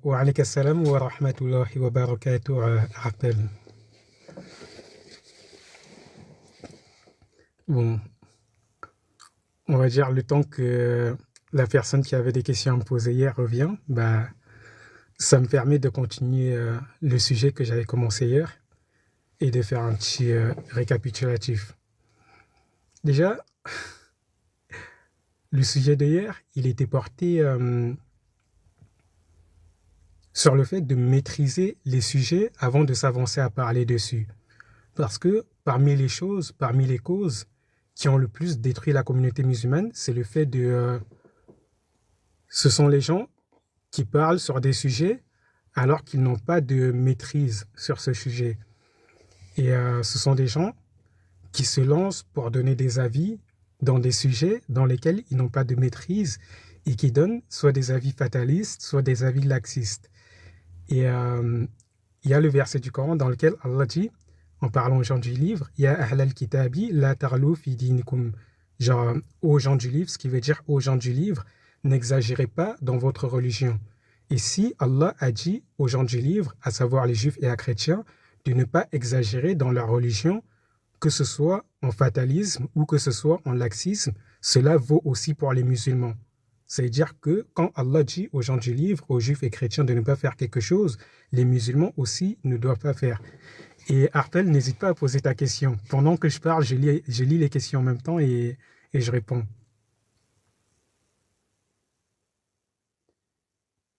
Wa alayka salam wa rahmatullahi wa barakatuh, Arpel. Bon, on va dire le temps que la personne qui avait des questions à me poser hier revient, bah, ça me permet de continuer le sujet que j'avais commencé hier et de faire un petit récapitulatif. Déjà, le sujet de hier, il était porté sur le fait de maîtriser les sujets avant de s'avancer à parler dessus. Parce que parmi les choses, parmi les causes qui ont le plus détruit la communauté musulmane, c'est le fait de... ce sont les gens qui parlent sur des sujets alors qu'ils n'ont pas de maîtrise sur ce sujet. Et ce sont des gens qui se lancent pour donner des avis dans des sujets dans lesquels ils n'ont pas de maîtrise et qui donnent soit des avis fatalistes, soit des avis laxistes. Et il y a le verset du Coran dans lequel Allah dit, en parlant aux gens du livre, « Ya ahlal kitabi la tarlu fi dinikum » genre aux gens du livre, ce qui veut dire aux gens du livre, n'exagérez pas dans votre religion. Ici, Allah a dit aux gens du livre, à savoir les juifs et les chrétiens, de ne pas exagérer dans leur religion, que ce soit en fatalisme ou que ce soit en laxisme. Cela vaut aussi pour les musulmans. C'est-à-dire que quand Allah dit aux gens du livre, aux juifs et chrétiens de ne pas faire quelque chose, les musulmans aussi ne doivent pas faire. Et Arpel, n'hésite pas à poser ta question. Pendant que je parle, je lis les questions en même temps et je réponds.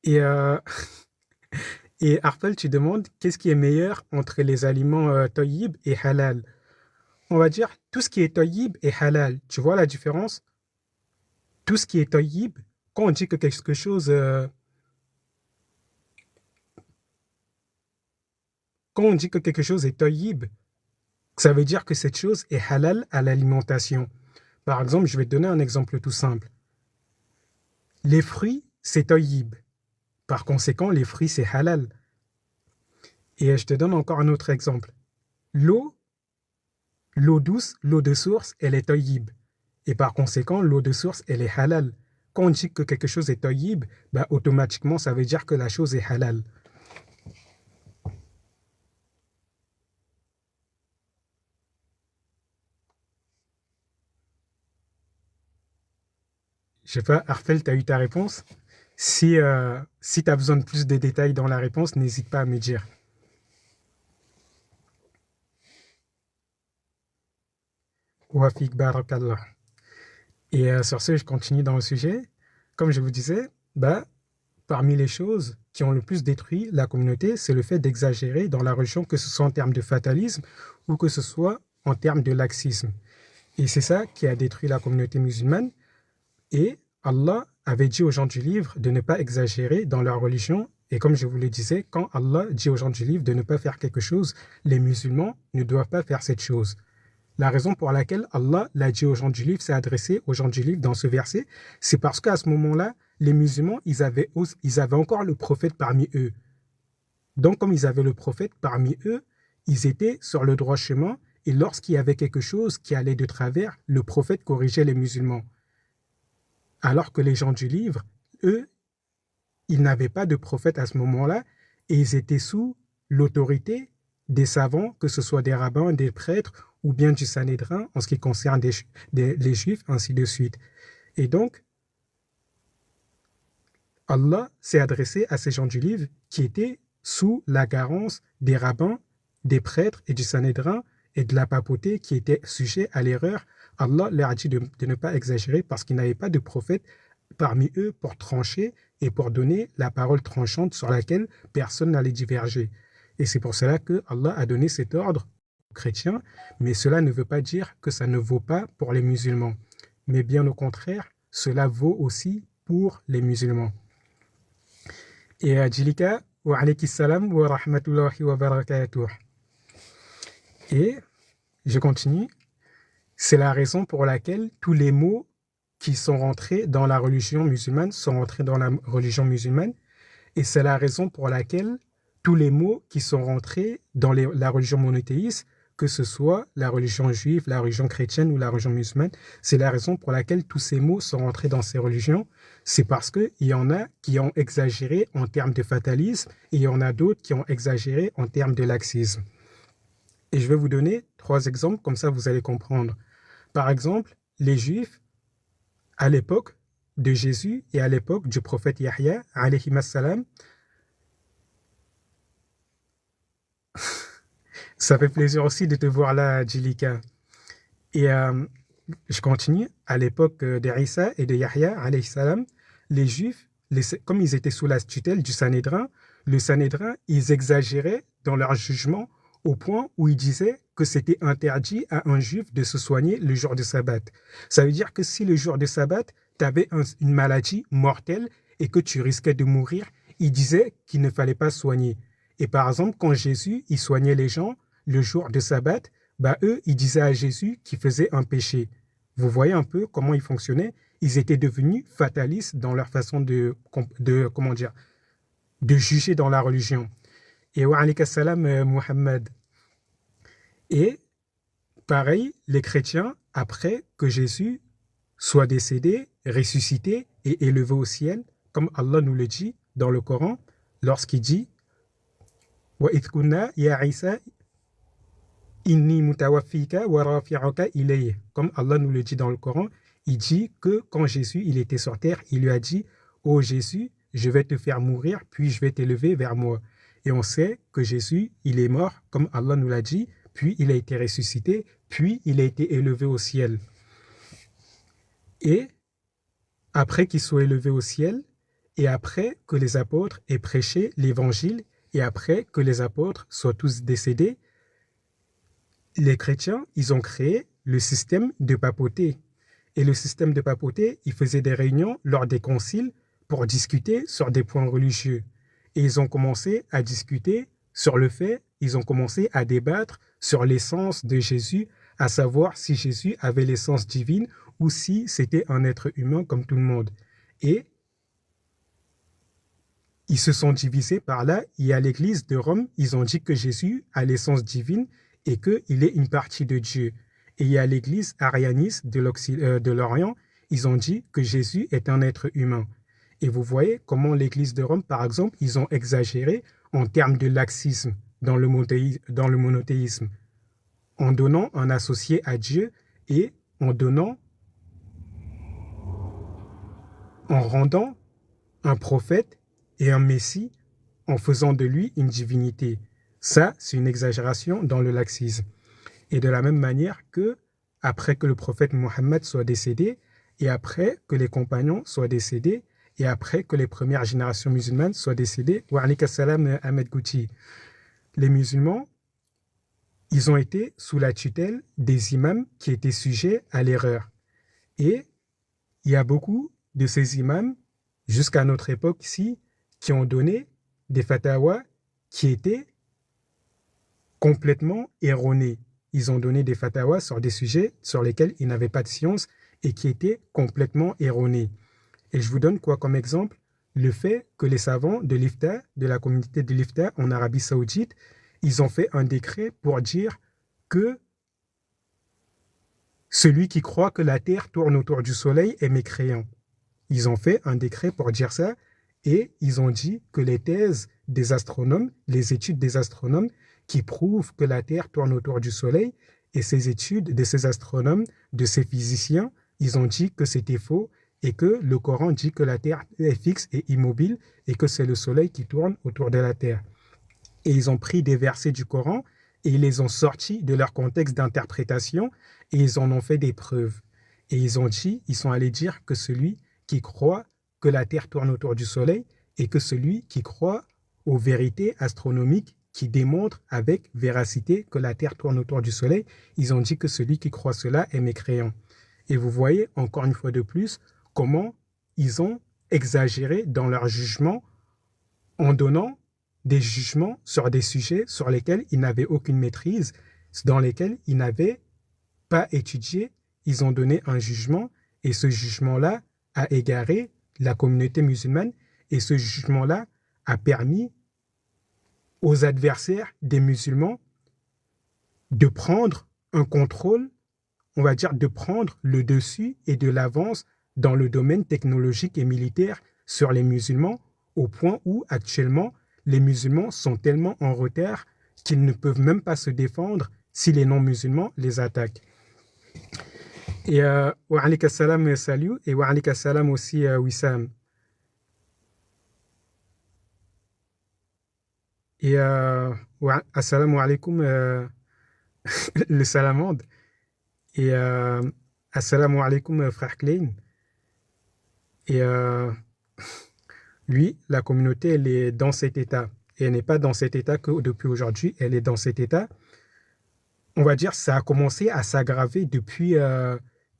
Et, et Arpel, tu demandes qu'est-ce qui est meilleur entre les aliments tayyib et halal. On va dire tout ce qui est tayyib et halal. Tu vois la différence? Tout ce qui est tayyib, quand on dit que quelque chose... quand on dit que quelque chose est tayyib, ça veut dire que cette chose est halal à l'alimentation. Par exemple, je vais te donner un exemple tout simple. Les fruits, c'est tayyib. Par conséquent, les fruits, c'est halal. Et je te donne encore un autre exemple. L'eau douce, l'eau de source, elle est tayyib. Et par conséquent, l'eau de source, elle est halal. Quand on dit que quelque chose est tayyib, bah, automatiquement, ça veut dire que la chose est halal. Je sais pas, Arfel, tu as eu ta réponse? Si tu as besoin de plus de détails dans la réponse, n'hésite pas à me dire. Wafik barakallah. Et sur ce, je continue dans le sujet. Comme je vous disais, bah, parmi les choses qui ont le plus détruit la communauté, c'est le fait d'exagérer dans la religion, que ce soit en termes de fatalisme ou que ce soit en termes de laxisme. Et c'est ça qui a détruit la communauté musulmane. Et Allah avait dit aux gens du livre de ne pas exagérer dans leur religion. Et comme je vous le disais, quand Allah dit aux gens du livre de ne pas faire quelque chose, les musulmans ne doivent pas faire cette chose. La raison pour laquelle Allah l'a dit aux gens du livre, s'est adressé aux gens du livre dans ce verset, c'est parce qu'à ce moment-là, les musulmans, ils avaient encore le prophète parmi eux. Donc, comme ils avaient le prophète parmi eux, ils étaient sur le droit chemin, et lorsqu'il y avait quelque chose qui allait de travers, le prophète corrigeait les musulmans. Alors que les gens du livre, eux, ils n'avaient pas de prophète à ce moment-là, et ils étaient sous l'autorité des savants, que ce soit des rabbins, des prêtres, ou bien du Sanhédrin, en ce qui concerne les Juifs, ainsi de suite. Et donc, Allah s'est adressé à ces gens du livre qui étaient sous la carence des rabbins, des prêtres et du Sanhédrin et de la papauté qui étaient sujets à l'erreur. Allah leur a dit de ne pas exagérer parce qu'ils n'avaient pas de prophète parmi eux pour trancher et pour donner la parole tranchante sur laquelle personne n'allait diverger. Et c'est pour cela que Allah a donné cet ordre aux chrétiens, mais cela ne veut pas dire que ça ne vaut pas pour les musulmans. Mais bien au contraire, cela vaut aussi pour les musulmans. Et Djilika, wa alayki salam wa rahmatullahi wa barakatuh. Et je continue. C'est la raison pour laquelle tous les mots qui sont rentrés dans la religion musulmane sont rentrés dans la religion musulmane. Et c'est la raison pour laquelle tous les mots qui sont rentrés dans la religion monothéiste, que ce soit la religion juive, la religion chrétienne ou la religion musulmane. C'est la raison pour laquelle tous ces mots sont rentrés dans ces religions. C'est parce qu'il y en a qui ont exagéré en termes de fatalisme et il y en a d'autres qui ont exagéré en termes de laxisme. Et je vais vous donner 3 exemples, comme ça vous allez comprendre. Par exemple, les Juifs, à l'époque de Jésus et à l'époque du prophète Yahya, alayhi salam, ça fait plaisir aussi de te voir là, Djilika. Et je continue. À l'époque d'Isa et de Yahya, alayhi salam, les Juifs, comme ils étaient sous la tutelle du Sanhédrin, le Sanhédrin, ils exagéraient dans leur jugement au point où ils disaient que c'était interdit à un Juif de se soigner le jour de Sabbat. Ça veut dire que si le jour de Sabbat, tu avais une maladie mortelle et que tu risquais de mourir, ils disaient qu'il ne fallait pas soigner. Et par exemple, quand Jésus, il soignait les gens le jour de Sabbat, eux, ils disaient à Jésus qu'il faisait un péché. Vous voyez un peu comment ils fonctionnaient? Ils étaient devenus fatalistes dans leur façon de juger dans la religion. Et wa alayka salam, Muhammad. Et pareil, les chrétiens, après que Jésus soit décédé, ressuscité et élevé au ciel, comme Allah nous le dit dans le Coran, lorsqu'il dit wa idh kunna ya Isa inni mutawaffika wa rafi'uka ilayhi. Comme Allah nous le dit dans le Coran, il dit que quand Jésus il était sur terre, il lui a dit ô Jésus, je vais te faire mourir, puis je vais t'élever vers moi. Et on sait que Jésus, il est mort, comme Allah nous l'a dit, puis il a été ressuscité, puis il a été élevé au ciel. Et après qu'il soit élevé au ciel, et après que les apôtres aient prêché l'évangile, et après que les apôtres soient tous décédés, les chrétiens, ils ont créé le système de papauté. Et le système de papauté, ils faisaient des réunions lors des conciles pour discuter sur des points religieux. Et ils ont commencé à discuter sur le fait, ils ont commencé à débattre sur l'essence de Jésus, à savoir si Jésus avait l'essence divine ou si c'était un être humain comme tout le monde. Et ils se sont divisés par là. Et à l'église de Rome, ils ont dit que Jésus a l'essence divine et qu'il est une partie de Dieu. Et il y a l'église arianiste de l'Orient, ils ont dit que Jésus est un être humain. Et vous voyez comment l'église de Rome, par exemple, ils ont exagéré en termes de laxisme dans le monothéisme, en donnant un associé à Dieu et en rendant un prophète et un messie en faisant de lui une divinité. Ça, c'est une exagération dans le laxisme. Et de la même manière que, après que le prophète Mohammed soit décédé, et après que les compagnons soient décédés, et après que les premières générations musulmanes soient décédées, wa alayka salam Ahmed Gouti, les musulmans, ils ont été sous la tutelle des imams qui étaient sujets à l'erreur. Et il y a beaucoup de ces imams, jusqu'à notre époque ici, qui ont donné des fatawas qui étaient complètement erronés. Ils ont donné des fatawas sur des sujets sur lesquels ils n'avaient pas de science et qui étaient complètement erronés. Et je vous donne quoi comme exemple? Le fait que les savants de l'Ifta, de la communauté de l'Ifta en Arabie Saoudite, ils ont fait un décret pour dire que celui qui croit que la Terre tourne autour du Soleil est mécréant. Ils ont fait un décret pour dire ça et ils ont dit que les thèses des astronomes, les études des astronomes qui prouvent que la Terre tourne autour du Soleil et ces études de ces astronomes, de ces physiciens, ils ont dit que c'était faux et que le Coran dit que la Terre est fixe et immobile et que c'est le Soleil qui tourne autour de la Terre. Et ils ont pris des versets du Coran et ils les ont sortis de leur contexte d'interprétation et ils en ont fait des preuves. Et ils sont allés dire que celui qui croit que la Terre tourne autour du Soleil et que celui qui croit aux vérités astronomiques qui démontrent avec véracité que la Terre tourne autour du Soleil, ils ont dit que celui qui croit cela est mécréant. Et vous voyez, encore une fois de plus, comment ils ont exagéré dans leur jugement en donnant des jugements sur des sujets sur lesquels ils n'avaient aucune maîtrise, dans lesquels ils n'avaient pas étudié. Ils ont donné un jugement et ce jugement-là a égaré la communauté musulmane et ce jugement-là a permis aux adversaires des musulmans de prendre un contrôle, on va dire de prendre le dessus et de l'avance dans le domaine technologique et militaire sur les musulmans, au point où actuellement les musulmans sont tellement en retard qu'ils ne peuvent même pas se défendre si les non-musulmans les attaquent. Et wa alayka salam, salut, et wa alayka salam aussi, Wissam. Et assalamu alaikum, le salamande. Et assalamu alaikum, frère Klein. Et lui, la communauté, elle est dans cet état. Et elle n'est pas dans cet état que depuis aujourd'hui, elle est dans cet état. On va dire ça a commencé à s'aggraver depuis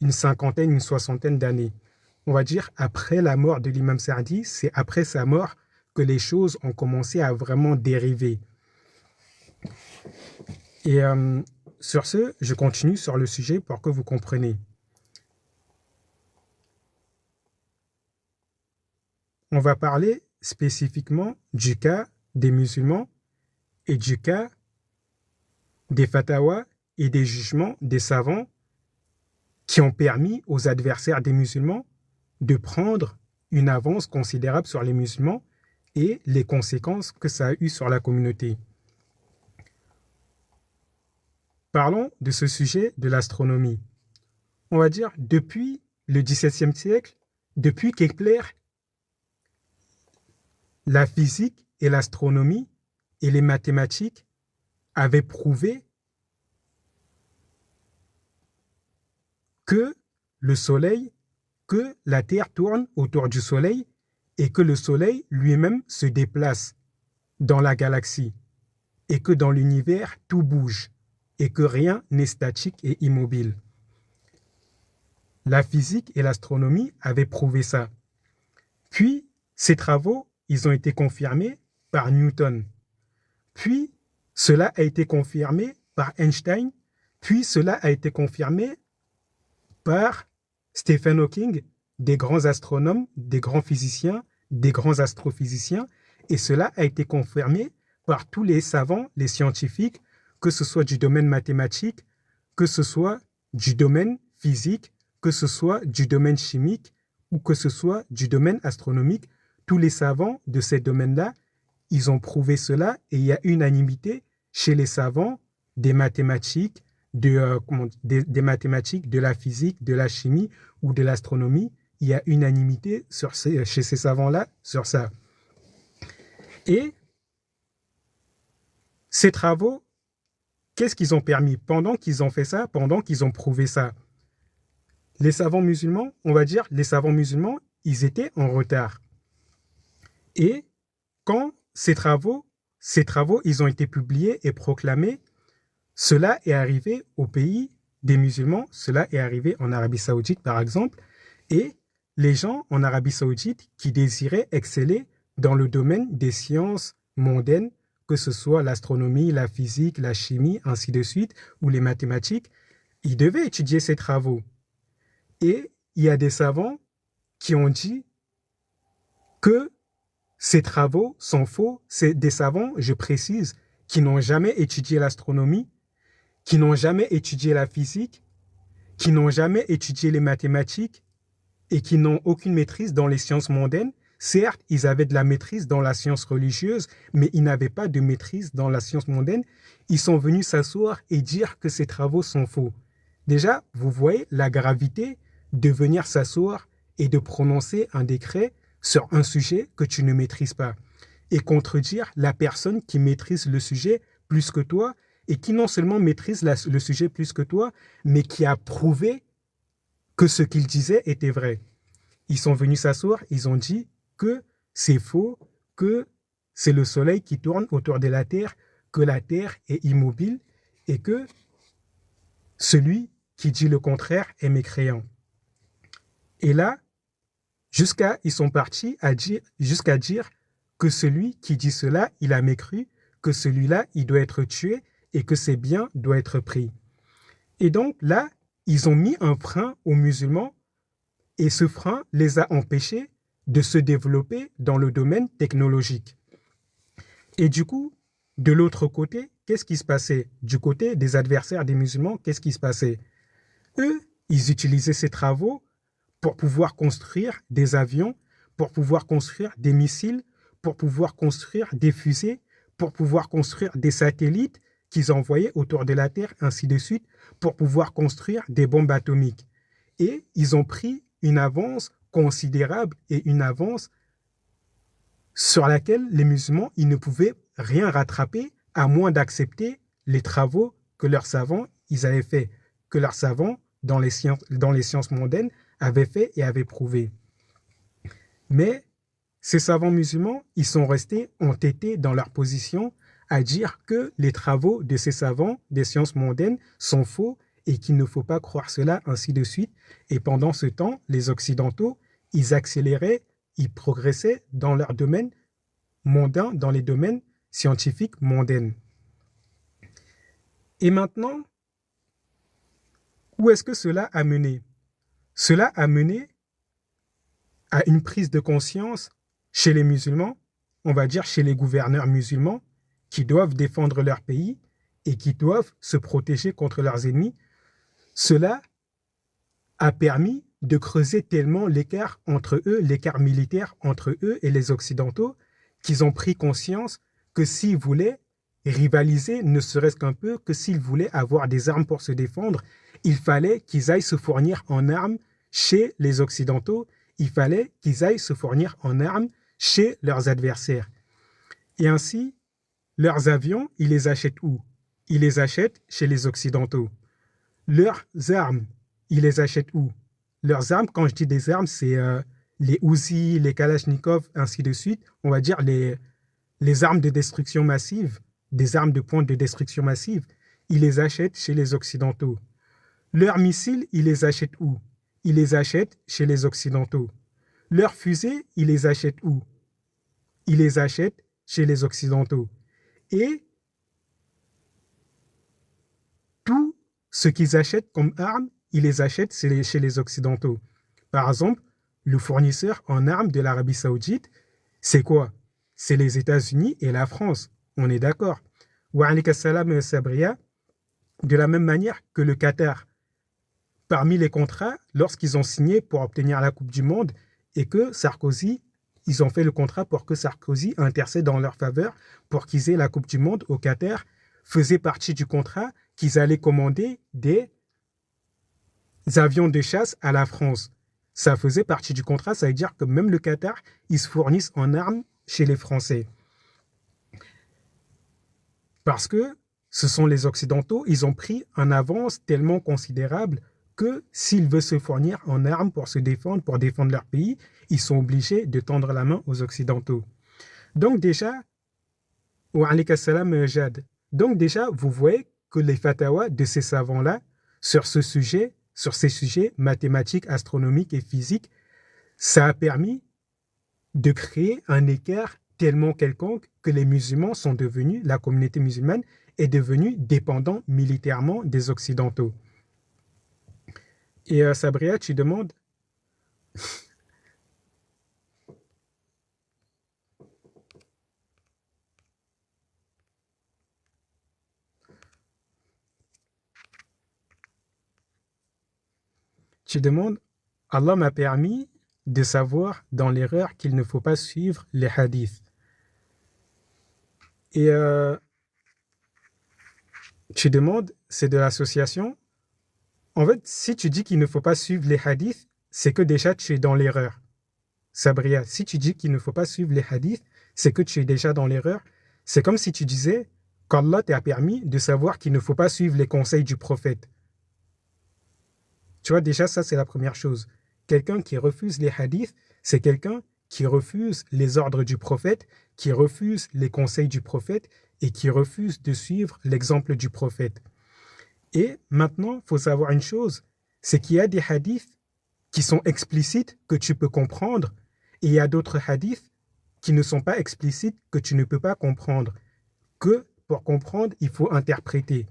une cinquantaine, une soixantaine d'années. On va dire après la mort de l'imam Sa'di, c'est après sa mort que les choses ont commencé à vraiment dériver. Et sur ce, je continue sur le sujet pour que vous compreniez. On va parler spécifiquement du cas des musulmans et du cas des fatawas et des jugements des savants qui ont permis aux adversaires des musulmans de prendre une avance considérable sur les musulmans et les conséquences que ça a eu sur la communauté. Parlons de ce sujet de l'astronomie. On va dire depuis le XVIIe siècle, depuis Kepler, la physique et l'astronomie et les mathématiques avaient prouvé que le Soleil, que la Terre tourne autour du Soleil et que le Soleil lui-même se déplace dans la galaxie et que dans l'univers, tout bouge et que rien n'est statique et immobile. La physique et l'astronomie avaient prouvé ça. Puis, ces travaux, ils ont été confirmés par Newton. Puis, cela a été confirmé par Einstein. Puis, cela a été confirmé par Stephen Hawking, des grands astronomes, des grands physiciens, des grands astrophysiciens, et cela a été confirmé par tous les savants, les scientifiques, que ce soit du domaine mathématique, que ce soit du domaine physique, que ce soit du domaine chimique ou que ce soit du domaine astronomique. Tous les savants de ces domaines-là, ils ont prouvé cela et il y a unanimité chez les savants des mathématiques, des mathématiques, de la physique, de la chimie ou de l'astronomie. Il y a unanimité chez ces savants-là sur ça. Et ces travaux, qu'est-ce qu'ils ont permis pendant qu'ils ont fait ça, pendant qu'ils ont prouvé ça? Les savants musulmans, on va dire, les savants musulmans, ils étaient en retard. Et quand ces travaux, ils ont été publiés et proclamés, cela est arrivé au pays des musulmans, cela est arrivé en Arabie Saoudite par exemple, et les gens en Arabie Saoudite qui désiraient exceller dans le domaine des sciences mondaines, que ce soit l'astronomie, la physique, la chimie, ainsi de suite, ou les mathématiques, ils devaient étudier ces travaux. Et il y a des savants qui ont dit que ces travaux sont faux. C'est des savants, je précise, qui n'ont jamais étudié l'astronomie, qui n'ont jamais étudié la physique, qui n'ont jamais étudié les mathématiques et qui n'ont aucune maîtrise dans les sciences mondaines. Certes, ils avaient de la maîtrise dans la science religieuse, mais ils n'avaient pas de maîtrise dans la science mondaine. Ils sont venus s'asseoir et dire que ces travaux sont faux. Déjà, vous voyez la gravité de venir s'asseoir et de prononcer un décret sur un sujet que tu ne maîtrises pas et contredire la personne qui maîtrise le sujet plus que toi et qui non seulement maîtrise le sujet plus que toi, mais qui a prouvé que ce qu'il disait était vrai. Ils sont venus s'asseoir, ils ont dit que c'est faux, que c'est le soleil qui tourne autour de la Terre, que la Terre est immobile et que celui qui dit le contraire est mécréant. Et là, ils sont partis jusqu'à dire que celui qui dit cela, il a mécru, que celui-là, il doit être tué et que ses biens doivent être pris. Et donc là, ils ont mis un frein aux musulmans et ce frein les a empêchés de se développer dans le domaine technologique. Et du coup, de l'autre côté, qu'est-ce qui se passait? Du côté des adversaires des musulmans, qu'est-ce qui se passait? Eux, ils utilisaient ces travaux pour pouvoir construire des avions, pour pouvoir construire des missiles, pour pouvoir construire des fusées, pour pouvoir construire des satellites qu'ils envoyaient autour de la Terre, ainsi de suite, pour pouvoir construire des bombes atomiques. Et ils ont pris une avance considérable et une avance sur laquelle les musulmans, ils ne pouvaient rien rattraper à moins d'accepter les travaux que leurs savants, ils avaient fait, que leurs savants dans les sciences mondaines avaient fait et avaient prouvé. Mais ces savants musulmans, ils sont restés entêtés dans leur position à dire que les travaux de ces savants des sciences mondaines sont faux et qu'il ne faut pas croire cela, ainsi de suite. Et pendant ce temps, les Occidentaux, ils accéléraient, ils progressaient dans leur domaine mondain, dans les domaines scientifiques mondains. Et maintenant, où est-ce que cela a mené? Cela a mené à une prise de conscience chez les musulmans, on va dire chez les gouverneurs musulmans, qui doivent défendre leur pays et qui doivent se protéger contre leurs ennemis. Cela a permis de creuser tellement l'écart entre eux, l'écart militaire entre eux et les Occidentaux, qu'ils ont pris conscience que s'ils voulaient rivaliser, ne serait-ce qu'un peu, que s'ils voulaient avoir des armes pour se défendre, il fallait qu'ils aillent se fournir en armes chez les Occidentaux, il fallait qu'ils aillent se fournir en armes chez leurs adversaires. Et ainsi, leurs avions, ils les achètent où? Ils les achètent chez les Occidentaux. Leurs armes, ils les achètent où? Leurs armes, quand je dis des armes, c'est les Uzi, les Kalachnikov, ainsi de suite. On va dire les armes de destruction massive, des armes de pointe de destruction massive. Ils les achètent chez les Occidentaux. Leurs missiles, ils les achètent où? Ils les achètent chez les Occidentaux. Leurs fusées, ils les achètent où? Ils les achètent chez les Occidentaux. Et tout ce qu'ils achètent comme armes, ils les achètent chez les Occidentaux. Par exemple, le fournisseur en armes de l'Arabie Saoudite, c'est quoi? C'est les États-Unis et la France. On est d'accord. Wa alayka salam Sabria, de la même manière que le Qatar. Parmi les contrats, lorsqu'ils ont signé pour obtenir la Coupe du Monde et que Sarkozy, ils ont fait le contrat pour que Sarkozy intercède en leur faveur pour qu'ils aient la Coupe du Monde au Qatar, faisait partie du contrat qu'ils allaient commander des avions de chasse à la France. Ça faisait partie du contrat, ça veut dire que même le Qatar, ils se fournissent en armes chez les Français. Parce que ce sont les Occidentaux, ils ont pris un avance tellement considérable que s'ils veulent se fournir en armes pour se défendre, pour défendre leur pays, ils sont obligés de tendre la main aux Occidentaux. Donc déjà, wa alayka salam Jad. Donc déjà, vous voyez que les fatawas de ces savants-là, sur ces sujets mathématiques, astronomiques et physiques, ça a permis de créer un écart tellement quelconque que les musulmans sont devenus, la communauté musulmane est devenue dépendante militairement des Occidentaux. Et Sabria, tu demandes Allah m'a permis de savoir dans l'erreur qu'il ne faut pas suivre les hadiths. Et tu demandes, c'est de l'association. En fait, si tu dis qu'il ne faut pas suivre les hadiths, c'est que déjà tu es dans l'erreur. Sabria, si tu dis qu'il ne faut pas suivre les hadiths, c'est que tu es déjà dans l'erreur. C'est comme si tu disais qu'Allah t'a permis de savoir qu'il ne faut pas suivre les conseils du prophète. Tu vois, déjà, ça, c'est la première chose. Quelqu'un qui refuse les hadiths, c'est quelqu'un qui refuse les ordres du prophète, qui refuse les conseils du prophète et qui refuse de suivre l'exemple du prophète. Et maintenant, il faut savoir une chose, c'est qu'il y a des hadiths qui sont explicites que tu peux comprendre et il y a d'autres hadiths qui ne sont pas explicites que tu ne peux pas comprendre. Que pour comprendre, il faut interpréter.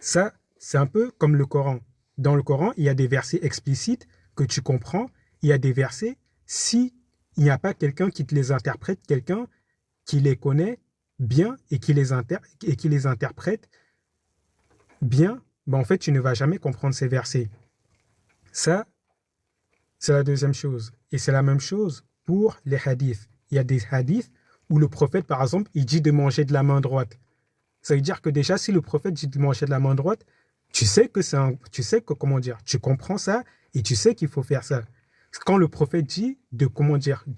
Ça, c'est un peu comme le Coran. Dans le Coran, il y a des versets explicites que tu comprends. Il y a des versets, si il n'y a pas quelqu'un qui te les interprète, quelqu'un qui les connaît bien et qui les interprète bien, ben en fait, tu ne vas jamais comprendre ces versets. Ça, c'est la deuxième chose. Et c'est la même chose pour les hadiths. Il y a des hadiths où le prophète, par exemple, il dit de manger de la main droite. Ça veut dire que déjà, si le prophète dit de manger de la main droite, comment dire, tu comprends ça et tu sais qu'il faut faire ça. Quand le prophète dit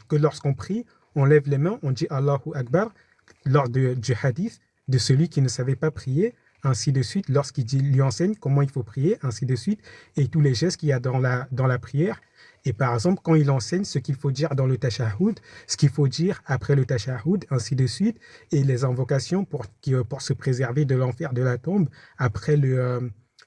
que lorsqu'on prie, on lève les mains, on dit Allahu Akbar lors du hadith de celui qui ne savait pas prier, ainsi de suite, lui enseigne comment il faut prier, ainsi de suite, et tous les gestes qu'il y a dans la prière. Et par exemple, quand il enseigne ce qu'il faut dire dans le tashahhud, ce qu'il faut dire après le tashahhud, ainsi de suite, et les invocations pour se préserver de l'enfer de la tombe après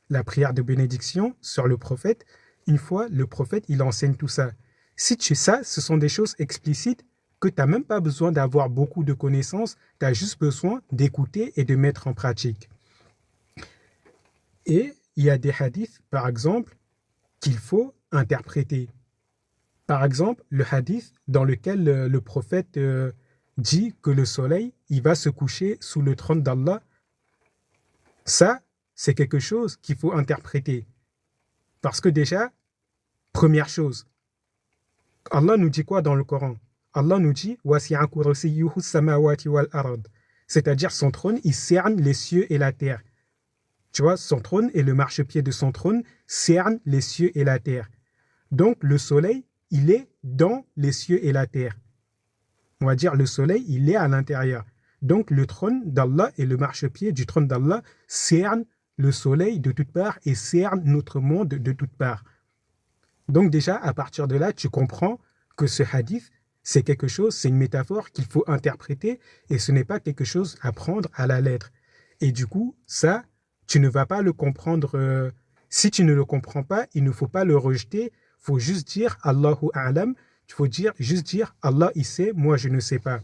la prière de bénédiction sur le prophète. Une fois, le prophète, il enseigne tout ça. Ce sont des choses explicites que tu n'as même pas besoin d'avoir beaucoup de connaissances, tu as juste besoin d'écouter et de mettre en pratique. Et il y a des hadiths, par exemple, qu'il faut interpréter. Par exemple, le hadith dans lequel le prophète dit que le soleil, il va se coucher sous le trône d'Allah. Ça, c'est quelque chose qu'il faut interpréter. Parce que déjà, première chose, Allah nous dit quoi dans le Coran? Allah nous dit « Wasi'a kursiyyuhu samawati wal ard ». C'est-à-dire son trône, il cerne les cieux et la terre. Tu vois, son trône et le marchepied de son trône cernent les cieux et la terre. Donc, le soleil, il est dans les cieux et la terre. On va dire le soleil, il est à l'intérieur. Donc, le trône d'Allah et le marchepied du trône d'Allah cernent le soleil de toutes parts et cernent notre monde de toutes parts. Donc, déjà, à partir de là, tu comprends que ce hadith, c'est quelque chose, c'est une métaphore qu'il faut interpréter et ce n'est pas quelque chose à prendre à la lettre. Et du coup, ça, tu ne vas pas le comprendre. Si tu ne le comprends pas, il ne faut pas le rejeter. Il faut juste dire Allahu A'lam. Il faut juste dire Allah il sait, moi je ne sais pas.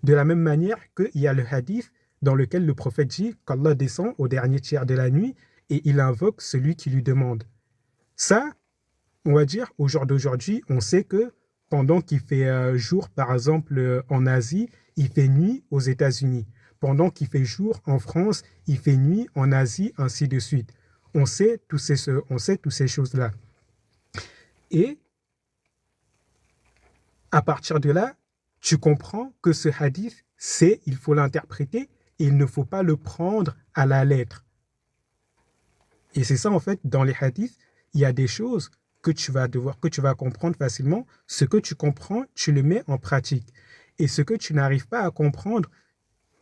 De la même manière qu'il y a le hadith dans lequel le prophète dit qu'Allah descend au dernier tiers de la nuit et il invoque celui qui lui demande. Ça, on va dire, au jour d'aujourd'hui, on sait que pendant qu'il fait jour, par exemple, en Asie, il fait nuit aux États-Unis. Pendant qu'il fait jour en France, il fait nuit en Asie, ainsi de suite. On sait toutes ces choses-là. Et à partir de là, tu comprends que ce hadith, il faut l'interpréter et il ne faut pas le prendre à la lettre. Et c'est ça, en fait, dans les hadiths, il y a des choses que tu vas comprendre facilement. Ce que tu comprends, tu le mets en pratique. Et ce que tu n'arrives pas à comprendre,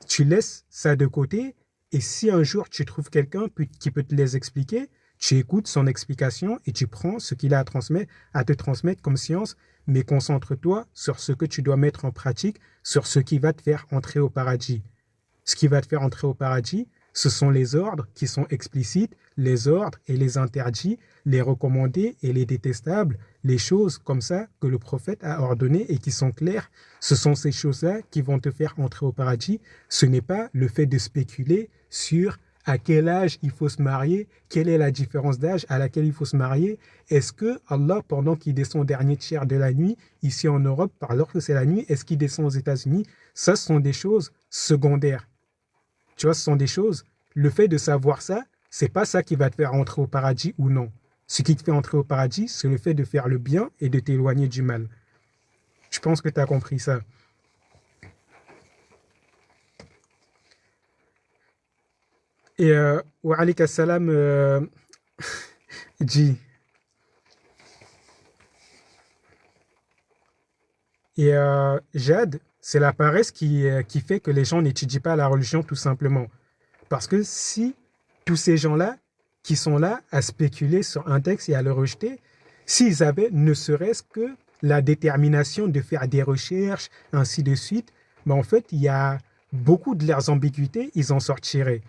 tu laisses ça de côté. Et si un jour tu trouves quelqu'un qui peut te les expliquer, tu écoutes son explication et tu prends ce qu'il a à te transmettre comme science, mais concentre-toi sur ce que tu dois mettre en pratique, sur ce qui va te faire entrer au paradis. Ce qui va te faire entrer au paradis, ce sont les ordres qui sont explicites, les ordres et les interdits, les recommandés et les détestables, les choses comme ça que le prophète a ordonnées et qui sont claires. Ce sont ces choses-là qui vont te faire entrer au paradis. Ce n'est pas le fait de spéculer sur à quel âge il faut se marier, quelle est la différence d'âge à laquelle il faut se marier. Est-ce que Allah, pendant qu'il descend au dernier tiers de la nuit, ici en Europe, alors que c'est la nuit, est-ce qu'il descend aux États-Unis? Ça, ce sont des choses secondaires. Tu vois, ce sont des choses. Le fait de savoir ça, c'est pas ça qui va te faire entrer au paradis ou non. Ce qui te fait entrer au paradis, c'est le fait de faire le bien et de t'éloigner du mal. Je pense que tu as compris ça. Et wa alayka salam, Ji. Et Jade, c'est la paresse qui fait que les gens n'étudient pas la religion tout simplement. Parce que si tous ces gens-là qui sont là à spéculer sur un texte et à le rejeter, s'ils avaient ne serait-ce que la détermination de faire des recherches, ainsi de suite, mais en fait, il y a beaucoup de leurs ambiguïtés, ils en sortiraient.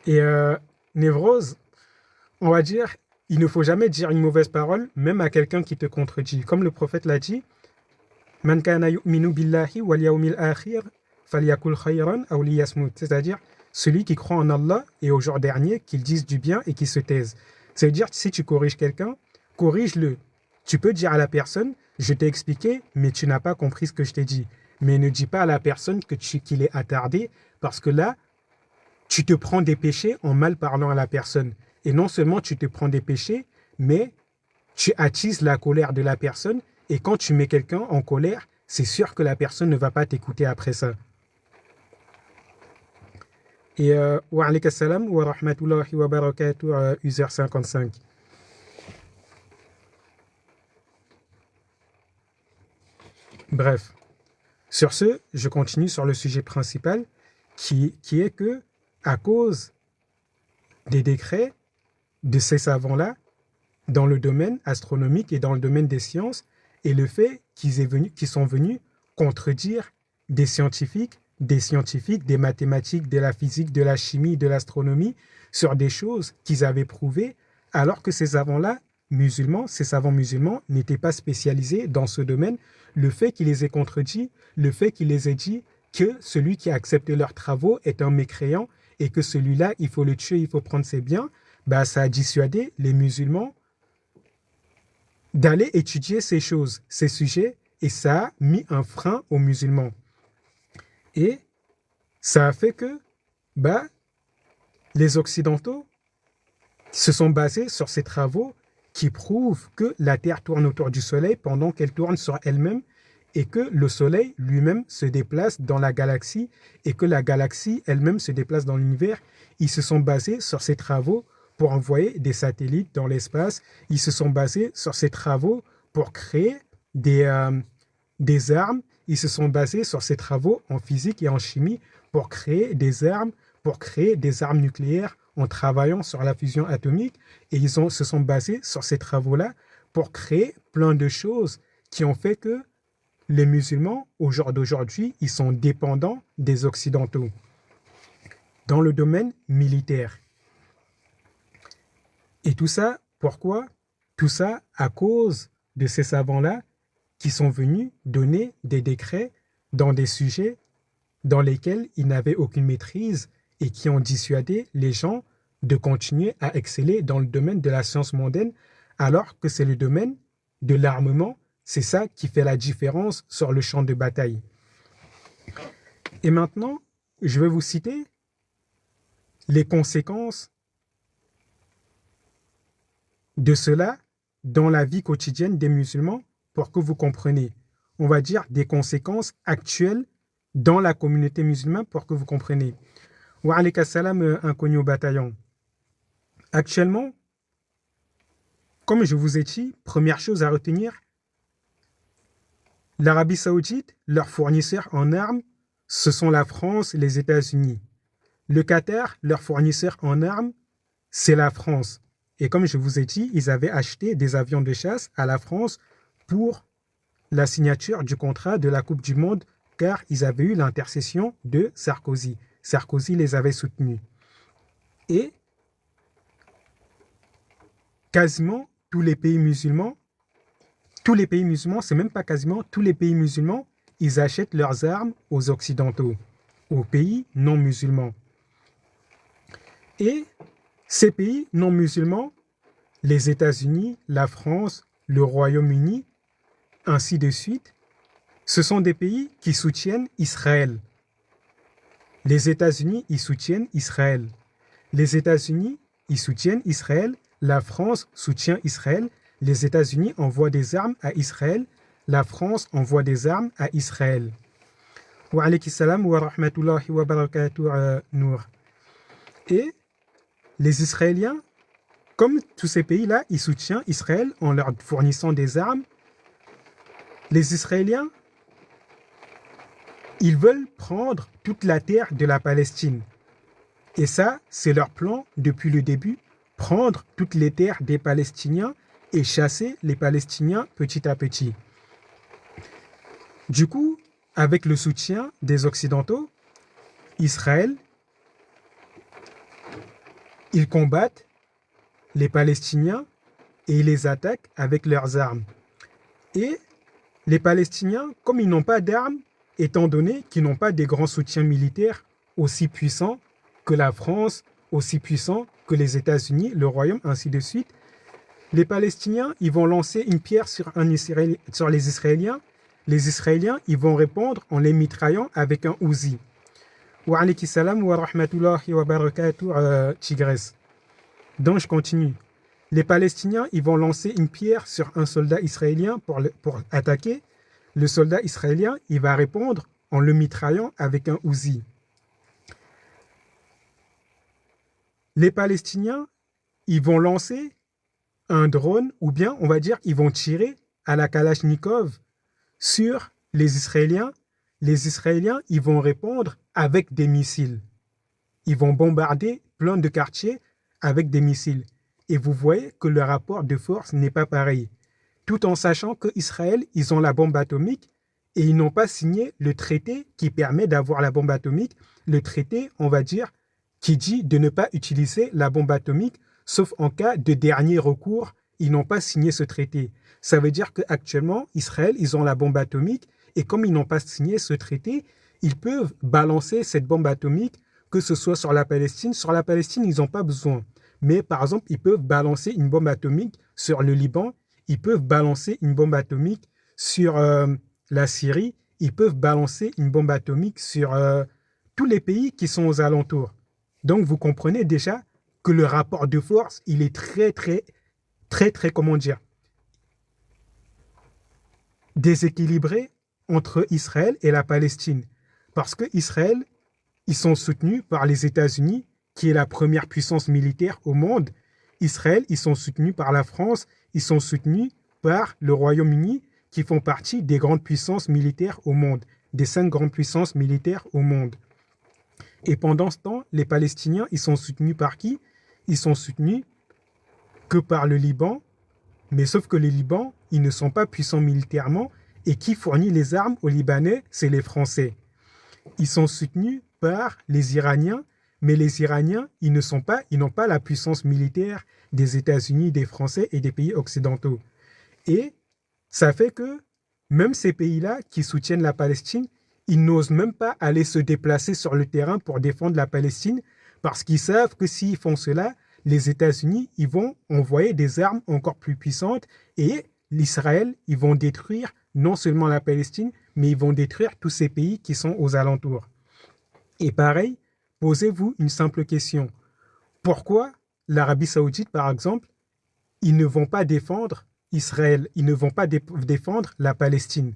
Et névrose, on va dire, il ne faut jamais dire une mauvaise parole, même à quelqu'un qui te contredit. Comme le prophète l'a dit, Man kana yu'minu billahi wal yawmil akhir falyakul khayran aw liyasmut. C'est-à-dire, celui qui croit en Allah et au jour dernier, qu'il dise du bien et qu'il se taise. Ça veut dire, si tu corriges quelqu'un, corrige-le. Tu peux dire à la personne, je t'ai expliqué, mais tu n'as pas compris ce que je t'ai dit. Mais ne dis pas à la personne qu'il est attardé, parce que là, tu te prends des péchés en mal parlant à la personne. Et non seulement tu te prends des péchés, mais tu attises la colère de la personne. Et quand tu mets quelqu'un en colère, c'est sûr que la personne ne va pas t'écouter après ça. Et wa alayka salam wa rahmatullahi wa barakatuh, user 55. Bref, sur ce, je continue sur le sujet principal qui est que, à cause des décrets de ces savants-là, dans le domaine astronomique et dans le domaine des sciences, et le fait qu'ils sont venus contredire des scientifiques, des mathématiques, de la physique, de la chimie, de l'astronomie, sur des choses qu'ils avaient prouvées, alors que ces savants-là, ces savants musulmans, n'étaient pas spécialisés dans ce domaine. Le fait qu'ils les aient contredits, le fait qu'ils les aient dit que celui qui a accepté leurs travaux est un mécréant et que celui-là, il faut le tuer, il faut prendre ses biens, bah, ça a dissuadé les musulmans d'aller étudier ces choses, ces sujets, et ça a mis un frein aux musulmans. Et ça a fait que bah, les Occidentaux se sont basés sur ces travaux qui prouvent que la Terre tourne autour du Soleil pendant qu'elle tourne sur elle-même et que le Soleil lui-même se déplace dans la galaxie et que la galaxie elle-même se déplace dans l'univers. Ils se sont basés sur ces travaux pour envoyer des satellites dans l'espace. Ils se sont basés sur ces travaux pour créer des armes. Ils se sont basés sur ces travaux en physique et en chimie pour créer des armes nucléaires en travaillant sur la fusion atomique. Et se sont basés sur ces travaux-là pour créer plein de choses qui ont fait que les musulmans, au jour d'aujourd'hui, ils sont dépendants des Occidentaux dans le domaine militaire. Et tout ça, pourquoi? Tout ça à cause de ces savants-là qui sont venus donner des décrets dans des sujets dans lesquels ils n'avaient aucune maîtrise et qui ont dissuadé les gens de continuer à exceller dans le domaine de la science mondaine, alors que c'est le domaine de l'armement, c'est ça qui fait la différence sur le champ de bataille. Et maintenant, je vais vous citer les conséquences de cela dans la vie quotidienne des musulmans pour que vous compreniez. On va dire des conséquences actuelles dans la communauté musulmane pour que vous compreniez. Wa alayka salam, inconnu au bataillon. Actuellement, comme je vous ai dit, première chose à retenir, l'Arabie Saoudite, leurs fournisseurs en armes, ce sont la France et les États-Unis. Le Qatar, leur fournisseur en armes, c'est la France. Et comme je vous ai dit, ils avaient acheté des avions de chasse à la France pour la signature du contrat de la Coupe du Monde, car ils avaient eu l'intercession de Sarkozy. Sarkozy les avait soutenus. Et quasiment tous les pays musulmans, c'est même pas quasiment, tous les pays musulmans, ils achètent leurs armes aux Occidentaux, aux pays non musulmans. Et ces pays non musulmans, les États-Unis, la France, le Royaume-Uni, ainsi de suite, ce sont des pays qui soutiennent Israël. Les États-Unis, ils soutiennent Israël. Les États-Unis, ils soutiennent Israël. La France soutient Israël. Les États-Unis envoient des armes à Israël. La France envoie des armes à Israël. Wa alayki salam wa rahmatullahi wa barakatuh, Nour. Et les Israéliens, comme tous ces pays-là, ils soutiennent Israël en leur fournissant des armes. Les Israéliens, ils veulent prendre toute la terre de la Palestine. Et ça, c'est leur plan depuis le début, prendre toutes les terres des Palestiniens et chasser les Palestiniens petit à petit. Du coup, avec le soutien des Occidentaux, Israël, ils combattent les Palestiniens et ils les attaquent avec leurs armes. Et les Palestiniens, comme ils n'ont pas d'armes, étant donné qu'ils n'ont pas des grands soutiens militaires aussi puissants que la France, aussi puissant que les États-Unis, le Royaume, ainsi de suite. Les Palestiniens, ils vont lancer une pierre sur les Israéliens. Les Israéliens, ils vont répondre en les mitraillant avec un Uzi. Wa alaykum salam wa rahmatullahi wa barakatuh, Tigresse. Donc, je continue. Les Palestiniens, ils vont lancer une pierre sur un soldat israélien pour attaquer. Le soldat israélien, il va répondre en le mitraillant avec un Uzi. Les Palestiniens, ils vont lancer un drone, ou bien, on va dire, ils vont tirer à la Kalachnikov sur les Israéliens. Les Israéliens, ils vont répondre avec des missiles. Ils vont bombarder plein de quartiers avec des missiles. Et vous voyez que le rapport de force n'est pas pareil. Tout en sachant qu'Israël, ils ont la bombe atomique et ils n'ont pas signé le traité qui permet d'avoir la bombe atomique. Le traité, on va dire, qui dit de ne pas utiliser la bombe atomique, sauf en cas de dernier recours. Ils n'ont pas signé ce traité. Ça veut dire qu'actuellement, Israël, ils ont la bombe atomique et comme ils n'ont pas signé ce traité, ils peuvent balancer cette bombe atomique, que ce soit sur la Palestine. Sur la Palestine, ils n'ont pas besoin. Mais par exemple, ils peuvent balancer une bombe atomique sur le Liban, ils peuvent balancer une bombe atomique sur la Syrie, ils peuvent balancer une bombe atomique sur tous les pays qui sont aux alentours. Donc, vous comprenez déjà que le rapport de force, il est très, comment dire, déséquilibré entre Israël et la Palestine. Parce que Israël, ils sont soutenus par les États-Unis, qui est la première puissance militaire au monde. Israël, ils sont soutenus par la France, ils sont soutenus par le Royaume-Uni, qui font partie des grandes puissances militaires au monde, des 5 grandes puissances militaires au monde. Et pendant ce temps, les Palestiniens, ils sont soutenus par qui? Ils sont soutenus que par le Liban, mais sauf que les Liban, ils ne sont pas puissants militairement, et qui fournit les armes aux Libanais, c'est les Français. Ils sont soutenus par les Iraniens, mais les Iraniens, ils n'ont pas la puissance militaire des États-Unis, des Français et des pays occidentaux. Et ça fait que même ces pays-là qui soutiennent la Palestine, ils n'osent même pas aller se déplacer sur le terrain pour défendre la Palestine parce qu'ils savent que s'ils font cela, les États-Unis, ils vont envoyer des armes encore plus puissantes et l'Israël, ils vont détruire non seulement la Palestine, mais ils vont détruire tous ces pays qui sont aux alentours. Et pareil, posez-vous une simple question. Pourquoi l'Arabie Saoudite, par exemple, ils ne vont pas défendre Israël, ils ne vont pas défendre la Palestine?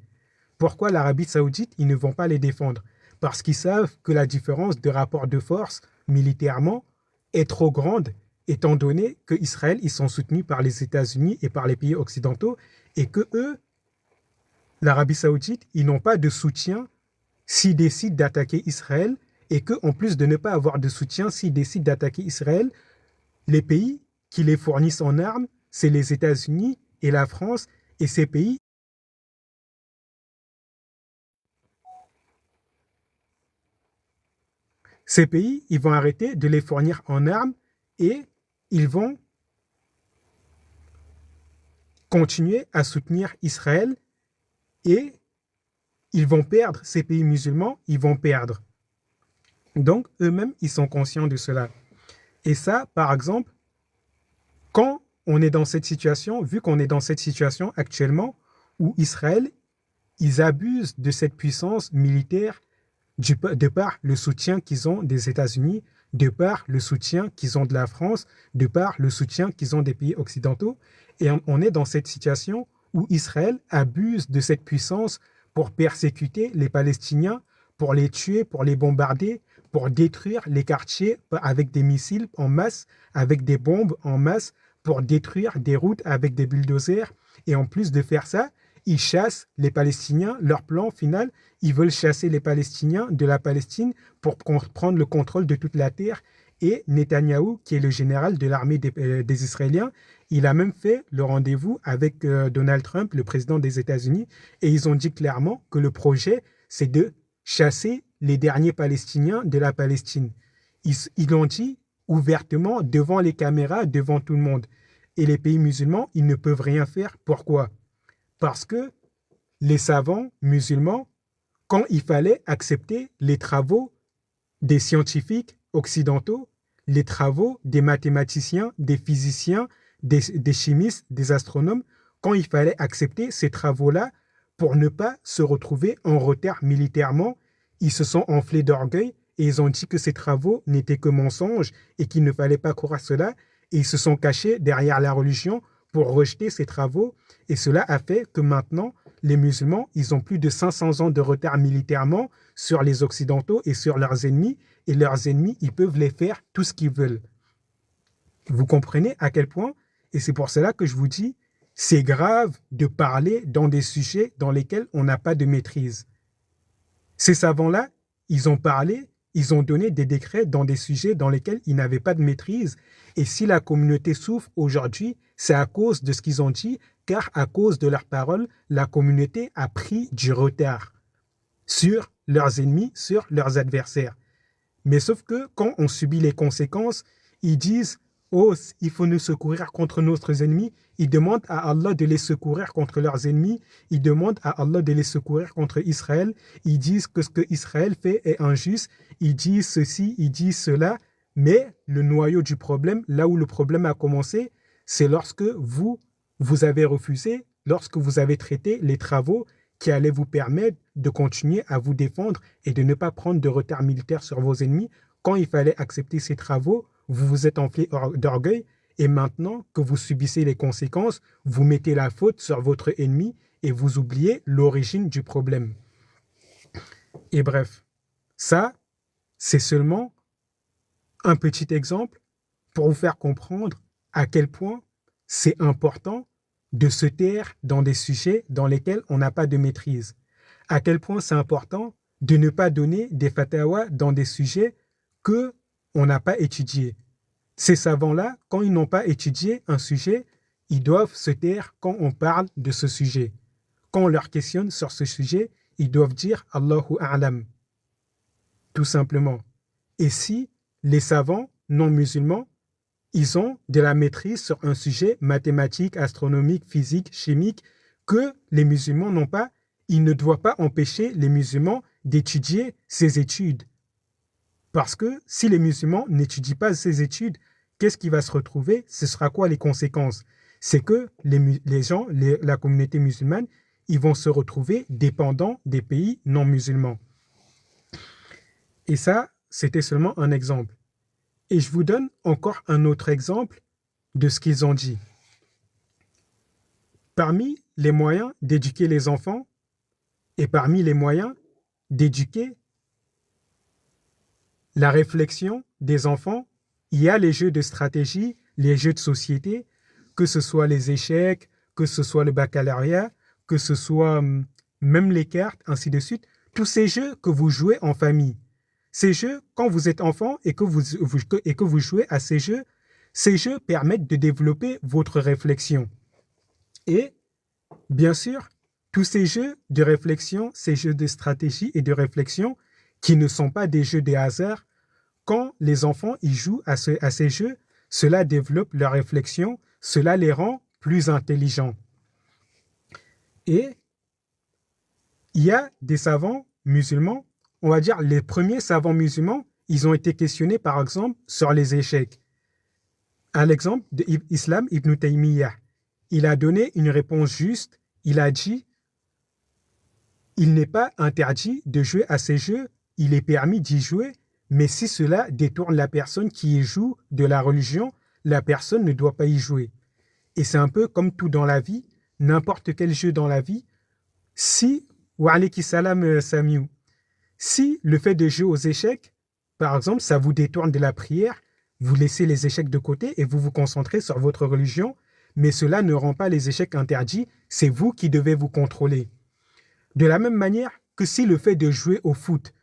Pourquoi l'Arabie Saoudite, ils ne vont pas les défendre? Parce qu'ils savent que la différence de rapport de force militairement est trop grande, étant donné qu'Israël, ils sont soutenus par les États-Unis et par les pays occidentaux, et que eux, l'Arabie Saoudite, ils n'ont pas de soutien s'ils décident d'attaquer Israël, et qu'en plus de ne pas avoir de soutien s'ils décident d'attaquer Israël, les pays qui les fournissent en armes, c'est les États-Unis et la France, et ces pays, ils vont arrêter de les fournir en armes et ils vont continuer à soutenir Israël et ils vont perdre, ces pays musulmans, ils vont perdre. Donc, eux-mêmes, ils sont conscients de cela. Et ça, par exemple, quand on est dans cette situation, vu qu'on est dans cette situation actuellement où Israël, ils abusent de cette puissance militaire de par le soutien qu'ils ont des États-Unis, de par le soutien qu'ils ont de la France, de par le soutien qu'ils ont des pays occidentaux. Et on est dans cette situation où Israël abuse de cette puissance pour persécuter les Palestiniens, pour les tuer, pour les bombarder, pour détruire les quartiers avec des missiles en masse, avec des bombes en masse, pour détruire des routes avec des bulldozers. Et en plus de faire ça, ils chassent les Palestiniens. Leur plan final, ils veulent chasser les Palestiniens de la Palestine pour prendre le contrôle de toute la terre. Et Netanyahou, qui est le général de l'armée des Israéliens, il a même fait le rendez-vous avec Donald Trump, le président des États-Unis, et ils ont dit clairement que le projet, c'est de chasser les derniers Palestiniens de la Palestine. Ils l'ont dit ouvertement devant les caméras, devant tout le monde. Et les pays musulmans, ils ne peuvent rien faire. Pourquoi? Parce que les savants musulmans, quand il fallait accepter les travaux des scientifiques occidentaux les travaux des mathématiciens, des physiciens, des chimistes, des astronomes, quand il fallait accepter ces travaux-là pour ne pas se retrouver en retard militairement. Ils se sont enflés d'orgueil et ils ont dit que ces travaux n'étaient que mensonges et qu'il ne fallait pas croire cela. Et ils se sont cachés derrière la religion pour rejeter ces travaux. Et cela a fait que maintenant, les musulmans, ils ont plus de 500 ans de retard militairement sur les Occidentaux et sur leurs ennemis. Et leurs ennemis, ils peuvent les faire tout ce qu'ils veulent. Vous comprenez à quel point? Et c'est pour cela que je vous dis, c'est grave de parler dans des sujets dans lesquels on n'a pas de maîtrise. Ces savants-là, ils ont parlé, ils ont donné des décrets dans des sujets dans lesquels ils n'avaient pas de maîtrise. Et si la communauté souffre aujourd'hui, c'est à cause de ce qu'ils ont dit, car à cause de leurs paroles, la communauté a pris du retard sur leurs ennemis, sur leurs adversaires. Mais sauf que quand on subit les conséquences, ils disent « Oh, il faut nous secourir contre nos ennemis ». Ils demandent à Allah de les secourir contre leurs ennemis. Ils demandent à Allah de les secourir contre Israël. Ils disent que ce que Israël fait est injuste. Ils disent ceci, ils disent cela. Mais le noyau du problème, là où le problème a commencé, c'est lorsque vous avez refusé, lorsque vous avez traité les travaux qui allaient vous permettre de continuer à vous défendre et de ne pas prendre de retard militaire sur vos ennemis. Quand il fallait accepter ces travaux, vous vous êtes enflé d'orgueil et maintenant que vous subissez les conséquences, vous mettez la faute sur votre ennemi et vous oubliez l'origine du problème. Et bref, ça, c'est seulement un petit exemple pour vous faire comprendre à quel point c'est important de se taire dans des sujets dans lesquels on n'a pas de maîtrise. À quel point c'est important de ne pas donner des fatawas dans des sujets que on n'a pas étudiés. Ces savants-là, quand ils n'ont pas étudié un sujet, ils doivent se taire quand on parle de ce sujet. Quand on leur questionne sur ce sujet, ils doivent dire « Allahu a'lam ». Tout simplement. Et si les savants non musulmans, ils ont de la maîtrise sur un sujet mathématique, astronomique, physique, chimique, que les musulmans n'ont pas, ils ne doivent pas empêcher les musulmans d'étudier ces études. Parce que si les musulmans n'étudient pas ces études, qu'est-ce qui va se retrouver? Ce sera quoi les conséquences? C'est que les gens, la communauté musulmane, ils vont se retrouver dépendants des pays non musulmans. Et ça, c'était seulement un exemple. Et je vous donne encore un autre exemple de ce qu'ils ont dit. Parmi les moyens d'éduquer les enfants et parmi les moyens d'éduquer la réflexion des enfants, il y a les jeux de stratégie, les jeux de société, que ce soit les échecs, que ce soit le baccalauréat, que ce soit même les cartes, ainsi de suite. Tous ces jeux que vous jouez en famille. Ces jeux, quand vous êtes enfant et que vous jouez à ces jeux permettent de développer votre réflexion. Et, bien sûr, tous ces jeux de réflexion, ces jeux de stratégie et de réflexion, qui ne sont pas des jeux de hasard, quand les enfants y jouent à ces jeux, cela développe leur réflexion, cela les rend plus intelligents. Et il y a des savants musulmans, on va dire les premiers savants musulmans, ils ont été questionnés par exemple sur les échecs. À l'exemple d'Islam Ibn Taymiyyah, il a donné une réponse juste, il a dit « Il n'est pas interdit de jouer à ces jeux, il est permis d'y jouer, mais si cela détourne la personne qui y joue de la religion, la personne ne doit pas y jouer. » Et c'est un peu comme tout dans la vie, n'importe quel jeu dans la vie, si, wa alayki salam Samiou, si le fait de jouer aux échecs, par exemple, ça vous détourne de la prière, vous laissez les échecs de côté et vous vous concentrez sur votre religion, mais cela ne rend pas les échecs interdits, c'est vous qui devez vous contrôler. De la même manière que si le fait de jouer au foot,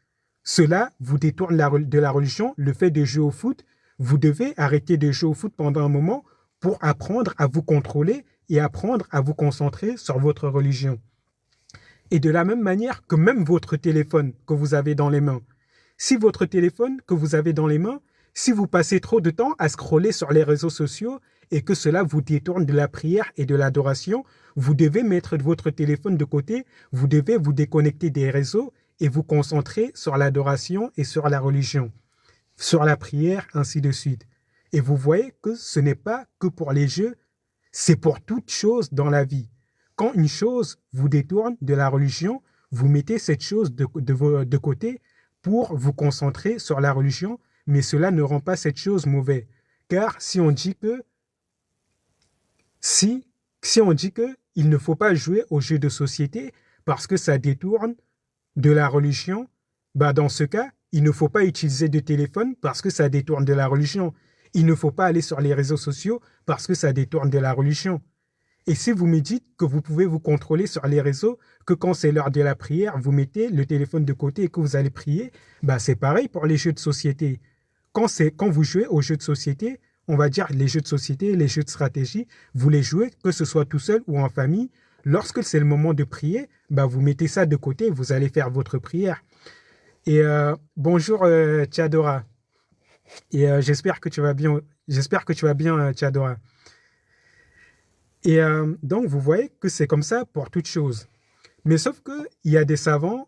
cela vous détourne de la religion, le fait de jouer au foot, vous devez arrêter de jouer au foot pendant un moment pour apprendre à vous contrôler et apprendre à vous concentrer sur votre religion. Et de la même manière que même votre téléphone que vous avez dans les mains, si votre téléphone que vous avez dans les mains, si vous passez trop de temps à scroller sur les réseaux sociaux et que cela vous détourne de la prière et de l'adoration, vous devez mettre votre téléphone de côté, vous devez vous déconnecter des réseaux et vous concentrer sur l'adoration et sur la religion. sur la prière, ainsi de suite. Et vous voyez que ce n'est pas que pour les jeux, c'est pour toute chose dans la vie. Quand une chose vous détourne de la religion, vous mettez cette chose de côté pour vous concentrer sur la religion, mais cela ne rend pas cette chose mauvaise. Car si on dit que il ne faut pas jouer aux jeux de société parce que ça détourne de la religion, bah dans ce cas, il ne faut pas utiliser de téléphone parce que ça détourne de la religion. Il ne faut pas aller sur les réseaux sociaux parce que ça détourne de la religion. Et si vous me dites que vous pouvez vous contrôler sur les réseaux, que quand c'est l'heure de la prière, vous mettez le téléphone de côté et que vous allez prier, bah c'est pareil pour les jeux de société. Quand vous jouez aux jeux de société, on va dire les jeux de société, les jeux de stratégie, vous les jouez que ce soit tout seul ou en famille. Lorsque c'est le moment de prier, bah vous mettez ça de côté et vous allez faire votre prière. Et bonjour Tchadora. Et j'espère que tu vas bien. J'espère que tu vas bien, Tchadora. Et donc, vous voyez que c'est comme ça pour toute chose. Mais sauf qu'il y a des savants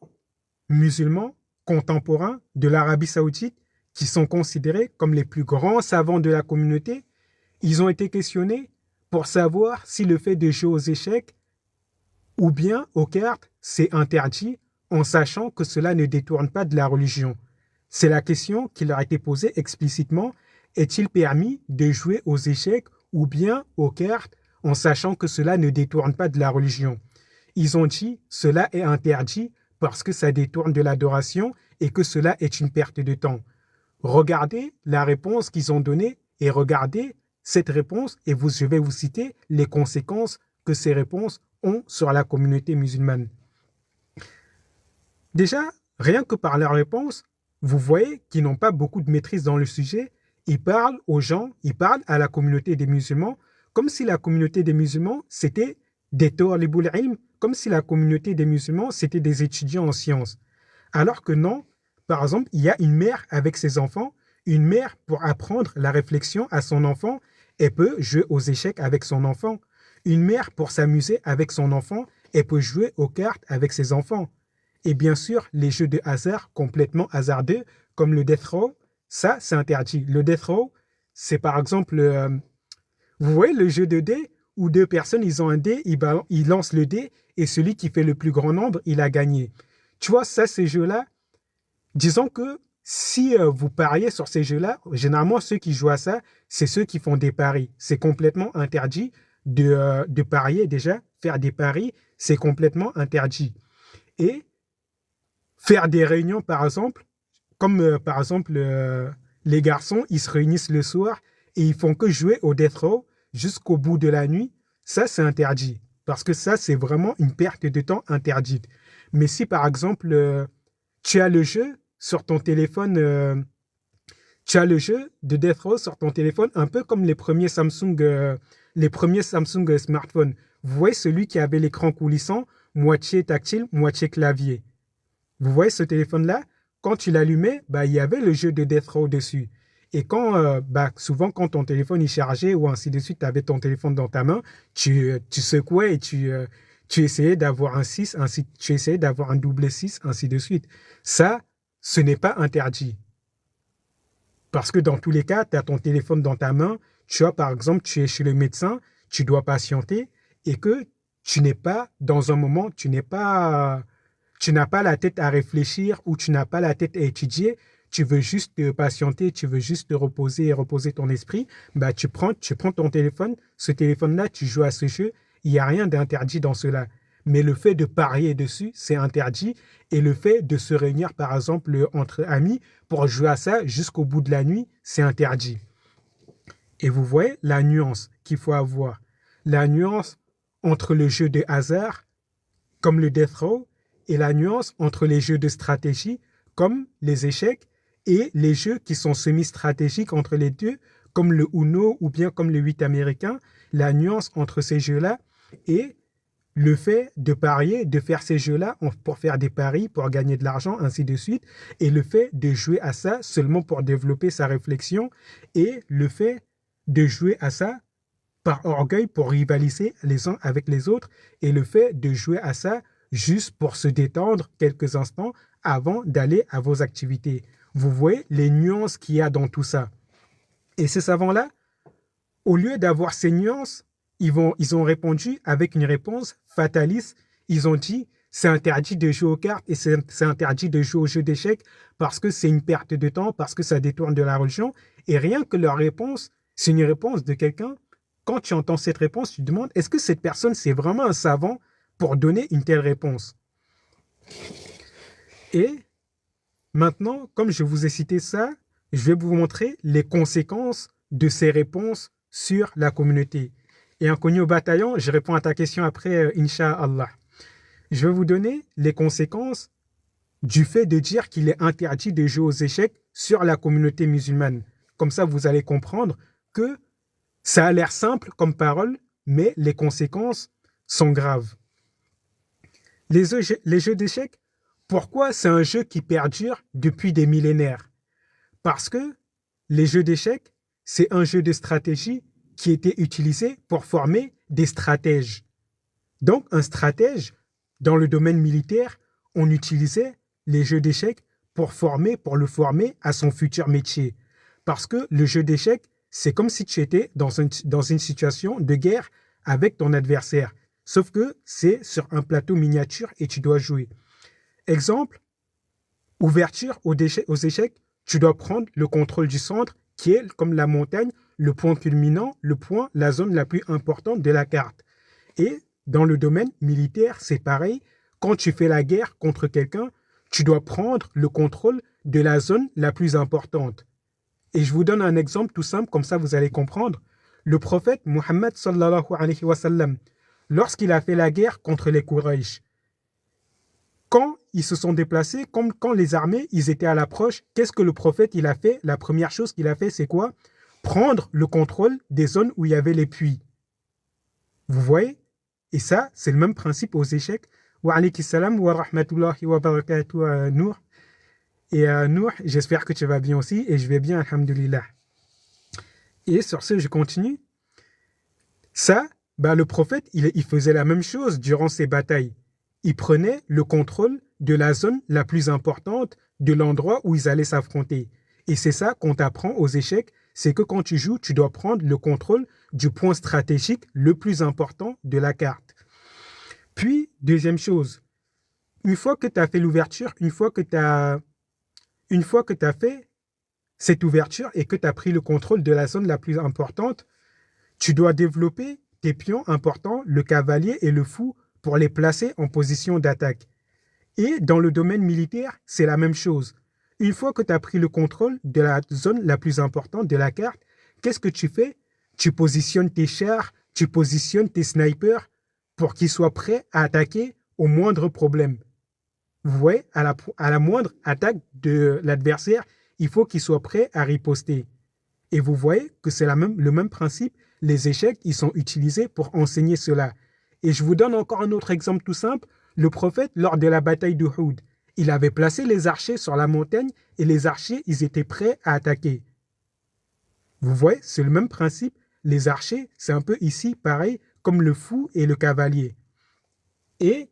musulmans contemporains de l'Arabie Saoudite qui sont considérés comme les plus grands savants de la communauté. Ils ont été questionnés pour savoir si le fait de jouer aux échecs ou bien aux cartes, c'est interdit en sachant que cela ne détourne pas de la religion. C'est la question qui leur a été posée explicitement. Est-il permis de jouer aux échecs ou bien aux cartes en sachant que cela ne détourne pas de la religion? Ils ont dit cela est interdit parce que ça détourne de l'adoration et que cela est une perte de temps. Regardez la réponse qu'ils ont donnée et regardez cette réponse et je vais vous citer les conséquences que ces réponses ont sur la communauté musulmane. Déjà, rien que par leur réponse, vous voyez qu'ils n'ont pas beaucoup de maîtrise dans le sujet. Ils parlent aux gens, ils parlent à la communauté des musulmans comme si la communauté des musulmans, c'était des talibul ilm, comme si la communauté des musulmans, c'était des étudiants en sciences. Alors que non, par exemple, il y a une mère avec ses enfants, une mère pour apprendre la réflexion à son enfant, elle peut jouer aux échecs avec son enfant. Une mère pour s'amuser avec son enfant, elle peut jouer aux cartes avec ses enfants. Et bien sûr, les jeux de hasard complètement hasardeux, comme le death row, ça, c'est interdit. Le death row, c'est par exemple... vous voyez le jeu de dés où deux personnes, ils ont un dé, ils lancent le dé et celui qui fait le plus grand nombre, il a gagné. Tu vois, ça, ces jeux-là, disons que si vous pariez sur ces jeux-là, généralement, ceux qui jouent à ça, c'est ceux qui font des paris. C'est complètement interdit de parier déjà. Faire des paris, c'est complètement interdit. Et faire des réunions, par exemple, comme par exemple les garçons, ils se réunissent le soir et ils font que jouer au death row jusqu'au bout de la nuit, ça c'est interdit. Parce que ça, c'est vraiment une perte de temps interdite. Mais si par exemple, tu as le jeu sur ton téléphone, tu as le jeu de death row sur ton téléphone, un peu comme les premiers Samsung smartphones. Vous voyez celui qui avait l'écran coulissant, moitié tactile, moitié clavier. Vous voyez ce téléphone-là? Quand tu l'allumais, bah, il y avait le jeu de death row dessus. Et souvent, quand ton téléphone est chargé ou ainsi de suite, tu avais ton téléphone dans ta main, tu secouais et tu essayais d'avoir un 6, tu essayais d'avoir un double 6, ainsi de suite. Ça, ce n'est pas interdit. Parce que dans tous les cas, tu as ton téléphone dans ta main, tu as par exemple, tu es chez le médecin, tu dois patienter et que tu n'es pas dans un moment, tu n'as pas la tête à réfléchir ou tu n'as pas la tête à étudier. Tu veux juste te patienter, tu veux juste te reposer et reposer ton esprit, bah tu prends ton téléphone, ce téléphone-là, tu joues à ce jeu, il n'y a rien d'interdit dans cela. Mais le fait de parier dessus, c'est interdit. Et le fait de se réunir, par exemple, entre amis pour jouer à ça jusqu'au bout de la nuit, c'est interdit. Et vous voyez la nuance qu'il faut avoir. La nuance entre le jeu de hasard, comme le death row, et la nuance entre les jeux de stratégie, comme les échecs, et les jeux qui sont semi-stratégiques entre les deux, comme le Uno ou bien comme le 8 américain, la nuance entre ces jeux-là et le fait de parier, de faire ces jeux-là pour faire des paris, pour gagner de l'argent, ainsi de suite, et le fait de jouer à ça seulement pour développer sa réflexion, et le fait de jouer à ça par orgueil pour rivaliser les uns avec les autres, et le fait de jouer à ça juste pour se détendre quelques instants avant d'aller à vos activités. Vous voyez les nuances qu'il y a dans tout ça. Et ces savants-là, au lieu d'avoir ces nuances, ils ont répondu avec une réponse fataliste. Ils ont dit, c'est interdit de jouer aux cartes et c'est interdit de jouer aux jeux d'échecs parce que c'est une perte de temps, parce que ça détourne de la religion. Et rien que leur réponse, c'est une réponse de quelqu'un. Quand tu entends cette réponse, tu te demandes, est-ce que cette personne, c'est vraiment un savant pour donner une telle réponse? Et maintenant, comme je vous ai cité ça, je vais vous montrer les conséquences de ces réponses sur la communauté. Et inconnu au bataillon, je réponds à ta question après, Inch'Allah. Je vais vous donner les conséquences du fait de dire qu'il est interdit de jouer aux échecs sur la communauté musulmane. Comme ça, vous allez comprendre que ça a l'air simple comme parole, mais les conséquences sont graves. Les jeux d'échecs, pourquoi c'est un jeu qui perdure depuis des millénaires? Parce que les jeux d'échecs, c'est un jeu de stratégie qui était utilisé pour former des stratèges. Donc, un stratège, dans le domaine militaire, on utilisait les jeux d'échecs pour le former à son futur métier. Parce que le jeu d'échecs, c'est comme si tu étais dans une situation de guerre avec ton adversaire. Sauf que c'est sur un plateau miniature et tu dois jouer. Exemple, ouverture aux échecs, tu dois prendre le contrôle du centre qui est comme la montagne, le point culminant, la zone la plus importante de la carte. Et dans le domaine militaire, c'est pareil. Quand tu fais la guerre contre quelqu'un, tu dois prendre le contrôle de la zone la plus importante. Et je vous donne un exemple tout simple, comme ça vous allez comprendre. Le prophète Muhammad sallallahu alayhi wa sallam, lorsqu'il a fait la guerre contre les Quraysh, quand ils se sont déplacés, quand les armées ils étaient à l'approche, qu'est-ce que le prophète il a fait? La première chose qu'il a fait, c'est quoi? Prendre le contrôle des zones où il y avait les puits. Vous voyez? Et ça, c'est le même principe aux échecs. Wa alaykum salam wa rahmatullahi wa barakatuh, Nour. Et Nour, j'espère que tu vas bien aussi, et je vais bien, alhamdulillah. Et sur ce, je continue. Ça, le prophète, il faisait la même chose durant ses batailles. Il prenait le contrôle de la zone la plus importante, de l'endroit où ils allaient s'affronter. Et c'est ça qu'on t'apprend aux échecs, c'est que quand tu joues, tu dois prendre le contrôle du point stratégique le plus important de la carte. Puis, deuxième chose, une fois que tu as fait l'ouverture, une fois que tu as fait cette ouverture et que tu as pris le contrôle de la zone la plus importante, tu dois développer tes pions importants, le cavalier et le fou, pour les placer en position d'attaque. Et dans le domaine militaire, c'est la même chose. Une fois que tu as pris le contrôle de la zone la plus importante de la carte, qu'est-ce que tu fais? Tu positionnes tes chars, tu positionnes tes snipers pour qu'ils soient prêts à attaquer au moindre problème. Vous voyez, à la moindre attaque de l'adversaire, il faut qu'il soit prêt à riposter. Et vous voyez que c'est le même principe. Les échecs, ils sont utilisés pour enseigner cela. Et je vous donne encore un autre exemple tout simple. Le prophète, lors de la bataille d'Uhud, il avait placé les archers sur la montagne et les archers, ils étaient prêts à attaquer. Vous voyez, c'est le même principe. Les archers, c'est un peu ici pareil comme le fou et le cavalier. Et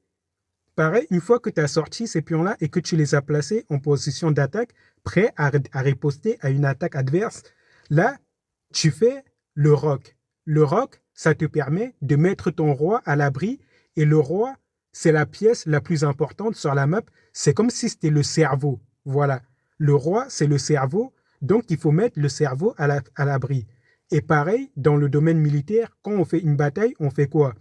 pareil, une fois que tu as sorti ces pions-là et que tu les as placés en position d'attaque, prêts à riposter à une attaque adverse, là, tu fais le roc. Le roc, ça te permet de mettre ton roi à l'abri. Et le roi, c'est la pièce la plus importante sur la map. C'est comme si c'était le cerveau. Voilà. Le roi, c'est le cerveau. Donc, il faut mettre le cerveau à l'abri. Et pareil, dans le domaine militaire, quand on fait une bataille, on fait quoi?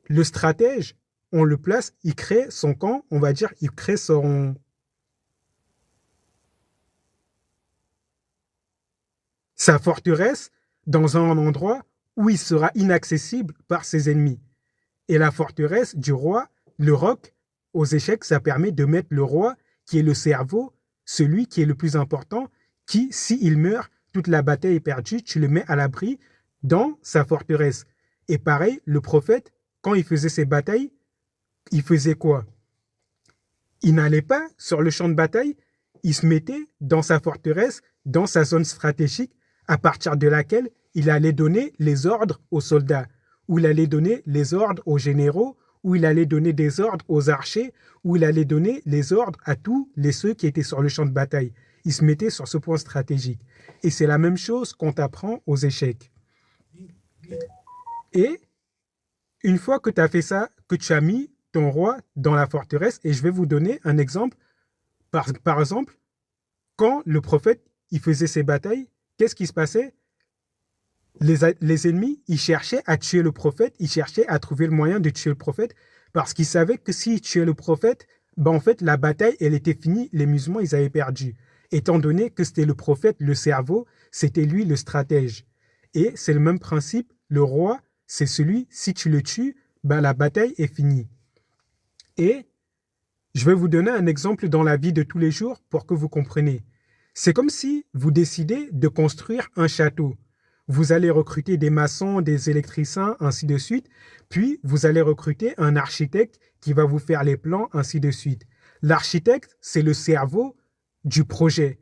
Le stratège, on le place, il crée son camp, on va dire, il crée sa forteresse dans un endroit où il sera inaccessible par ses ennemis. Et la forteresse du roi, le roc, aux échecs, ça permet de mettre le roi, qui est le cerveau, celui qui est le plus important, qui, s'il meurt, toute la bataille est perdue, tu le mets à l'abri dans sa forteresse. Et pareil, le prophète, quand il faisait ses batailles, il faisait quoi? Il n'allait pas sur le champ de bataille, il se mettait dans sa forteresse, dans sa zone stratégique, à partir de laquelle il allait donner les ordres aux soldats, où il allait donner les ordres aux généraux, où il allait donner des ordres aux archers, où il allait donner les ordres à tous ceux qui étaient sur le champ de bataille. il se mettait sur ce point stratégique. Et c'est la même chose qu'on t'apprend aux échecs. Et une fois que tu as fait ça, que tu as mis ton roi dans la forteresse, et je vais vous donner un exemple. Par exemple, quand le prophète il faisait ses batailles, qu'est-ce qui se passait? Les ennemis, ils cherchaient à tuer le prophète, ils cherchaient à trouver le moyen de tuer le prophète, parce qu'ils savaient que s'ils tuaient le prophète, ben en fait, la bataille, elle était finie, les musulmans, ils avaient perdu. Étant donné que c'était le prophète, le cerveau, c'était lui le stratège. Et c'est le même principe, le roi, c'est celui, si tu le tues, ben la bataille est finie. Et je vais vous donner un exemple dans la vie de tous les jours pour que vous compreniez. C'est comme si vous décidez de construire un château. Vous allez recruter des maçons, des électriciens, ainsi de suite. Puis, vous allez recruter un architecte qui va vous faire les plans, ainsi de suite. L'architecte, c'est le cerveau du projet.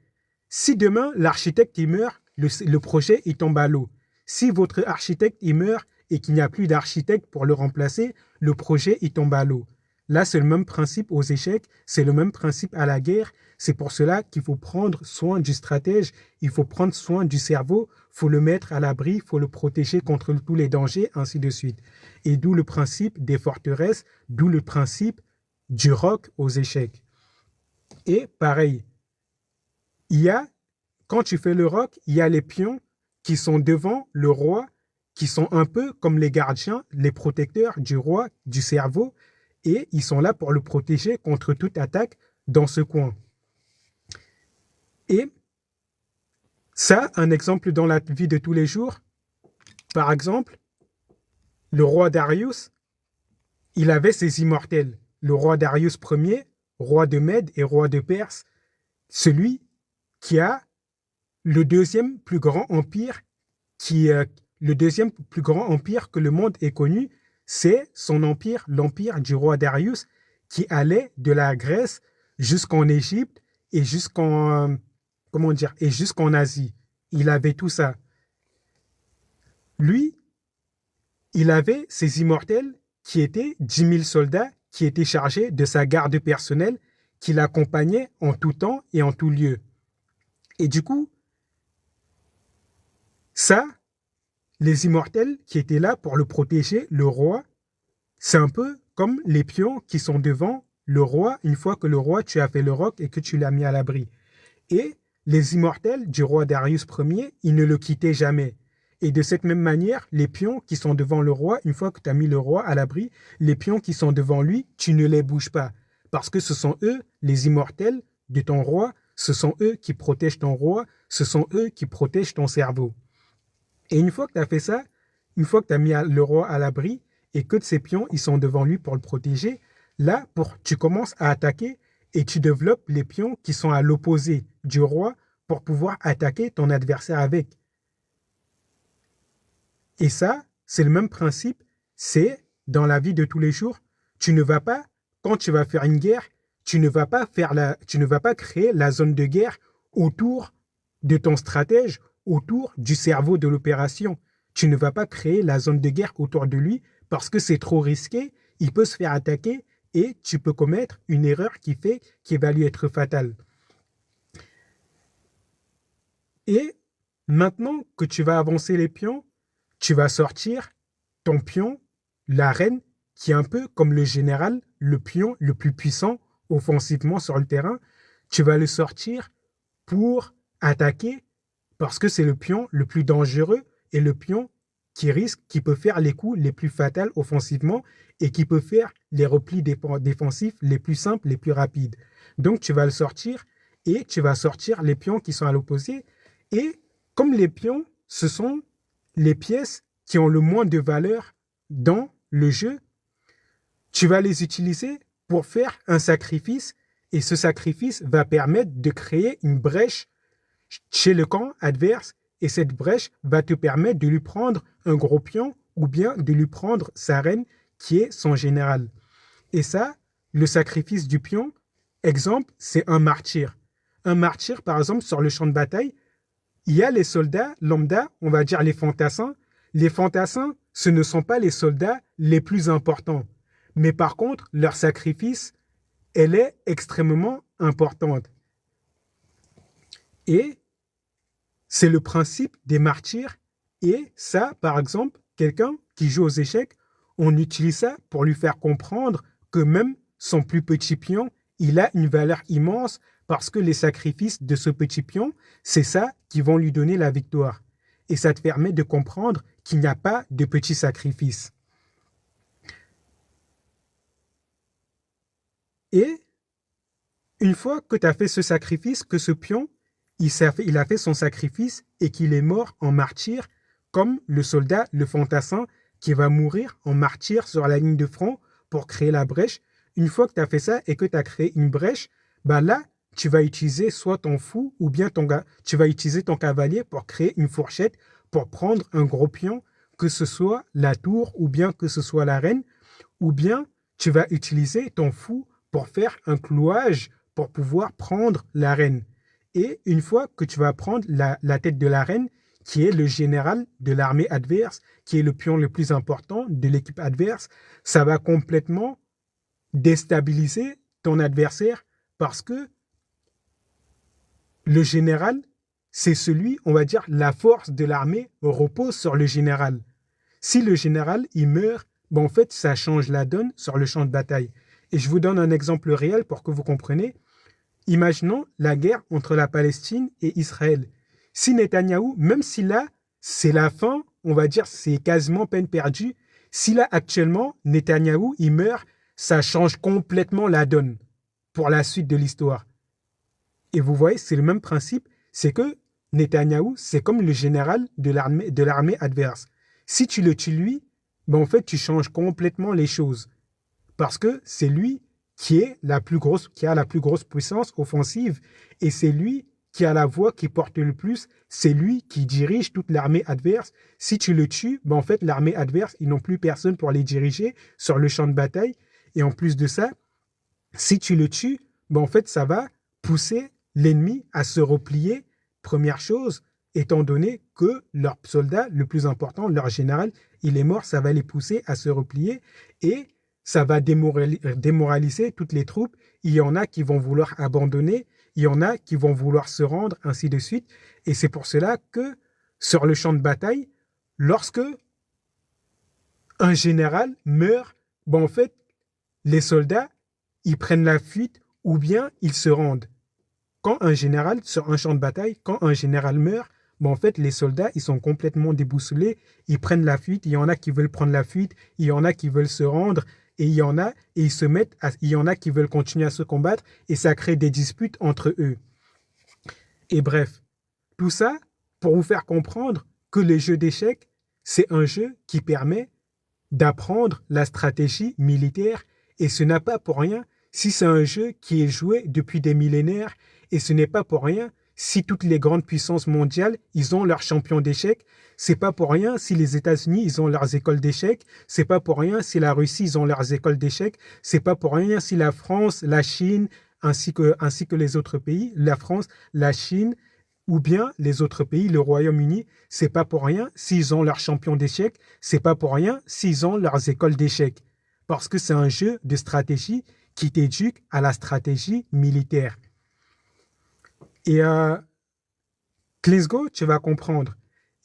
Si demain, l'architecte il meurt, le projet il tombe à l'eau. Si votre architecte il meurt et qu'il n'y a plus d'architecte pour le remplacer, le projet il tombe à l'eau. Là, c'est le même principe aux échecs, c'est le même principe à la guerre. C'est pour cela qu'il faut prendre soin du stratège, il faut prendre soin du cerveau, il faut le mettre à l'abri, il faut le protéger contre tous les dangers, ainsi de suite. Et d'où le principe des forteresses, d'où le principe du roc aux échecs. Et pareil, quand tu fais le roc, il y a les pions qui sont devant le roi, qui sont un peu comme les gardiens, les protecteurs du roi, du cerveau, et ils sont là pour le protéger contre toute attaque dans ce coin. Et ça, un exemple dans la vie de tous les jours, par exemple, le roi Darius, il avait ses immortels. Le roi Darius Ier, roi de Mède et roi de Perse, celui qui a le deuxième plus grand empire le deuxième plus grand empire que le monde ait connu, c'est son empire, l'empire du roi Darius, qui allait de la Grèce jusqu'en Égypte et jusqu'en Asie. Il avait tout ça. Lui, il avait ses immortels qui étaient 10 000 soldats qui étaient chargés de sa garde personnelle, qui l'accompagnaient en tout temps et en tout lieu. Et du coup, ça, les immortels qui étaient là pour le protéger, le roi, c'est un peu comme les pions qui sont devant le roi une fois que le roi, tu as fait le roc et que tu l'as mis à l'abri. Et les immortels du roi Darius Ier, ils ne le quittaient jamais. Et de cette même manière, les pions qui sont devant le roi, une fois que tu as mis le roi à l'abri, les pions qui sont devant lui, tu ne les bouges pas. Parce que ce sont eux, les immortels de ton roi, ce sont eux qui protègent ton roi, ce sont eux qui protègent ton cerveau. Et une fois que tu as fait ça, une fois que tu as mis le roi à l'abri et que ces pions ils sont devant lui pour le protéger, là, tu commences à attaquer et tu développes les pions qui sont à l'opposé du roi pour pouvoir attaquer ton adversaire avec. Et ça, c'est le même principe, c'est dans la vie de tous les jours. Tu ne vas pas, quand tu vas faire une guerre, tu ne vas pas créer la zone de guerre autour de ton stratège, autour du cerveau de l'opération. Tu ne vas pas créer la zone de guerre autour de lui parce que c'est trop risqué, il peut se faire attaquer et tu peux commettre une erreur qui va lui être fatale. Et maintenant que tu vas avancer les pions, tu vas sortir ton pion, la reine, qui est un peu comme le général, le pion le plus puissant offensivement sur le terrain. Tu vas le sortir pour attaquer parce que c'est le pion le plus dangereux et le pion qui peut faire les coups les plus fatals offensivement et qui peut faire les replis défensifs les plus simples, les plus rapides. Donc, tu vas le sortir et tu vas sortir les pions qui sont à l'opposé. Et comme les pions, ce sont les pièces qui ont le moins de valeur dans le jeu, tu vas les utiliser pour faire un sacrifice et ce sacrifice va permettre de créer une brèche chez le camp adverse et cette brèche va te permettre de lui prendre un gros pion ou bien de lui prendre sa reine qui est son général. Et ça, le sacrifice du pion, exemple, c'est un martyr. Un martyr, par exemple, sur le champ de bataille, il y a les soldats lambda, on va dire les fantassins. Les fantassins, ce ne sont pas les soldats les plus importants. Mais par contre, leur sacrifice, elle est extrêmement importante. Et c'est le principe des martyrs. Et ça, par exemple, quelqu'un qui joue aux échecs, on utilise ça pour lui faire comprendre que même son plus petit pion, il a une valeur immense parce que les sacrifices de ce petit pion, c'est ça qui vont lui donner la victoire. Et ça te permet de comprendre qu'il n'y a pas de petits sacrifices. Et une fois que tu as fait ce sacrifice, que ce pion, il a fait son sacrifice et qu'il est mort en martyr, comme le soldat, le fantassin, qui va mourir en martyr sur la ligne de front pour créer la brèche. Une fois que tu as fait ça et que tu as créé une brèche, bah là, tu vas utiliser soit ton fou ou bien tu vas utiliser ton cavalier pour créer une fourchette pour prendre un gros pion, que ce soit la tour ou bien que ce soit la reine, ou bien tu vas utiliser ton fou pour faire un clouage pour pouvoir prendre la reine. Et une fois que tu vas prendre la tête de la reine, qui est le général de l'armée adverse, qui est le pion le plus important de l'équipe adverse, ça va complètement déstabiliser ton adversaire parce que le général, c'est celui, on va dire, la force de l'armée repose sur le général. Si le général, il meurt, en fait, ça change la donne sur le champ de bataille. Et je vous donne un exemple réel pour que vous compreniez. Imaginons la guerre entre la Palestine et Israël. Si Netanyahou, même si là, c'est la fin, on va dire, c'est quasiment peine perdue, si là, actuellement, Netanyahou, il meurt, ça change complètement la donne pour la suite de l'histoire. Et vous voyez, c'est le même principe, c'est que Netanyahou, c'est comme le général de l'armée adverse. Si tu le tues lui, en fait, tu changes complètement les choses. Parce que c'est lui qui a la plus grosse puissance offensive et c'est lui qui a la voix qui porte le plus, c'est lui qui dirige toute l'armée adverse. Si tu le tues, en fait, l'armée adverse, ils n'ont plus personne pour les diriger sur le champ de bataille. Et en plus de ça, si tu le tues, en fait, ça va pousser l'ennemi à se replier. Première chose, étant donné que leur soldat, le plus important, leur général, il est mort, ça va les pousser à se replier et ça va démoraliser toutes les troupes. Il y en a qui vont vouloir abandonner, il y en a qui vont vouloir se rendre, ainsi de suite. Et c'est pour cela que sur le champ de bataille, lorsque un général meurt, en fait, les soldats, ils prennent la fuite ou bien ils se rendent. Quand un général, sur un champ de bataille, quand un général meurt, en fait, les soldats, ils sont complètement déboussolés, ils prennent la fuite, il y en a qui veulent prendre la fuite, il y en a qui veulent se rendre, et il y en a, et il y en a qui veulent continuer à se combattre, et ça crée des disputes entre eux. Et bref, tout ça pour vous faire comprendre que le jeu d'échecs, c'est un jeu qui permet d'apprendre la stratégie militaire, et ce n'est pas pour rien si c'est un jeu qui est joué depuis des millénaires, et ce n'est pas pour rien si toutes les grandes puissances mondiales, ils ont leurs champions d'échecs. C'est pas pour rien si les États-Unis, ils ont leurs écoles d'échecs. C'est pas pour rien si la Russie, ils ont leurs écoles d'échecs. C'est pas pour rien si la France, la Chine, ainsi que les autres pays, la France, la Chine, ou bien les autres pays, le Royaume-Uni, c'est pas pour rien s'ils ont leurs champions d'échecs. C'est pas pour rien s'ils ont leurs écoles d'échecs. Parce que c'est un jeu de stratégie qui t'éduque à la stratégie militaire. Et Clisgo, tu vas comprendre.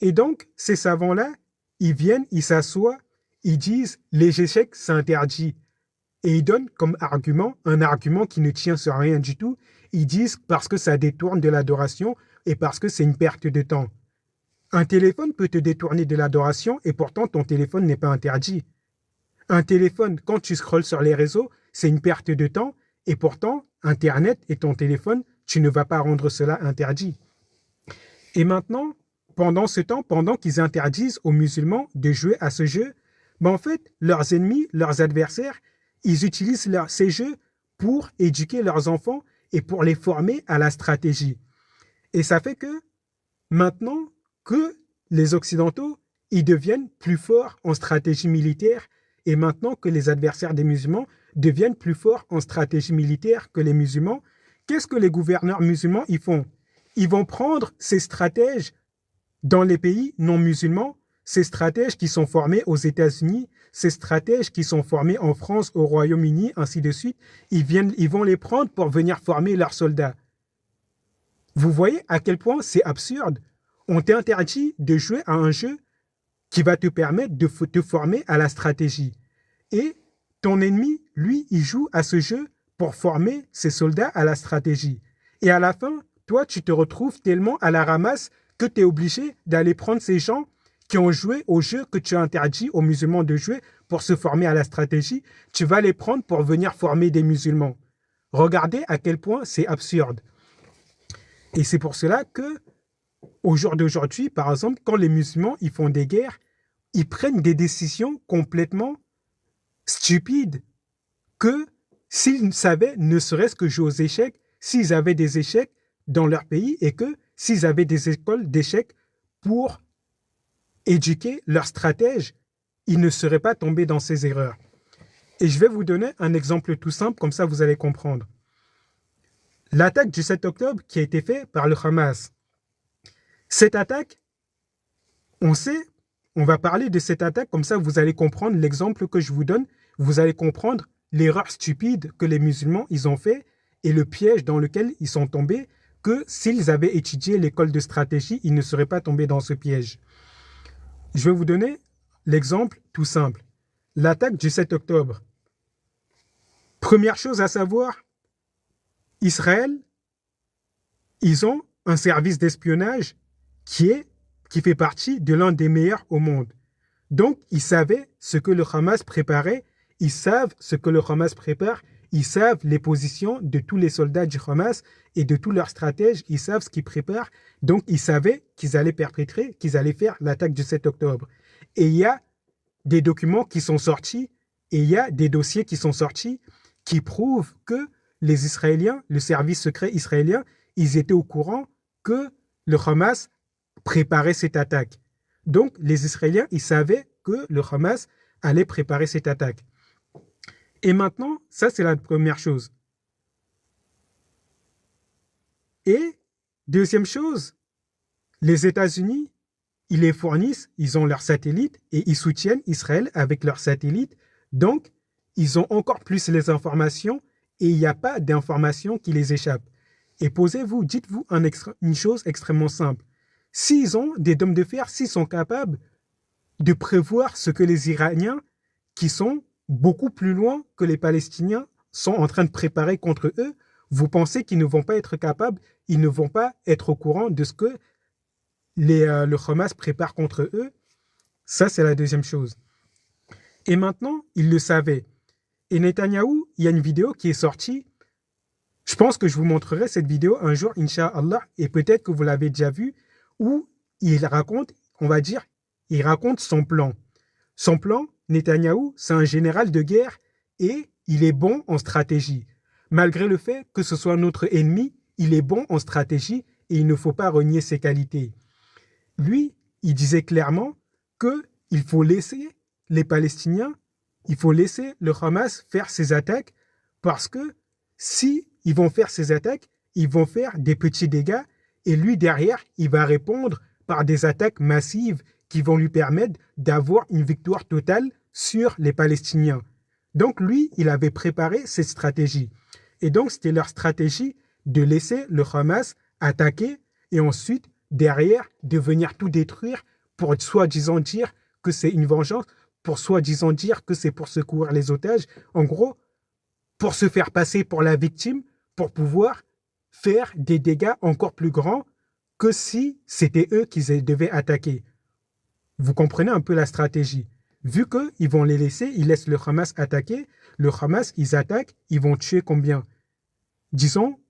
Et donc, ces savants-là, ils viennent, ils s'assoient, ils disent les échecs, c'est interdit. Et ils donnent comme argument, un argument qui ne tient sur rien du tout. Ils disent parce que ça détourne de l'adoration et parce que c'est une perte de temps. Un téléphone peut te détourner de l'adoration et pourtant ton téléphone n'est pas interdit. Un téléphone, quand tu scrolles sur les réseaux, c'est une perte de temps et pourtant, Internet et ton téléphone, tu ne vas pas rendre cela interdit. Et maintenant, pendant ce temps, pendant qu'ils interdisent aux musulmans de jouer à ce jeu, en fait, leurs ennemis, leurs adversaires, ils utilisent ces jeux pour éduquer leurs enfants et pour les former à la stratégie. Et ça fait que maintenant que les Occidentaux, ils deviennent plus forts en stratégie militaire et maintenant que les adversaires des musulmans deviennent plus forts en stratégie militaire que les musulmans, qu'est-ce que les gouverneurs musulmans ils font? Ils vont prendre ces stratèges dans les pays non musulmans, ces stratèges qui sont formés aux États-Unis, ces stratèges qui sont formés en France, au Royaume-Uni, ainsi de suite, ils vont les prendre pour venir former leurs soldats. Vous voyez à quel point c'est absurde. On t'interdit de jouer à un jeu qui va te permettre de te former à la stratégie. Et ton ennemi, lui, il joue à ce jeu pour former ses soldats à la stratégie. Et à la fin, toi, tu te retrouves tellement à la ramasse que tu es obligé d'aller prendre ces gens qui ont joué au jeu que tu as interdit aux musulmans de jouer pour se former à la stratégie. Tu vas les prendre pour venir former des musulmans. Regardez à quel point c'est absurde. Et c'est pour cela que, au jour d'aujourd'hui, par exemple, quand les musulmans ils font des guerres, ils prennent des décisions complètement stupides que s'ils savaient ne serait-ce que jouer aux échecs, s'ils avaient des échecs dans leur pays et que s'ils avaient des écoles d'échecs pour éduquer leurs stratèges, ils ne seraient pas tombés dans ces erreurs. Et je vais vous donner un exemple tout simple, comme ça vous allez comprendre. L'attaque du 7 octobre qui a été faite par le Hamas. Cette attaque, on va parler de cette attaque, comme ça vous allez comprendre l'exemple que je vous donne, vous allez comprendre l'erreur stupide que les musulmans ils ont fait et le piège dans lequel ils sont tombés, que s'ils avaient étudié l'école de stratégie, ils ne seraient pas tombés dans ce piège. Je vais vous donner l'exemple tout simple. L'attaque du 7 octobre. Première chose à savoir, Israël, ils ont un service d'espionnage qui fait partie de l'un des meilleurs au monde. Donc, ils savaient ce que le Hamas préparait, ils savent ce que le Hamas prépare, ils savent les positions de tous les soldats du Hamas et de tous leurs stratèges, ils savent ce qu'ils préparent. Donc, ils savaient qu'ils allaient perpétrer, qu'ils allaient faire l'attaque du 7 octobre. Et il y a des documents qui sont sortis et il y a des dossiers qui sont sortis qui prouvent que les Israéliens, le service secret israélien, ils étaient au courant que le Hamas préparait cette attaque. Donc, les Israéliens, ils savaient que le Hamas allait préparer cette attaque. Et maintenant, ça, c'est la première chose. Et deuxième chose, les États-Unis, ils les fournissent, ils ont leurs satellites et ils soutiennent Israël avec leurs satellites. Donc, ils ont encore plus les informations et il n'y a pas d'informations qui les échappent. Et posez-vous, dites-vous une chose extrêmement simple. S'ils ont des dômes de fer, s'ils sont capables de prévoir ce que les Iraniens, qui sont beaucoup plus loin que les Palestiniens, sont en train de préparer contre eux, vous pensez qu'ils ne vont pas être capables, ils ne vont pas être au courant de ce que le Hamas prépare contre eux? Ça, c'est la deuxième chose. Et maintenant, ils le savaient. Et Netanyahou, il y a une vidéo qui est sortie. Je pense que je vous montrerai cette vidéo un jour, Inch'Allah, et peut-être que vous l'avez déjà vue, où il raconte, on va dire, il raconte son plan. Son plan, Netanyahou, c'est un général de guerre et il est bon en stratégie. Malgré le fait que ce soit notre ennemi, il est bon en stratégie et il ne faut pas renier ses qualités. Lui, il disait clairement qu'il faut laisser les Palestiniens, il faut laisser le Hamas faire ses attaques parce que si ils vont faire ces attaques, ils vont faire des petits dégâts et lui derrière, il va répondre par des attaques massives qui vont lui permettre d'avoir une victoire totale sur les Palestiniens. Donc lui, il avait préparé cette stratégie. Et donc c'était leur stratégie de laisser le Hamas attaquer et ensuite, derrière, de venir tout détruire pour soi-disant dire que c'est une vengeance, pour soi-disant dire que c'est pour secourir les otages. En gros, pour se faire passer pour la victime, pour pouvoir faire des dégâts encore plus grands que si c'était eux qui devaient attaquer. Vous comprenez un peu la stratégie. Vu qu'ils vont les laisser, ils laissent le Hamas attaquer. Le Hamas, ils attaquent, ils vont tuer combien? Disons,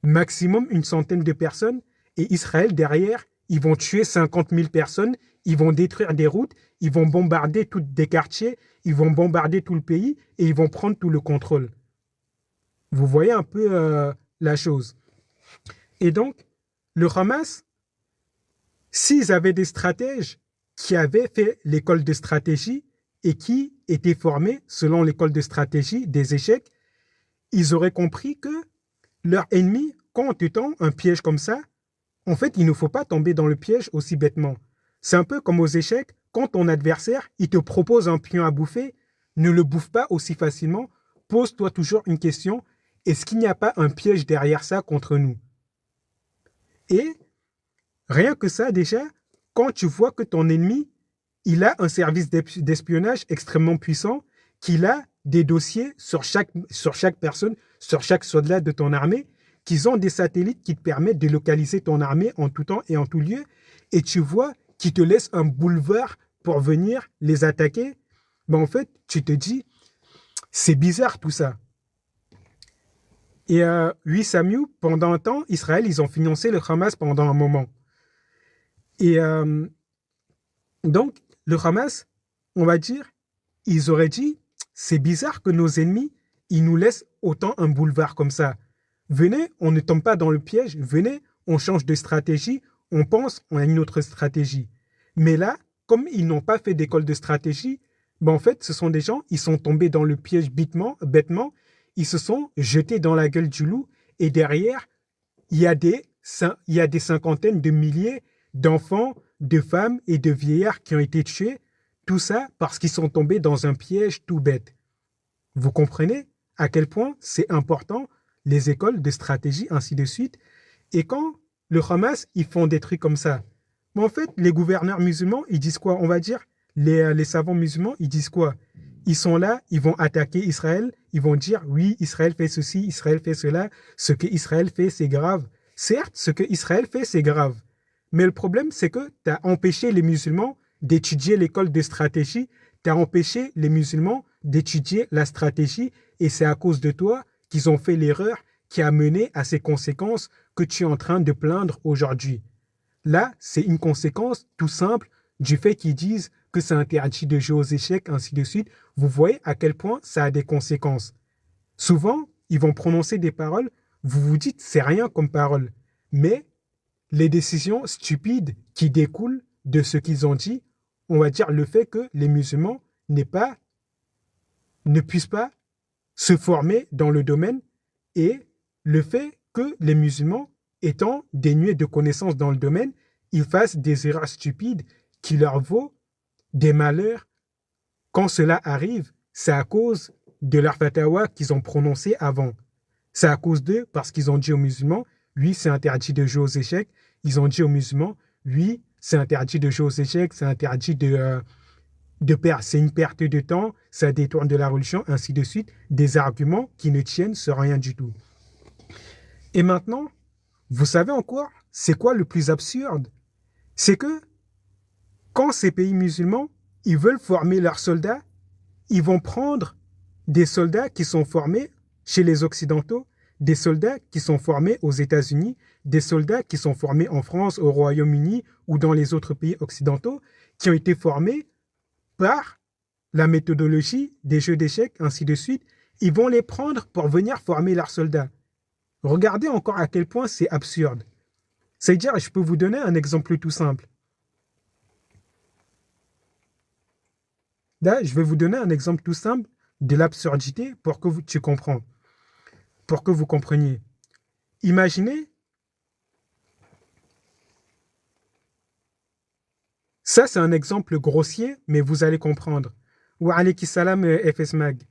maximum une centaine de personnes. Et Israël, derrière, ils vont tuer 50 000 personnes. Ils vont détruire des routes. Ils vont bombarder tous des quartiers. Ils vont bombarder tout le pays. Et ils vont prendre tout le contrôle. Vous voyez un peu la chose. Et donc, le Hamas, s'ils avaient des stratèges qui avaient fait l'école de stratégie et qui étaient formés selon l'école de stratégie des échecs, ils auraient compris que leur ennemi, quand on te tend un piège comme ça, en fait, il ne faut pas tomber dans le piège aussi bêtement. C'est un peu comme aux échecs, quand ton adversaire, il te propose un pion à bouffer, ne le bouffe pas aussi facilement, pose-toi toujours une question, est-ce qu'il n'y a pas un piège derrière ça contre nous? Et rien que ça, déjà, quand tu vois que ton ennemi, il a un service d'espionnage extrêmement puissant, qu'il a des dossiers sur chaque personne, sur chaque soldat de ton armée, qu'ils ont des satellites qui te permettent de localiser ton armée en tout temps et en tout lieu, et tu vois qu'ils te laissent un boulevard pour venir les attaquer, ben en fait, tu te dis, c'est bizarre tout ça. Et oui, Samuel, pendant un temps, Israël, ils ont financé le Hamas pendant un moment. Et donc, le Hamas, on va dire, ils auraient dit, c'est bizarre que nos ennemis, ils nous laissent autant un boulevard comme ça. Venez, on ne tombe pas dans le piège, venez, on change de stratégie, on pense, on a une autre stratégie. Mais là, comme ils n'ont pas fait d'école de stratégie, ben en fait, ce sont des gens, ils sont tombés dans le piège bêtement, ils se sont jetés dans la gueule du loup, et derrière, il y a des cinquantaines de milliers d'enfants, de femmes et de vieillards qui ont été tués, tout ça parce qu'ils sont tombés dans un piège tout bête. Vous comprenez à quel point c'est important, les écoles de stratégie, ainsi de suite. Et quand le Hamas, ils font des trucs comme ça, mais en fait, les gouverneurs musulmans, ils disent quoi? On va dire, les savants musulmans, ils disent quoi? Ils sont là, ils vont attaquer Israël, ils vont dire, oui, Israël fait ceci, Israël fait cela, ce que Israël fait, c'est grave. Certes, ce que Israël fait, c'est grave. Mais le problème, c'est que tu as empêché les musulmans d'étudier l'école de stratégie, tu as empêché les musulmans d'étudier la stratégie, et c'est à cause de toi qu'ils ont fait l'erreur qui a mené à ces conséquences que tu es en train de plaindre aujourd'hui. Là, c'est une conséquence tout simple du fait qu'ils disent que c'est interdit de jouer aux échecs, ainsi de suite. Vous voyez à quel point ça a des conséquences. Souvent, ils vont prononcer des paroles, vous vous dites c'est rien comme parole, mais les décisions stupides qui découlent de ce qu'ils ont dit, on va dire le fait que les musulmans ne puissent pas se former dans le domaine, et le fait que les musulmans, étant dénués de connaissances dans le domaine, ils fassent des erreurs stupides qui leur vaut des malheurs. Quand cela arrive, c'est à cause de leur fatwa qu'ils ont prononcé avant. C'est à cause d'eux, parce qu'ils ont dit aux musulmans, oui, c'est interdit de jouer aux échecs. Ils ont dit aux musulmans, oui, c'est interdit de jouer aux échecs, c'est interdit de perdre, c'est une perte de temps, ça détourne de la religion, ainsi de suite, des arguments qui ne tiennent sur rien du tout. Et maintenant, vous savez encore, c'est quoi le plus absurde? C'est que quand ces pays musulmans, ils veulent former leurs soldats, ils vont prendre des soldats qui sont formés chez les Occidentaux, des soldats qui sont formés aux États-Unis, des soldats qui sont formés en France, au Royaume-Uni ou dans les autres pays occidentaux, qui ont été formés par la méthodologie des jeux d'échecs, ainsi de suite. Ils vont les prendre pour venir former leurs soldats. Regardez encore à quel point c'est absurde. C'est-à-dire, je peux vous donner un exemple tout simple. Là, je vais vous donner un exemple tout simple de l'absurdité pour que pour que vous compreniez. Imaginez, ça c'est un exemple grossier, mais vous allez comprendre. Wa alayki salam FS Mag.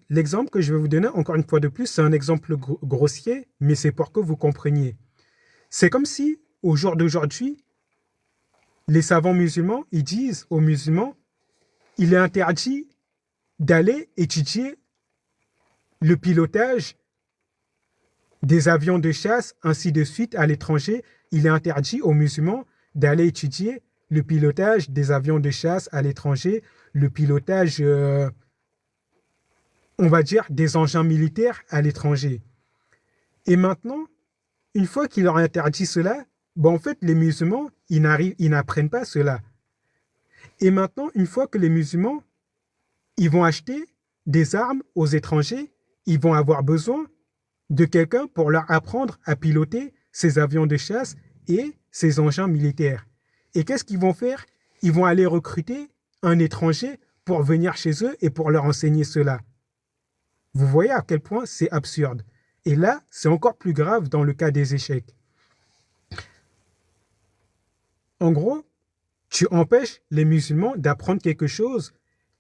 L'exemple que je vais vous donner, encore une fois de plus, c'est un exemple grossier, mais c'est pour que vous compreniez. C'est comme si, au jour d'aujourd'hui, les savants musulmans, ils disent aux musulmans, il est interdit d'aller étudier le pilotage des avions de chasse, ainsi de suite, à l'étranger. Il est interdit aux musulmans d'aller étudier le pilotage des avions de chasse à l'étranger, le pilotage, on va dire, des engins militaires à l'étranger. Et maintenant, une fois qu'il leur a interdit cela, en fait, les musulmans, ils n'apprennent pas cela. Et maintenant, une fois que les musulmans, ils vont acheter des armes aux étrangers, ils vont avoir besoin de quelqu'un pour leur apprendre à piloter ces avions de chasse et ces engins militaires. Et qu'est-ce qu'ils vont faire? Ils vont aller recruter un étranger pour venir chez eux et pour leur enseigner cela. Vous voyez à quel point c'est absurde. Et là, c'est encore plus grave dans le cas des échecs. En gros, tu empêches les musulmans d'apprendre quelque chose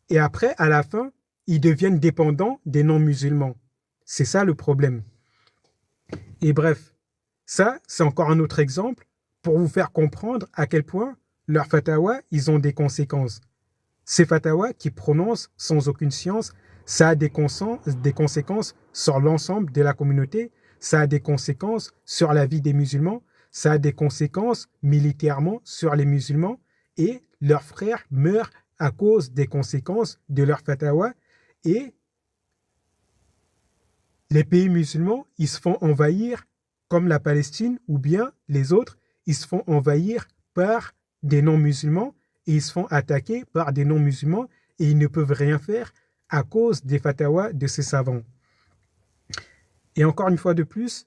et après, à la fin, ils deviennent dépendants des non-musulmans. C'est ça le problème. Et bref, Ça, c'est encore un autre exemple pour vous faire comprendre à quel point leurs fatawas, ils ont des conséquences. Ces fatawas qui prononcent sans aucune science, ça a des conséquences sur l'ensemble de la communauté, ça a des conséquences sur la vie des musulmans, ça a des conséquences militairement sur les musulmans et leurs frères meurent à cause des conséquences de leurs fatawas et les pays musulmans, ils se font envahir comme la Palestine ou bien les autres, ils se font envahir par des non-musulmans et ils se font attaquer par des non-musulmans et ils ne peuvent rien faire à cause des fatawas de ces savants. Et encore une fois de plus,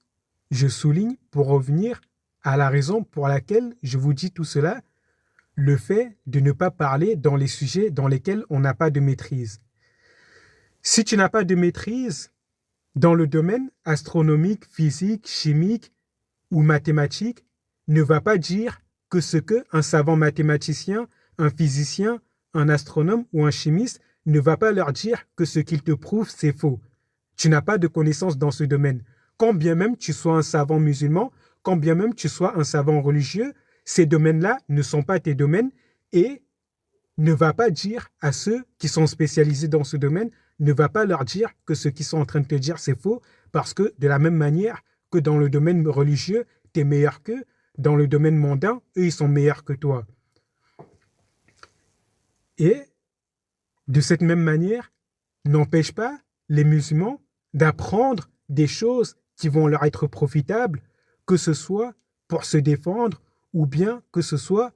je souligne pour revenir à la raison pour laquelle je vous dis tout cela, le fait de ne pas parler dans les sujets dans lesquels on n'a pas de maîtrise. Si tu n'as pas de maîtrise dans le domaine astronomique, physique, chimique ou mathématique, ne va pas dire que ce qu'un savant mathématicien, un physicien, un astronome ou un chimiste ne va pas leur dire que ce qu'il te prouve, c'est faux. Tu n'as pas de connaissances dans ce domaine. Quand bien même tu sois un savant musulman, quand bien même tu sois un savant religieux, ces domaines-là ne sont pas tes domaines et ne va pas dire à ceux qui sont spécialisés dans ce domaine, ne va pas leur dire que ce qu'ils sont en train de te dire, c'est faux, parce que de la même manière que dans le domaine religieux, tu es meilleur qu'eux, dans le domaine mondain, eux, ils sont meilleurs que toi. Et de cette même manière, n'empêche pas les musulmans d'apprendre des choses qui vont leur être profitables, que ce soit pour se défendre, ou bien que ce soit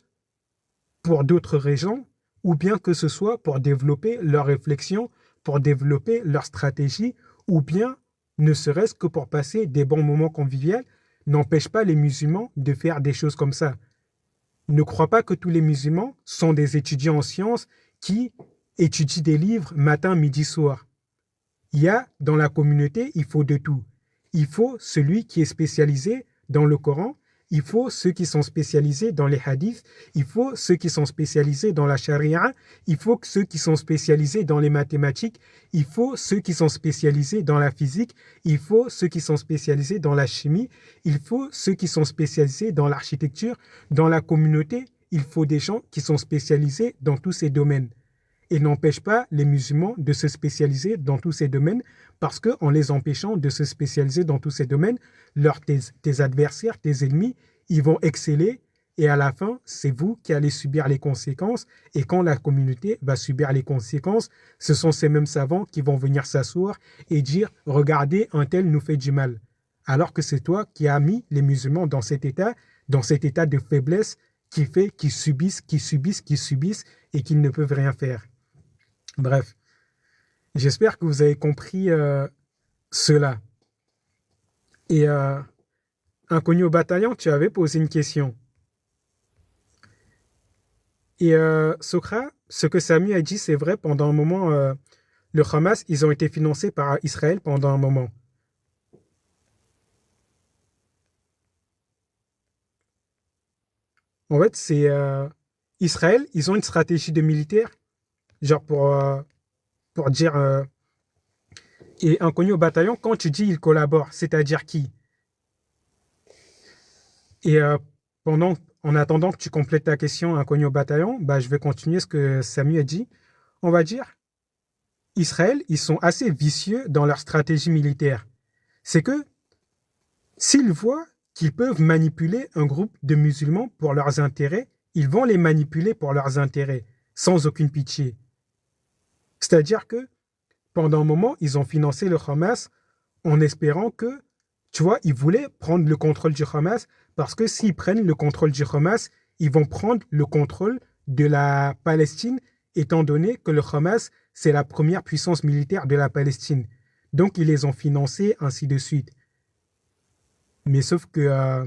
pour d'autres raisons, ou bien que ce soit pour développer leur réflexion, pour développer leur stratégie, ou bien ne serait-ce que pour passer des bons moments conviviaux, n'empêche pas les musulmans de faire des choses comme ça. Ne crois pas que tous les musulmans sont des étudiants en sciences qui étudient des livres matin, midi, soir. Il y a dans la communauté, il faut de tout. Il faut celui qui est spécialisé dans le Coran, il faut ceux qui sont spécialisés dans les hadiths, il faut ceux qui sont spécialisés dans la charia, il faut ceux qui sont spécialisés dans les mathématiques, il faut ceux qui sont spécialisés dans la physique, il faut ceux qui sont spécialisés dans la chimie, il faut ceux qui sont spécialisés dans l'architecture. Dans la communauté, il faut des gens qui sont spécialisés dans tous ces domaines. Et n'empêche pas les musulmans de se spécialiser dans tous ces domaines parce qu'en les empêchant de se spécialiser dans tous ces domaines, tes adversaires, tes ennemis, ils vont exceller et à la fin, c'est vous qui allez subir les conséquences et quand la communauté va subir les conséquences, ce sont ces mêmes savants qui vont venir s'asseoir et dire « Regardez, un tel nous fait du mal ». Alors que c'est toi qui as mis les musulmans dans cet état de faiblesse qui fait qu'ils subissent et qu'ils ne peuvent rien faire. Bref, j'espère que vous avez compris cela. Et inconnu au bataillon, tu avais posé une question. Et Socrate, ce que Samy a dit, c'est vrai, pendant un moment, le Hamas, ils ont été financés par Israël pendant un moment. En fait, c'est Israël, ils ont une stratégie de militaire, genre pour dire et inconnu au bataillon, quand tu dis il collabore, c'est-à-dire qui? Et en attendant que tu complètes ta question inconnu au bataillon, je vais continuer ce que Samy a dit. On va dire, Israël, ils sont assez vicieux dans leur stratégie militaire. C'est que s'ils voient qu'ils peuvent manipuler un groupe de musulmans pour leurs intérêts, ils vont les manipuler pour leurs intérêts, sans aucune pitié. C'est-à-dire que pendant un moment, ils ont financé le Hamas en espérant que, tu vois, ils voulaient prendre le contrôle du Hamas parce que s'ils prennent le contrôle du Hamas, ils vont prendre le contrôle de la Palestine, étant donné que le Hamas, c'est la première puissance militaire de la Palestine. Donc, ils les ont financés, ainsi de suite. Mais sauf que,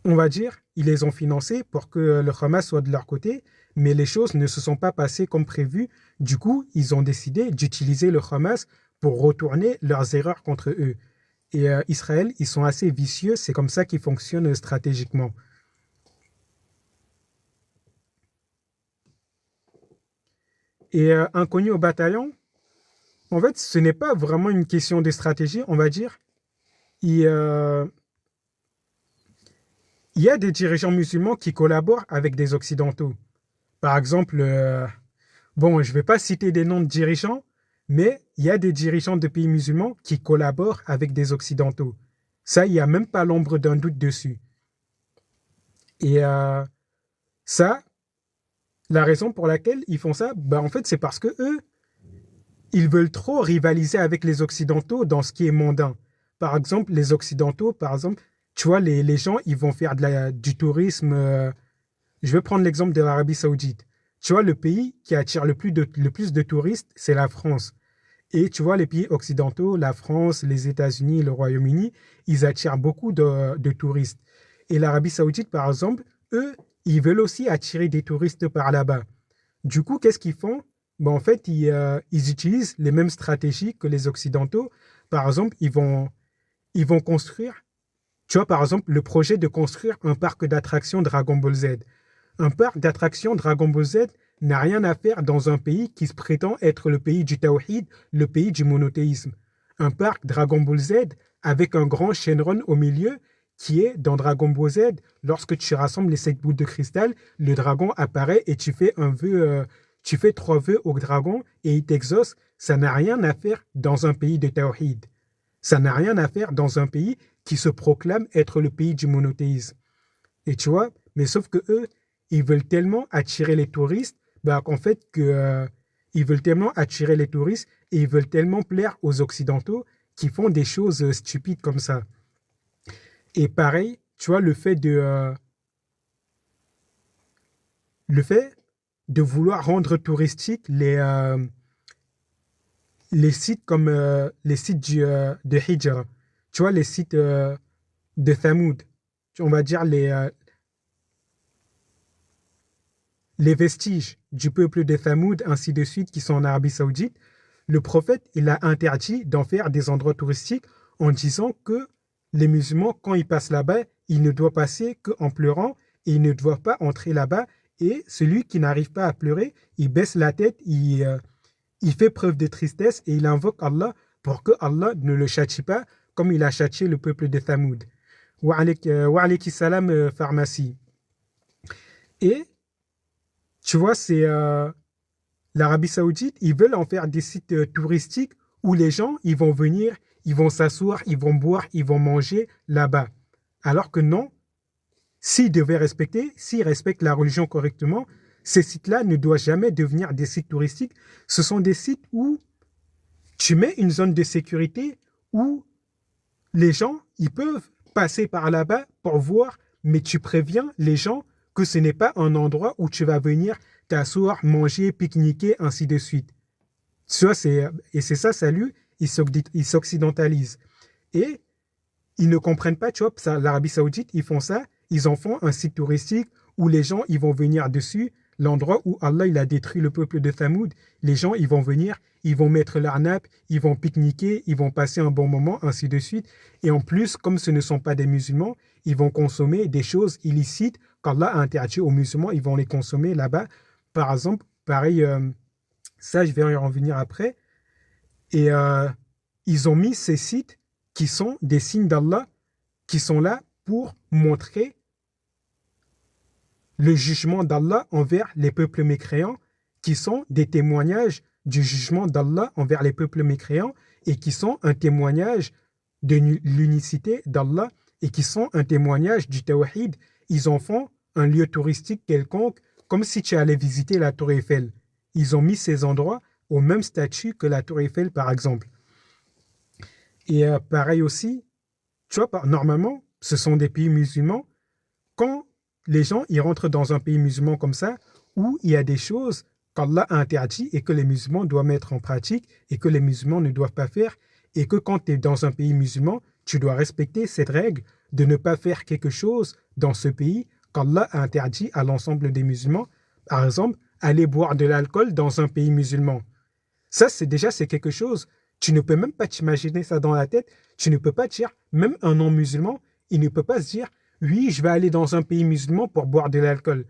on va dire, ils les ont financés pour que le Hamas soit de leur côté, mais les choses ne se sont pas passées comme prévu. Du coup, ils ont décidé d'utiliser le Hamas pour retourner leurs erreurs contre eux. Et Israël, ils sont assez vicieux, c'est comme ça qu'ils fonctionnent stratégiquement. Et inconnu au bataillon, en fait, ce n'est pas vraiment une question de stratégie, on va dire. il, euh, il y a des dirigeants musulmans qui collaborent avec des occidentaux. Par exemple, bon, je ne vais pas citer des noms de dirigeants, mais il y a des dirigeants de pays musulmans qui collaborent avec des occidentaux. Ça, il n'y a même pas l'ombre d'un doute dessus. Et ça, la raison pour laquelle ils font ça, ben, en fait, c'est parce que eux, ils veulent trop rivaliser avec les Occidentaux dans ce qui est mondain. Par exemple, les Occidentaux, par exemple, tu vois, les gens, ils vont faire du tourisme. Je vais prendre l'exemple de l'Arabie Saoudite. Tu vois, le pays qui attire le plus de touristes, c'est la France. Et tu vois, les pays occidentaux, la France, les États-Unis, le Royaume-Uni, ils attirent beaucoup de touristes. Et l'Arabie Saoudite, par exemple, eux, ils veulent aussi attirer des touristes par là-bas. Du coup, qu'est-ce qu'ils font? Ben, en fait, ils utilisent les mêmes stratégies que les Occidentaux. Par exemple, ils vont construire, tu vois, par exemple, le projet de construire un parc d'attractions Dragon Ball Z. Un parc d'attractions Dragon Ball Z n'a rien à faire dans un pays qui se prétend être le pays du Tawhid, le pays du monothéisme. Un parc Dragon Ball Z avec un grand Shenron au milieu qui est dans Dragon Ball Z, lorsque tu rassembles les 7 bouts de cristal, le dragon apparaît et tu fais un vœu, tu fais 3 vœux au dragon et il t'exauce. Ça n'a rien à faire dans un pays de Tawhid. Ça n'a rien à faire dans un pays qui se proclame être le pays du monothéisme. Et tu vois, mais sauf que eux, ils veulent tellement attirer les touristes, bah, qu'en fait, ils veulent tellement attirer les touristes et ils veulent tellement plaire aux Occidentaux qui font des choses stupides comme ça. Et pareil, tu vois, le fait de vouloir rendre touristique les sites comme les sites de Hijra, tu vois, les sites de Thamoud, on va dire les vestiges du peuple de Thamoud, ainsi de suite, qui sont en Arabie Saoudite, le prophète, il a interdit d'en faire des endroits touristiques en disant que les musulmans, quand ils passent là-bas, ils ne doivent passer qu'en pleurant et ils ne doivent pas entrer là-bas. Et celui qui n'arrive pas à pleurer, il baisse la tête, il fait preuve de tristesse et il invoque Allah pour que Allah ne le châtie pas comme il a châtié le peuple de Thamoud. Wa alayki salam, pharmacie. Et tu vois, c'est l'Arabie Saoudite, ils veulent en faire des sites touristiques où les gens, ils vont venir, ils vont s'asseoir, ils vont boire, ils vont manger là-bas. Alors que non, s'ils respectent la religion correctement, ces sites-là ne doivent jamais devenir des sites touristiques. Ce sont des sites où tu mets une zone de sécurité où les gens, ils peuvent passer par là-bas pour voir, mais tu préviens les gens que ce n'est pas un endroit où tu vas venir t'asseoir, manger, pique-niquer, ainsi de suite. Ça, et c'est ça, salut, ils s'occidentalisent. Et ils ne comprennent pas, tu vois, l'Arabie Saoudite, ils font ça, ils en font un site touristique où les gens, ils vont venir dessus, l'endroit où Allah, il a détruit le peuple de Thamoud, les gens, ils vont venir, ils vont mettre leur nappe, ils vont pique-niquer, ils vont passer un bon moment, ainsi de suite. Et en plus, comme ce ne sont pas des musulmans, ils vont consommer des choses illicites qu'Allah a interdit aux musulmans, ils vont les consommer là-bas. Par exemple, pareil, ça, je vais y revenir après. Et ils ont mis ces sites qui sont des signes d'Allah, qui sont là pour montrer le jugement d'Allah envers les peuples mécréants, qui sont des témoignages du jugement d'Allah envers les peuples mécréants et qui sont un témoignage de l'unicité d'Allah et qui sont un témoignage du tawhid. Ils en font un lieu touristique quelconque, comme si tu allais visiter la Tour Eiffel. Ils ont mis ces endroits au même statut que la Tour Eiffel, par exemple. Et pareil aussi, tu vois, normalement, ce sont des pays musulmans. Quand les gens ils rentrent dans un pays musulman comme ça, où il y a des choses qu'Allah a interdit et que les musulmans doivent mettre en pratique et que les musulmans ne doivent pas faire, et que quand tu es dans un pays musulman, tu dois respecter cette règle de ne pas faire quelque chose dans ce pays qu'Allah a interdit à l'ensemble des musulmans. Par exemple, aller boire de l'alcool dans un pays musulman. Ça, c'est quelque chose. Tu ne peux même pas t'imaginer ça dans la tête. Tu ne peux pas dire, même un non-musulman, il ne peut pas se dire, oui, je vais aller dans un pays musulman pour boire de l'alcool.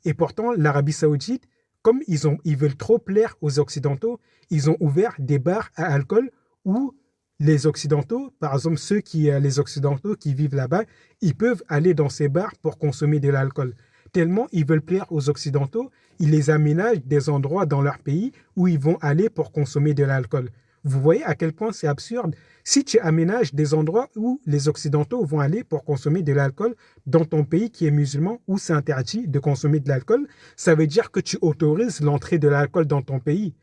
Et pourtant, l'Arabie Saoudite, comme ils veulent trop plaire aux Occidentaux, ils ont ouvert des bars à alcool où les Occidentaux, par exemple les Occidentaux qui vivent là-bas, ils peuvent aller dans ces bars pour consommer de l'alcool. Tellement ils veulent plaire aux Occidentaux, ils les aménagent des endroits dans leur pays où ils vont aller pour consommer de l'alcool. Vous voyez à quel point c'est absurde. Si tu aménages des endroits où les Occidentaux vont aller pour consommer de l'alcool dans ton pays qui est musulman, où c'est interdit de consommer de l'alcool, ça veut dire que tu autorises l'entrée de l'alcool dans ton pays.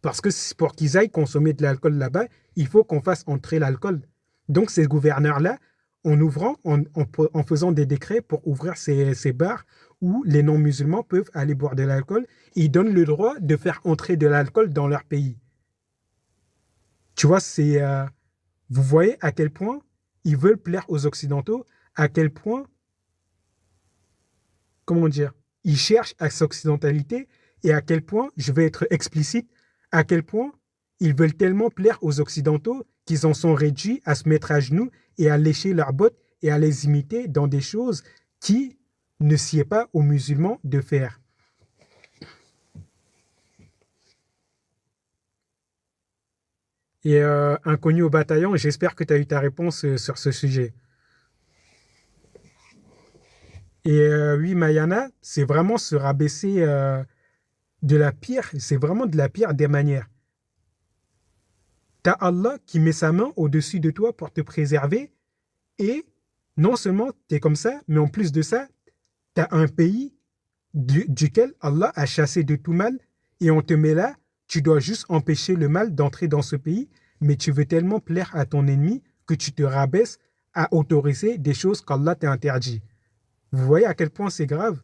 Parce que pour qu'ils aillent consommer de l'alcool là-bas, il faut qu'on fasse entrer l'alcool. Donc ces gouverneurs-là, en faisant des décrets pour ouvrir ces bars où les non-musulmans peuvent aller boire de l'alcool, ils donnent le droit de faire entrer de l'alcool dans leur pays. Tu vois, vous voyez à quel point ils veulent plaire aux Occidentaux, à quel point, comment dire, ils cherchent à s'occidentalité et à quel point, je vais être explicite, à quel point ils veulent tellement plaire aux Occidentaux qu'ils en sont réduits à se mettre à genoux et à lécher leurs bottes et à les imiter dans des choses qui ne sied pas aux musulmans de faire. Et inconnu au bataillon, j'espère que tu as eu ta réponse sur ce sujet. Et oui, Mayana, c'est vraiment se rabaisser de la pire, c'est vraiment de la pire des manières. T'as Allah qui met sa main au-dessus de toi pour te préserver et non seulement tu es comme ça, mais en plus de ça, tu as un pays duquel Allah a chassé de tout mal et on te met là, tu dois juste empêcher le mal d'entrer dans ce pays, mais tu veux tellement plaire à ton ennemi que tu te rabaisses à autoriser des choses qu'Allah t'a interdit. Vous voyez à quel point c'est grave?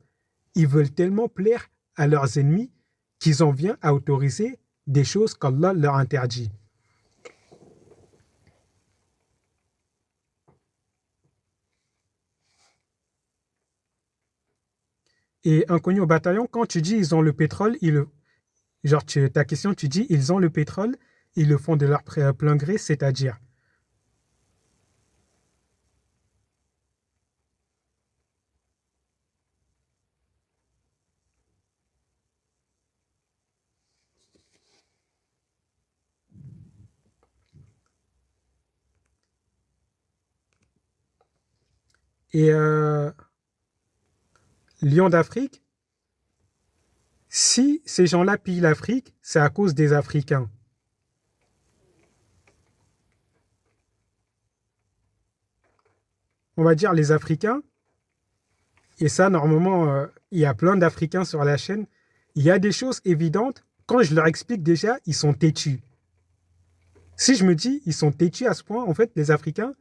Ils veulent tellement plaire à leurs ennemis qu'ils en viennent à autoriser des choses qu'Allah leur interdit. Et inconnu au bataillon, quand tu dis ils ont le pétrole, ta question, tu dis ils ont le pétrole, ils le font de leur plein gré, c'est-à-dire. Et Lion d'Afrique, si ces gens-là pillent l'Afrique, c'est à cause des Africains. On va dire les Africains, et ça, normalement, il y a plein d'Africains sur la chaîne. Il y a des choses évidentes. Quand je leur explique déjà, ils sont têtus. Si je me dis, ils sont têtus à ce point, en fait, les Africains,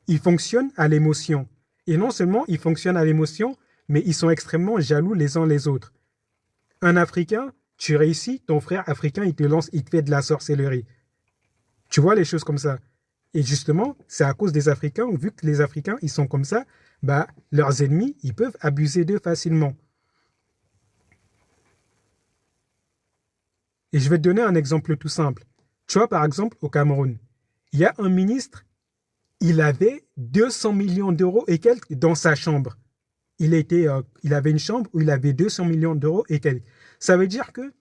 ils fonctionnent à l'émotion. Et non seulement ils fonctionnent à l'émotion, mais ils sont extrêmement jaloux les uns les autres. Un Africain, tu réussis, ton frère africain, il te lance, il te fait de la sorcellerie. Tu vois les choses comme ça. Et justement, c'est à cause des Africains, vu que les Africains, ils sont comme ça, bah, leurs ennemis, ils peuvent abuser d'eux facilement. Et je vais te donner un exemple tout simple. Tu vois, par exemple, au Cameroun, il y a un ministre, il avait 200 millions d'euros et quelques dans sa chambre. Il avait une chambre où il avait 200 millions d'euros et quelques. Ça veut dire que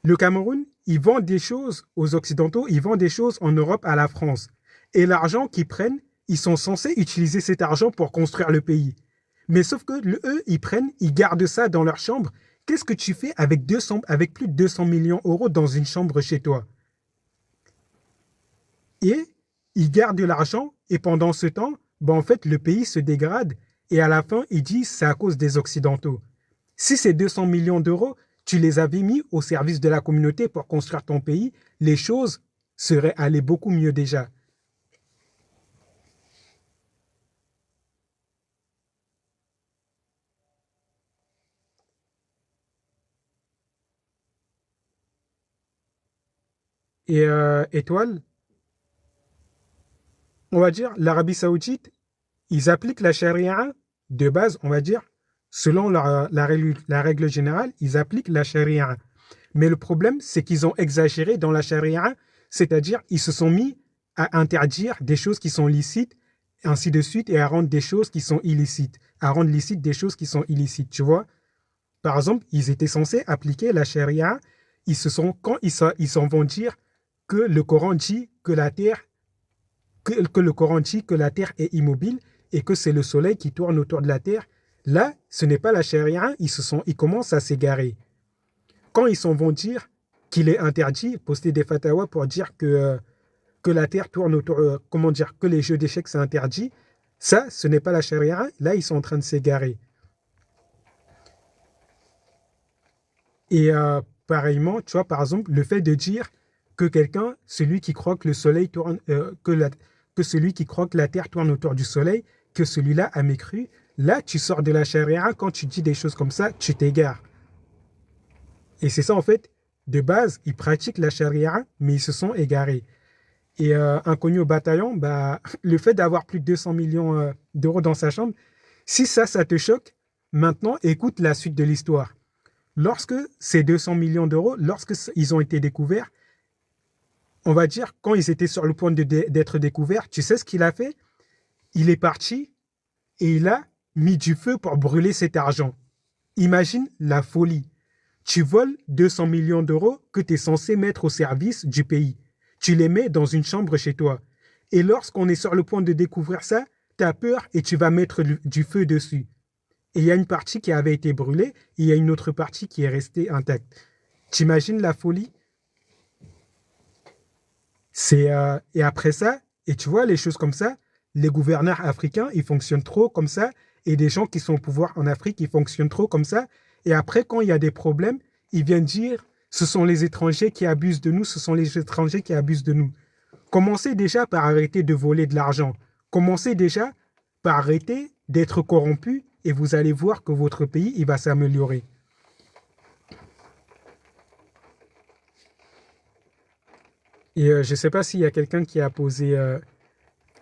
le Cameroun, il vend des choses aux Occidentaux, il vend des choses en Europe à la France. Et l'argent qu'ils prennent, ils sont censés utiliser cet argent pour construire le pays. Mais sauf que eux, ils gardent ça dans leur chambre. Qu'est-ce que tu fais avec plus de 200 millions d'euros dans une chambre chez toi? Et ils gardent l'argent et pendant ce temps, ben en fait, le pays se dégrade et à la fin, ils disent c'est à cause des Occidentaux. Si ces 200 millions d'euros, tu les avais mis au service de la communauté pour construire ton pays, les choses seraient allées beaucoup mieux déjà. Et Étoile, on va dire, l'Arabie Saoudite, ils appliquent la charia de base, on va dire, selon la règle générale, ils appliquent la charia. Mais le problème, c'est qu'ils ont exagéré dans la charia, c'est-à-dire ils se sont mis à interdire des choses qui sont licites, ainsi de suite, et à rendre des choses qui sont illicites, à rendre licites des choses qui sont illicites, tu vois. Par exemple, ils étaient censés appliquer la charia, quand ils s'en vont dire que le Coran dit que la terre que le Coran dit que la terre est immobile et que c'est le soleil qui tourne autour de la terre. Là, ce n'est pas la charia, ils commencent à s'égarer. Quand ils s'en vont dire qu'il est interdit, poster des fatawas pour dire que la terre tourne autour, comment dire, que les jeux d'échecs c'est interdit, ça, ce n'est pas la charia. Là, ils sont en train de s'égarer. Et pareillement, tu vois, par exemple, le fait de dire que quelqu'un, celui qui croit que le soleil tourne, que celui qui croit que la terre tourne autour du soleil, que celui-là a mécru, là, tu sors de la charia. Quand tu dis des choses comme ça, tu t'égares. Et c'est ça, en fait, de base, ils pratiquent la charia, mais ils se sont égarés. Et inconnu au bataillon, bah, le fait d'avoir plus de 200 millions d'euros dans sa chambre, si ça te choque, maintenant, écoute la suite de l'histoire. Lorsque ces 200 millions d'euros, lorsque ils ont été découverts, on va dire, quand ils étaient sur le point d'être découverts, tu sais ce qu'il a fait? Il est parti et il a mis du feu pour brûler cet argent. Imagine la folie. Tu voles 200 millions d'euros que tu es censé mettre au service du pays. Tu les mets dans une chambre chez toi. Et lorsqu'on est sur le point de découvrir ça, tu as peur et tu vas mettre du feu dessus. Et il y a une partie qui avait été brûlée et il y a une autre partie qui est restée intacte. T'imagines la folie? Et après ça, et tu vois, les choses comme ça, les gouverneurs africains, ils fonctionnent trop comme ça, et des gens qui sont au pouvoir en Afrique, ils fonctionnent trop comme ça. Et après, quand il y a des problèmes, ils viennent dire, ce sont les étrangers qui abusent de nous, ce sont les étrangers qui abusent de nous. Commencez déjà par arrêter de voler de l'argent. Commencez déjà par arrêter d'être corrompu et vous allez voir que votre pays, il va s'améliorer. Et je ne sais pas s'il y a quelqu'un qui a posé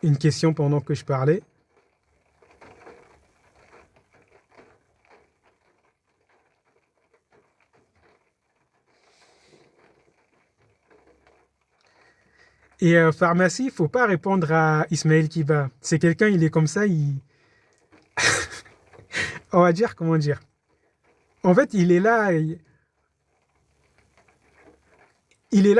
une question pendant que je parlais. Et pharmacie, il ne faut pas répondre à Ismaël Kiba. C'est quelqu'un, il est comme ça, on va dire, comment dire. En fait, il est là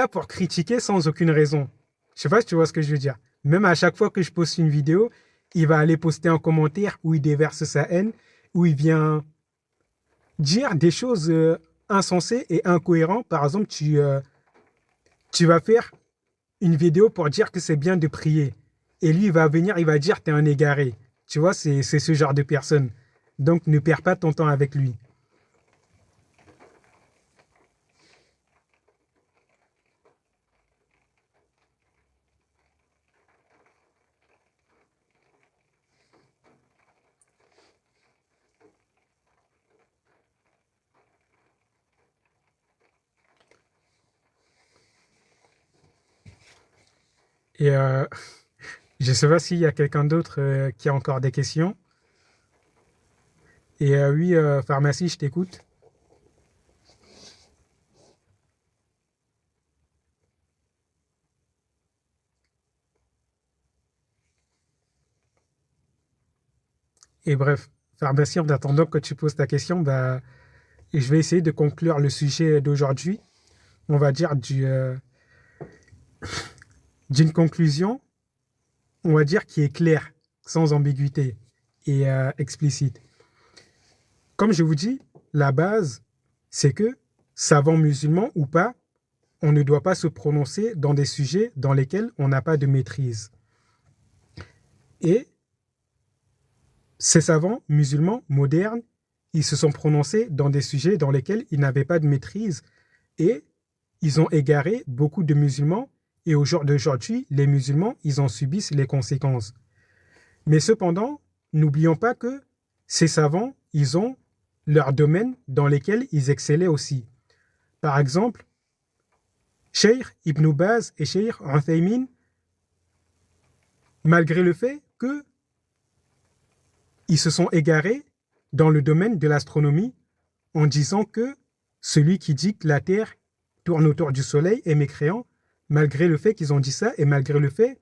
pour critiquer sans aucune raison. Je sais pas si tu vois ce que je veux dire. Même à chaque fois que je poste une vidéo, il va aller poster un commentaire où il déverse sa haine, où il vient dire des choses insensées et incohérentes. Par exemple, tu vas faire une vidéo pour dire que c'est bien de prier. Et lui, il va venir, il va dire, t'es un égaré. Tu vois, c'est ce genre de personne. Donc, ne perds pas ton temps avec lui. Et je ne sais pas s'il y a quelqu'un d'autre qui a encore des questions. Et oui, pharmacie, je t'écoute. Et bref, pharmacie, en attendant que tu poses ta question, bah, je vais essayer de conclure le sujet d'aujourd'hui. On va dire d'une conclusion, on va dire qui est claire, sans ambiguïté et explicite. Comme je vous dis, la base, c'est que, savant musulman ou pas, on ne doit pas se prononcer dans des sujets dans lesquels on n'a pas de maîtrise. Et ces savants musulmans modernes, ils se sont prononcés dans des sujets dans lesquels ils n'avaient pas de maîtrise et ils ont égaré beaucoup de musulmans et au jour d'aujourd'hui, les musulmans, ils en subissent les conséquences. Mais cependant, n'oublions pas que ces savants, ils ont leurs domaines dans lesquels ils excellaient aussi. Par exemple, Cheikh Ibn Baz et Cheikh Uthaymin, malgré le fait qu'ils se sont égarés dans le domaine de l'astronomie en disant que celui qui dit que la Terre tourne autour du Soleil est mécréant, malgré le fait qu'ils ont dit ça et malgré le fait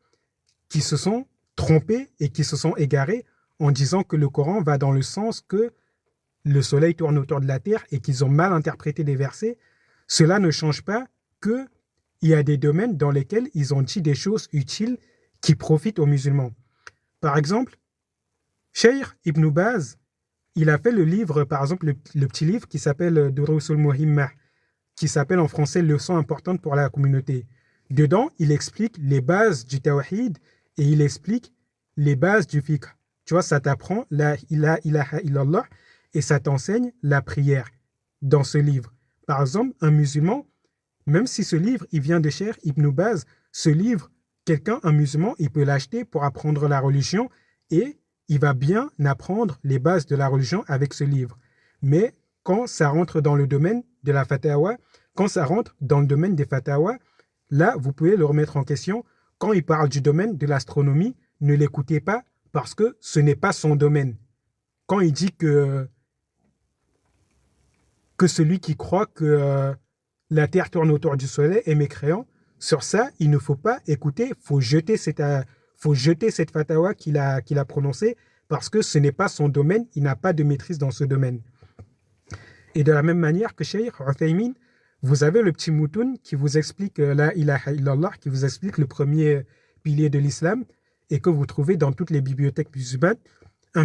qu'ils se sont trompés et qu'ils se sont égarés en disant que le Coran va dans le sens que le Soleil tourne autour de la Terre et qu'ils ont mal interprété des versets, cela ne change pas qu'il y a des domaines dans lesquels ils ont dit des choses utiles qui profitent aux musulmans. Par exemple, Cheikh Ibn Baz, il a fait le livre, par exemple, le petit livre qui s'appelle Durusul Muhimmah, qui s'appelle en français Leçons importantes pour la communauté. Dedans, il explique les bases du tawhid et il explique les bases du fiqh. Tu vois, ça t'apprend la ilaha illallah et ça t'enseigne la prière dans ce livre. Par exemple, un musulman, même si ce livre, il vient de Cheikh Ibn Baz, ce livre, un musulman, il peut l'acheter pour apprendre la religion et il va bien apprendre les bases de la religion avec ce livre. Mais quand ça rentre dans le domaine de la fatawa, quand ça rentre dans le domaine des fatawa, là, vous pouvez le remettre en question. Quand il parle du domaine de l'astronomie, ne l'écoutez pas parce que ce n'est pas son domaine. Quand il dit que celui qui croit que la Terre tourne autour du Soleil est mécréant, sur ça, il ne faut pas écouter, il faut jeter cette fatawa qu'il a prononcée parce que ce n'est pas son domaine, il n'a pas de maîtrise dans ce domaine. Et de la même manière que Cheikh Uthaymin, vous avez le petit moutoun qui vous explique la ilaha illallah, qui vous explique le premier pilier de l'islam et que vous trouvez dans toutes les bibliothèques musulmanes. Un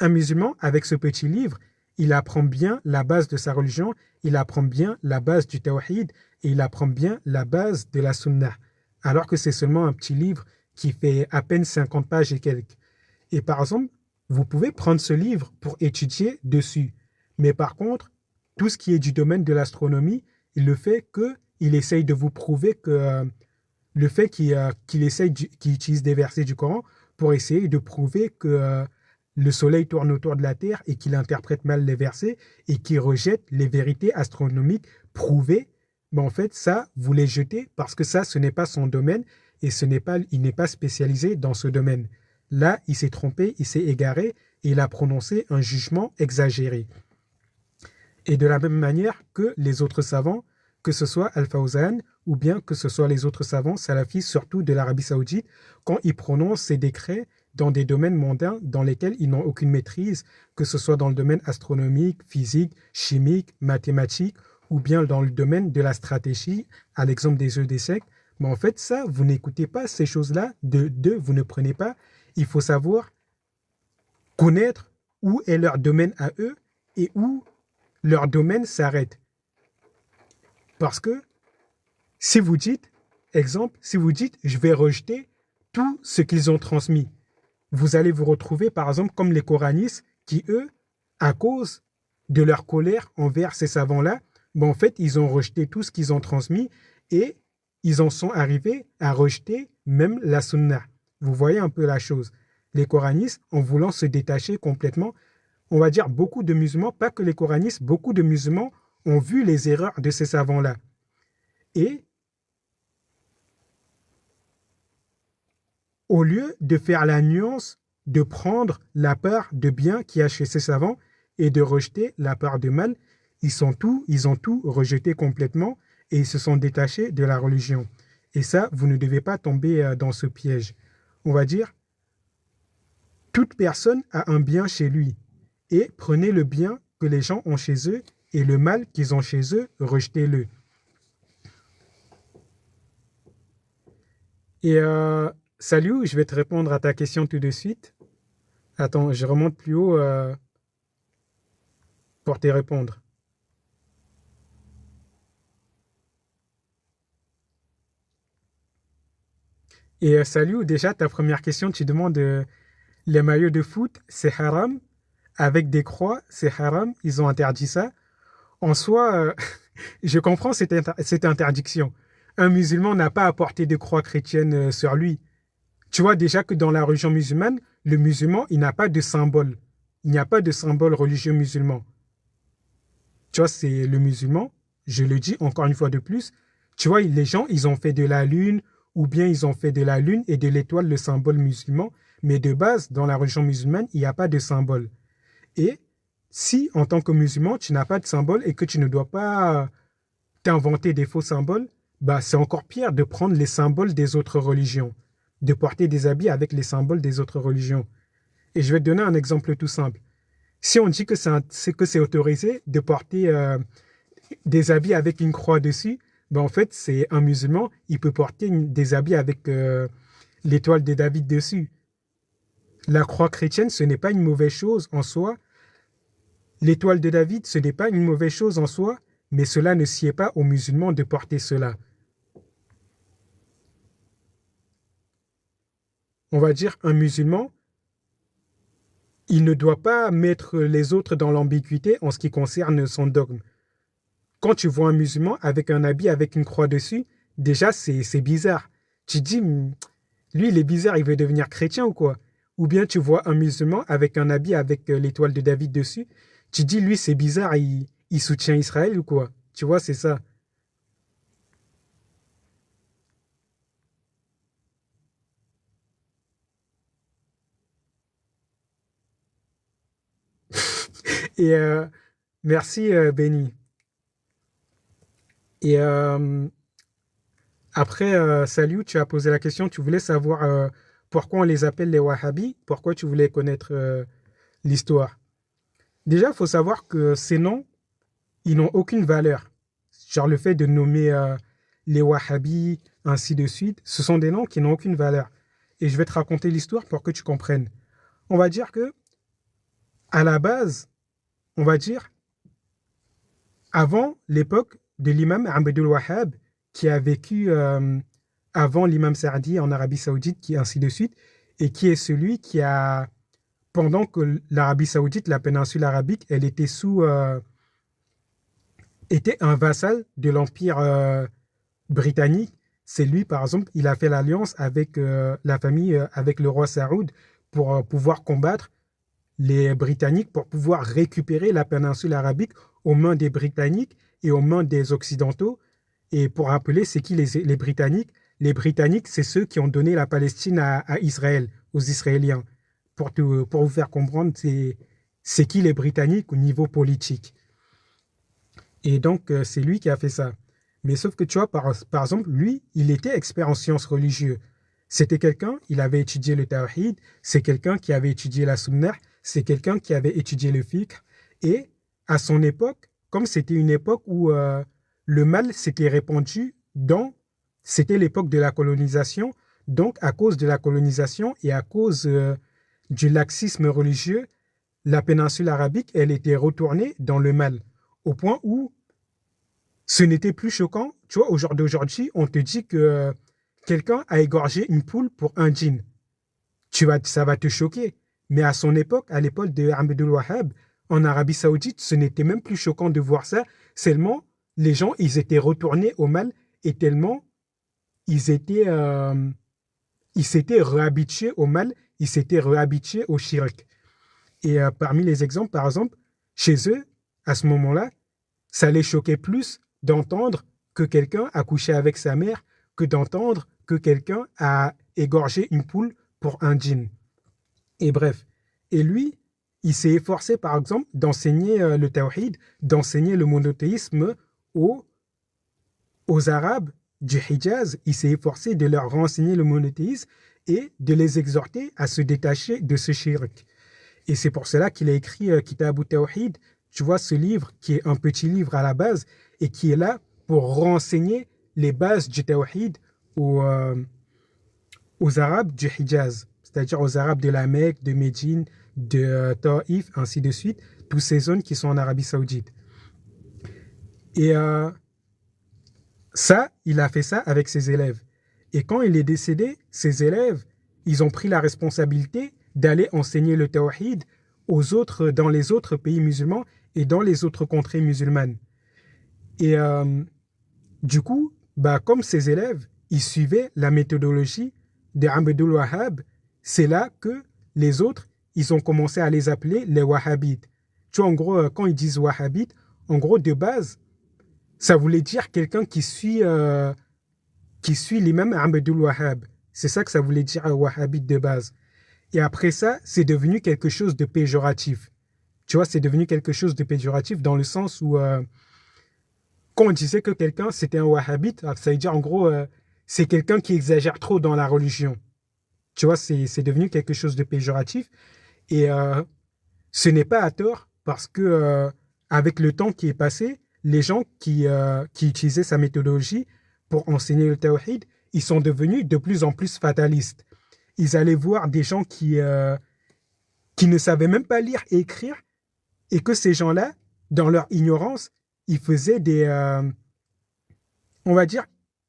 musulman, avec ce petit livre, il apprend bien la base de sa religion, il apprend bien la base du tawhid et il apprend bien la base de la sunnah. Alors que c'est seulement un petit livre qui fait à peine 50 pages et quelques. Et par exemple, vous pouvez prendre ce livre pour étudier dessus. Mais par contre, tout ce qui est du domaine de l'astronomie, il le fait qu'il essaye de vous prouver que le fait qu'il utilise des versets du Coran pour essayer de prouver que le soleil tourne autour de la Terre et qu'il interprète mal les versets et qu'il rejette les vérités astronomiques prouvées. Mais en fait, ça, vous les jetez parce que ça, ce n'est pas son domaine et il n'est pas spécialisé dans ce domaine. Là, il s'est trompé, il s'est égaré et il a prononcé un jugement exagéré. Et de la même manière que les autres savants, que ce soit Al-Fawzan ou bien que ce soit les autres savants salafis, surtout de l'Arabie Saoudite, quand ils prononcent ces décrets dans des domaines mondains dans lesquels ils n'ont aucune maîtrise, que ce soit dans le domaine astronomique, physique, chimique, mathématique, ou bien dans le domaine de la stratégie, à l'exemple des jeux d'échecs. Mais en fait, ça, vous n'écoutez pas ces choses-là, vous ne prenez pas. Il faut savoir connaître où est leur domaine à eux et où leur domaine s'arrête. Parce que si vous dites, je vais rejeter tout ce qu'ils ont transmis, vous allez vous retrouver, par exemple, comme les coranistes qui, eux, à cause de leur colère envers ces savants-là, en fait, ils ont rejeté tout ce qu'ils ont transmis et ils en sont arrivés à rejeter même la sunna. Vous voyez un peu la chose. Les coranistes, en voulant se détacher complètement, on va dire beaucoup de musulmans, pas que les coranistes, beaucoup de musulmans ont vu les erreurs de ces savants-là. Et au lieu de faire la nuance, de prendre la part de bien qu'il y a chez ces savants et de rejeter la part de mal, ils ont tout rejeté complètement et ils se sont détachés de la religion. Et ça, vous ne devez pas tomber dans ce piège. On va dire, toute personne a un bien chez lui et prenez le bien que les gens ont chez eux et le mal qu'ils ont chez eux, rejetez-le. Et salut, je vais te répondre à ta question tout de suite. Attends, je remonte plus haut pour te répondre. Et salut, déjà, ta première question, tu demandes les maillots de foot, c'est haram. Avec des croix, c'est haram. Ils ont interdit ça. En soi, je comprends cette interdiction. Un musulman n'a pas à porter de croix chrétienne sur lui. Tu vois déjà que dans la religion musulmane, le musulman, il n'a pas de symbole. Il n'y a pas de symbole religieux musulman. Tu vois, c'est le musulman, je le dis encore une fois de plus, tu vois, les gens, ils ont fait de la lune, ou bien ils ont fait de la lune et de l'étoile le symbole musulman, mais de base, dans la religion musulmane, il n'y a pas de symbole. Et si, en tant que musulman, tu n'as pas de symbole et que tu ne dois pas t'inventer des faux symboles, bah, c'est encore pire de prendre les symboles des autres religions, de porter des habits avec les symboles des autres religions. Et je vais te donner un exemple tout simple. Si on dit que c'est autorisé de porter des habits avec une croix dessus, Ben, en fait, c'est un musulman, il peut porter des habits avec l'étoile de David dessus. La croix chrétienne, ce n'est pas une mauvaise chose en soi. L'étoile de David, ce n'est pas une mauvaise chose en soi, mais cela ne sied pas aux musulmans de porter cela. On va dire un musulman, il ne doit pas mettre les autres dans l'ambiguïté en ce qui concerne son dogme. Quand tu vois un musulman avec un habit avec une croix dessus, déjà c'est bizarre. Tu te dis, lui il est bizarre, il veut devenir chrétien ou quoi? Ou bien tu vois un musulman avec un habit avec l'étoile de David dessus, tu te dis, lui c'est bizarre, il soutient Israël ou quoi? Tu vois, c'est ça. Et merci Benny. Et après, Salut, tu as posé la question, tu voulais savoir pourquoi on les appelle les Wahhabis, pourquoi tu voulais connaître l'histoire. Déjà, il faut savoir que ces noms, ils n'ont aucune valeur. Genre le fait de nommer les Wahhabis, ainsi de suite, ce sont des noms qui n'ont aucune valeur. Et je vais te raconter l'histoire pour que tu comprennes. On va dire que, à la base, on va dire, avant l'époque de l'imam Abdul Wahhab, qui a vécu avant l'imam Saadi en Arabie Saoudite, qui ainsi de suite, et qui est celui qui a, pendant que l'Arabie Saoudite, la péninsule arabique, elle était était un vassal de l'Empire britannique. C'est lui, par exemple, il a fait l'alliance avec la famille, avec le roi Saoud, pour pouvoir combattre les Britanniques, pour pouvoir récupérer la péninsule arabique aux mains des Britanniques et aux mains des Occidentaux. Et pour rappeler, c'est qui les Britanniques? Les Britanniques, c'est ceux qui ont donné la Palestine à Israël, aux Israéliens. Pour vous faire comprendre, c'est qui les Britanniques au niveau politique. Et donc, c'est lui qui a fait ça. Mais sauf que tu vois, par exemple, lui, il était expert en sciences religieuses. C'était quelqu'un, il avait étudié le tawhid, c'est quelqu'un qui avait étudié la sunnah, c'est quelqu'un qui avait étudié le fiqh. Et à son époque, comme c'était une époque où le mal s'était répandu c'était l'époque de la colonisation. Donc, à cause de la colonisation et à cause du laxisme religieux, la péninsule arabique, elle était retournée dans le mal. Au point où ce n'était plus choquant. Tu vois, au jour d'aujourd'hui, on te dit que quelqu'un a égorgé une poule pour un djinn. Ça va te choquer. Mais à son époque, à l'époque de Abdul Wahhab, en Arabie Saoudite, ce n'était même plus choquant de voir ça. Seulement, les gens, ils étaient retournés au mal et tellement ils étaient, ils s'étaient réhabitués au mal, ils s'étaient réhabitués au shirk. Et parmi les exemples, par exemple, chez eux, à ce moment-là, ça les choquait plus d'entendre que quelqu'un a couché avec sa mère que d'entendre que quelqu'un a égorgé une poule pour un djinn. Et bref. Et lui, il s'est efforcé, par exemple, d'enseigner le tawhid, d'enseigner le monothéisme aux, aux Arabes du Hijaz. Il s'est efforcé de leur renseigner le monothéisme et de les exhorter à se détacher de ce shirk. Et c'est pour cela qu'il a écrit Kitab al-Tawhid. Tu vois, ce livre qui est un petit livre à la base et qui est là pour renseigner les bases du Tawhid aux, aux Arabes du Hijaz, c'est-à-dire aux Arabes de la Mecque, de Médine, de Taïf, ainsi de suite, toutes ces zones qui sont en Arabie Saoudite. Et ça, il a fait ça avec ses élèves. Et quand il est décédé, ses élèves, ils ont pris la responsabilité d'aller enseigner le tawhid aux autres, dans les autres pays musulmans et dans les autres contrées musulmanes. Et du coup, bah, comme ses élèves, ils suivaient la méthodologie de Abdul Wahhab, c'est là que les autres, ils ont commencé à les appeler les Wahhabites. Tu vois, en gros, quand ils disent Wahhabites, en gros, de base, ça voulait dire quelqu'un qui suit l'imam Abdul Wahhab. C'est ça que ça voulait dire Wahhabite de base. Et après ça, c'est devenu quelque chose de péjoratif. Tu vois, c'est devenu quelque chose de péjoratif dans le sens où quand on disait que quelqu'un c'était un wahhabite, ça veut dire en gros c'est quelqu'un qui exagère trop dans la religion. Tu vois, c'est devenu quelque chose de péjoratif. Et ce n'est pas à tort parce que avec le temps qui est passé, les gens qui utilisaient sa méthodologie pour enseigner le tawhid, ils sont devenus de plus en plus fatalistes. Ils allaient voir des gens qui ne savaient même pas lire et écrire, et que ces gens-là, dans leur ignorance, ils faisaient on va dire,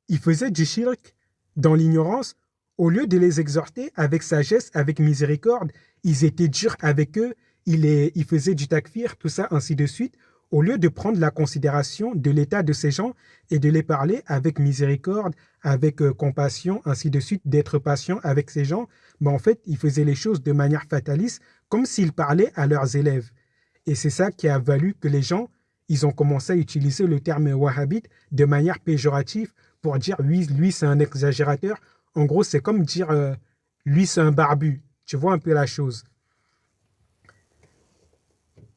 ils faisaient du shirk dans l'ignorance. Au lieu de les exhorter avec sagesse, avec miséricorde, ils étaient durs avec eux, ils faisaient du takfir, tout ça, ainsi de suite. Au lieu de prendre la considération de l'état de ces gens et de les parler avec miséricorde, avec compassion, ainsi de suite, d'être patient avec ces gens, ben en fait, ils faisaient les choses de manière fataliste, comme s'ils parlaient à leurs élèves. Et c'est ça qui a valu que les gens, ils ont commencé à utiliser le terme wahhabite de manière péjorative pour dire, oui, lui, c'est un exagérateur. En gros, c'est comme dire, lui, c'est un barbu. Tu vois un peu la chose.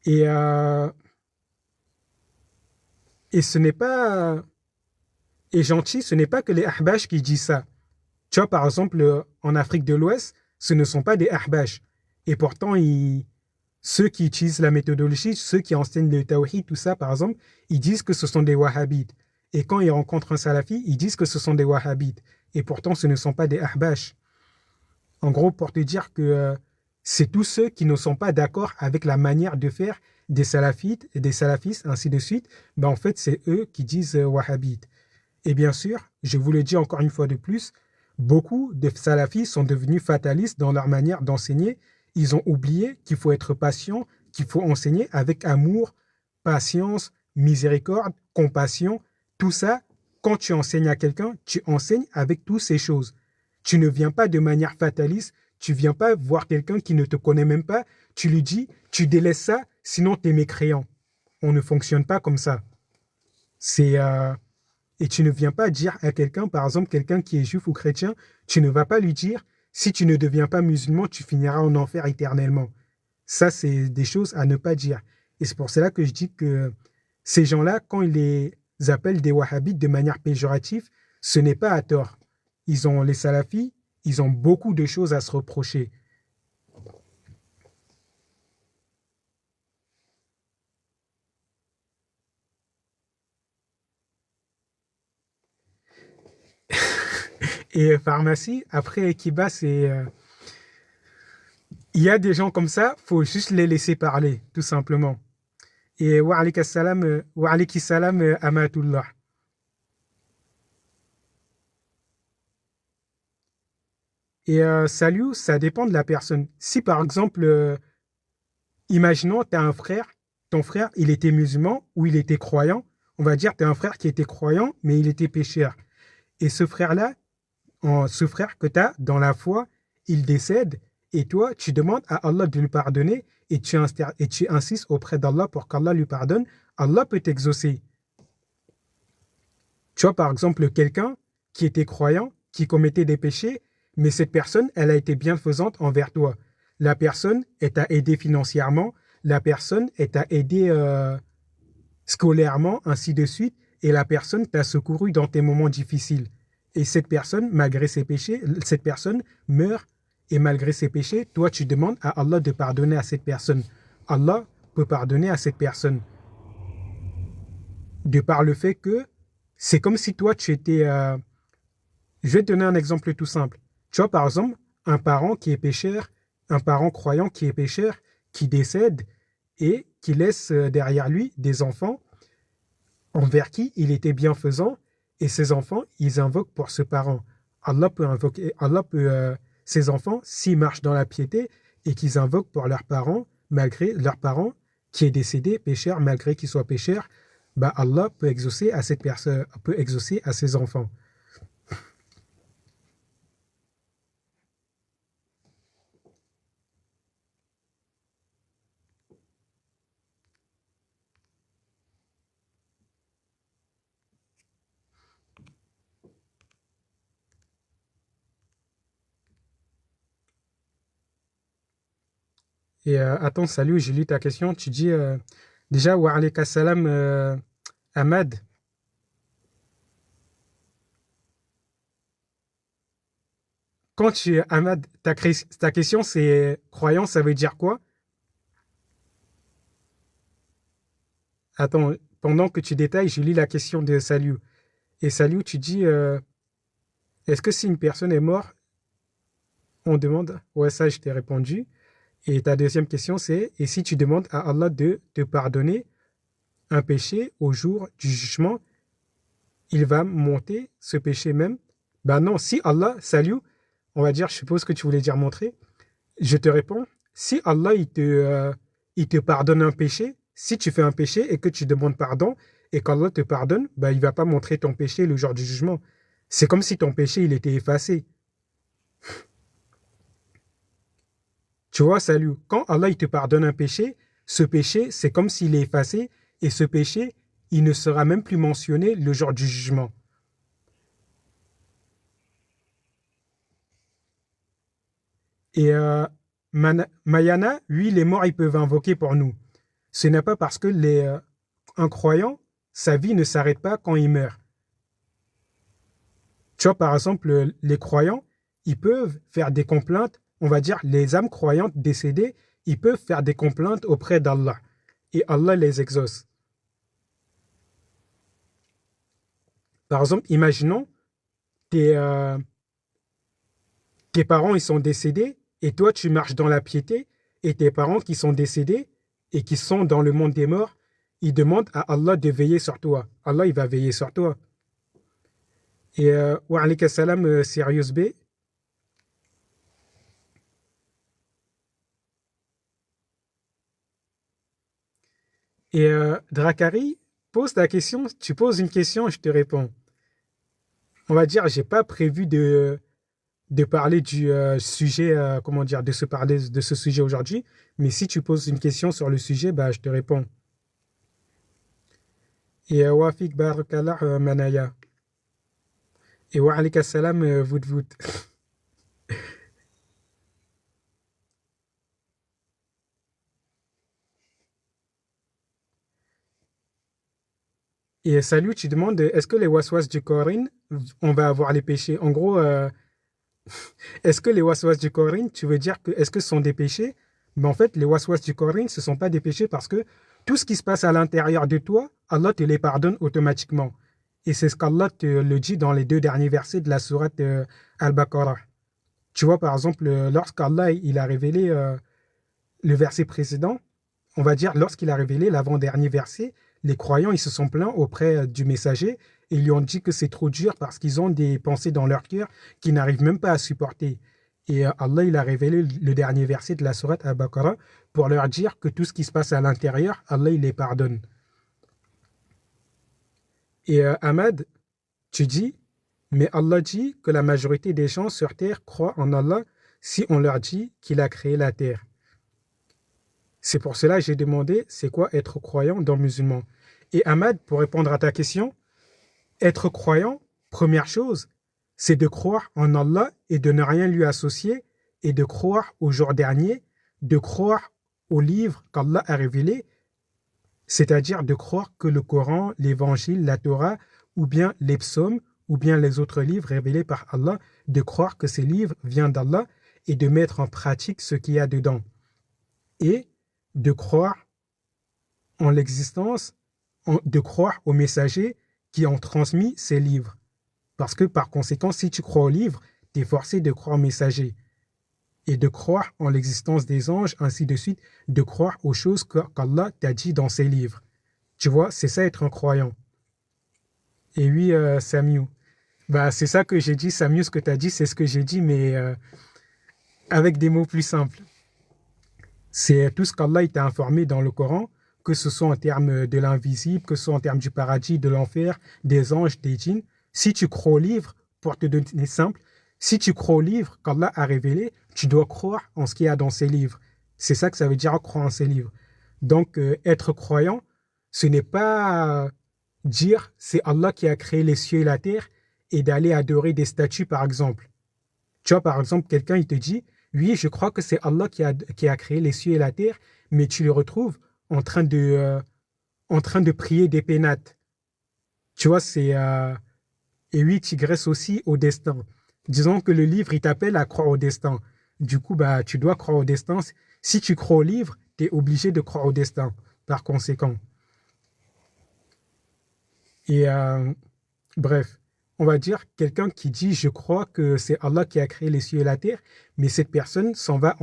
Et, euh, et ce n'est pas... Et gentil, ce n'est pas que les ahbash qui disent ça. Tu vois, par exemple, en Afrique de l'Ouest, ce ne sont pas des ahbash. Et pourtant, ceux qui utilisent la méthodologie, ceux qui enseignent le tawhid, tout ça, par exemple, ils disent que ce sont des wahhabites. Et quand ils rencontrent un salafi, ils disent que ce sont des wahhabites. Et pourtant, ce ne sont pas des ahbash. En gros, pour te dire que c'est tous ceux qui ne sont pas d'accord avec la manière de faire des salafites et des salafistes, ainsi de suite, ben en fait, c'est eux qui disent wahhabites. Et bien sûr, je vous le dis encore une fois de plus, beaucoup de salafis sont devenus fatalistes dans leur manière d'enseigner. Ils ont oublié qu'il faut être patient, qu'il faut enseigner avec amour, patience, miséricorde, compassion. Tout ça, quand tu enseignes à quelqu'un, tu enseignes avec toutes ces choses. Tu ne viens pas de manière fataliste, tu viens pas voir quelqu'un qui ne te connaît même pas, tu lui dis, tu délaisses ça, sinon tu es mécréant. On ne fonctionne pas comme ça. C'est... Et tu ne viens pas dire à quelqu'un, par exemple, quelqu'un qui est juif ou chrétien, tu ne vas pas lui dire, si tu ne deviens pas musulman, tu finiras en enfer éternellement. Ça, c'est des choses à ne pas dire. Et c'est pour cela que je dis que ces gens-là, quand ils les appellent des wahhabites de manière péjorative, ce n'est pas à tort. Les salafis, ils ont beaucoup de choses à se reprocher. Et pharmacie, après Ekiba, il y a des gens comme ça, faut juste les laisser parler, tout simplement. Et wa alayka salam, amatullah. Et salut, ça dépend de la personne. Si par exemple, imaginons, tu as un frère, ton frère, il était musulman ou il était croyant, on va dire, tu as un frère qui était croyant, mais il était pécheur. Et ce frère-là, ce frère que tu as dans la foi, il décède, et toi, tu demandes à Allah de lui pardonner, et tu insistes auprès d'Allah pour qu'Allah lui pardonne, Allah peut t'exaucer. Tu vois, par exemple, quelqu'un qui était croyant, qui commettait des péchés, mais cette personne, elle a été bienfaisante envers toi. La personne, elle t'a aidé financièrement, la personne, elle t'a aidé scolairement, ainsi de suite, et la personne t'a secouru dans tes moments difficiles. Et cette personne, malgré ses péchés, cette personne meurt, et malgré ses péchés, toi, tu demandes à Allah de pardonner à cette personne. Allah peut pardonner à cette personne. De par le fait que c'est comme si toi, tu étais... je vais te donner un exemple tout simple. Tu vois, par exemple, un parent qui est pécheur, un parent croyant qui est pécheur, qui décède et qui laisse derrière lui des enfants envers qui il était bienfaisant, et ces enfants, ils invoquent pour ce parent. Ces enfants, s'ils marchent dans la piété et qu'ils invoquent pour leurs parents, malgré leur parent qui est décédé, pécheur, malgré qu'il soit pécheur, bah Allah peut exaucer à cette personne, peut exaucer à ses enfants. Et attends, salut, j'ai lu ta question. Tu dis déjà, wa alayka salam, Ahmad. Quand tu, Ahmad, ta question c'est croyance, ça veut dire quoi? Attends, pendant que tu détailles, je lis la question de Salut. Et Salut, tu dis, est-ce que si une personne est morte, on demande, ouais, ça, je t'ai répondu. Et ta deuxième question, c'est, et si tu demandes à Allah de te pardonner un péché au jour du jugement, il va monter ce péché même? Ben non, si Allah, Salut, on va dire, je suppose que tu voulais dire montrer, je te réponds, si Allah, il te pardonne un péché, si tu fais un péché et que tu demandes pardon et qu'Allah te pardonne, ben, il ne va pas montrer ton péché le jour du jugement. C'est comme si ton péché, il était effacé. Tu vois, Salut, quand Allah, il te pardonne un péché, ce péché, c'est comme s'il est effacé et ce péché, il ne sera même plus mentionné le jour du jugement. Et Mayana, lui, les morts, ils peuvent invoquer pour nous. Ce n'est pas parce que un croyant, sa vie ne s'arrête pas quand il meurt. Tu vois, par exemple, les croyants, ils peuvent faire des complaintes, on va dire, les âmes croyantes décédées, ils peuvent faire des complaintes auprès d'Allah. Et Allah les exauce. Par exemple, imaginons, tes, euh, tes parents, ils sont décédés, et toi, tu marches dans la piété, et tes parents qui sont décédés, et qui sont dans le monde des morts, ils demandent à Allah de veiller sur toi. Allah, il va veiller sur toi. Et wa alayka salam, Sirius B. Et Dracari pose ta question, tu poses une question, je te réponds. On va dire, j'ai pas prévu de parler du sujet, comment dire, de se parler de ce sujet aujourd'hui, mais si tu poses une question sur le sujet, bah, je te réponds. Et Wafik Barakallah Manaya. Et wa alayka salam, Vout Vout. Et salut, tu demandes, est-ce que les waswas du Coran, on va avoir les péchés? En gros, est-ce que les waswas du Coran, tu veux dire que est-ce que ce sont des péchés? Mais en fait, les waswas du Coran, ce ne sont pas des péchés parce que tout ce qui se passe à l'intérieur de toi, Allah te les pardonne automatiquement. Et c'est ce qu'Allah te le dit dans les deux derniers versets de la sourate Al-Baqarah. Tu vois, par exemple, lorsqu'Allah il a révélé le verset précédent, on va dire, lorsqu'il a révélé l'avant-dernier verset, les croyants, ils se sont plaints auprès du messager et ils lui ont dit que c'est trop dur parce qu'ils ont des pensées dans leur cœur qu'ils n'arrivent même pas à supporter. Et Allah, il a révélé le dernier verset de la sourate Al-Baqarah pour leur dire que tout ce qui se passe à l'intérieur, Allah, il les pardonne. Et Ahmad, tu dis, mais Allah dit que la majorité des gens sur terre croient en Allah si on leur dit qu'il a créé la terre. C'est pour cela que j'ai demandé c'est quoi être croyant dans musulman. Et Ahmad, pour répondre à ta question, être croyant, première chose, c'est de croire en Allah et de ne rien lui associer et de croire au jour dernier, de croire au livre qu'Allah a révélé, c'est-à-dire de croire que le Coran, l'Évangile, la Torah, ou bien les psaumes, ou bien les autres livres révélés par Allah, de croire que ces livres viennent d'Allah et de mettre en pratique ce qu'il y a dedans. Et de croire en l'existence, de croire aux messagers qui ont transmis ces livres. Parce que par conséquent, si tu crois aux livres, tu es forcé de croire aux messagers. Et de croire en l'existence des anges, ainsi de suite, de croire aux choses qu'Allah t'a dit dans ses livres. Tu vois, c'est ça être un croyant. Et oui, Samiou. Bah, c'est ça que j'ai dit, Samiou, ce que tu as dit, c'est ce que j'ai dit, mais avec des mots plus simples. C'est tout ce qu'Allah t'a informé dans le Coran, que ce soit en termes de l'invisible, que ce soit en termes du paradis, de l'enfer, des anges, des djinns. Si tu crois au livre, pour te donner simple, si tu crois au livre qu'Allah a révélé, tu dois croire en ce qu'il y a dans ces livres. C'est ça que ça veut dire croire en ces livres. Donc, être croyant, ce n'est pas dire c'est Allah qui a créé les cieux et la terre et d'aller adorer des statues, par exemple. Tu vois, par exemple, quelqu'un, il te dit, oui, je crois que c'est Allah qui a créé les cieux et la terre, mais tu le retrouves en train de prier des pénates. Tu vois, c'est... et oui, tu graisses aussi au destin. Disons que le livre, il t'appelle à croire au destin. Du coup, bah, tu dois croire au destin. Si tu crois au livre, tu es obligé de croire au destin, par conséquent. Et bref, on va dire quelqu'un qui dit je crois que c'est Allah qui a créé les cieux et la terre, mais cette personne s'en va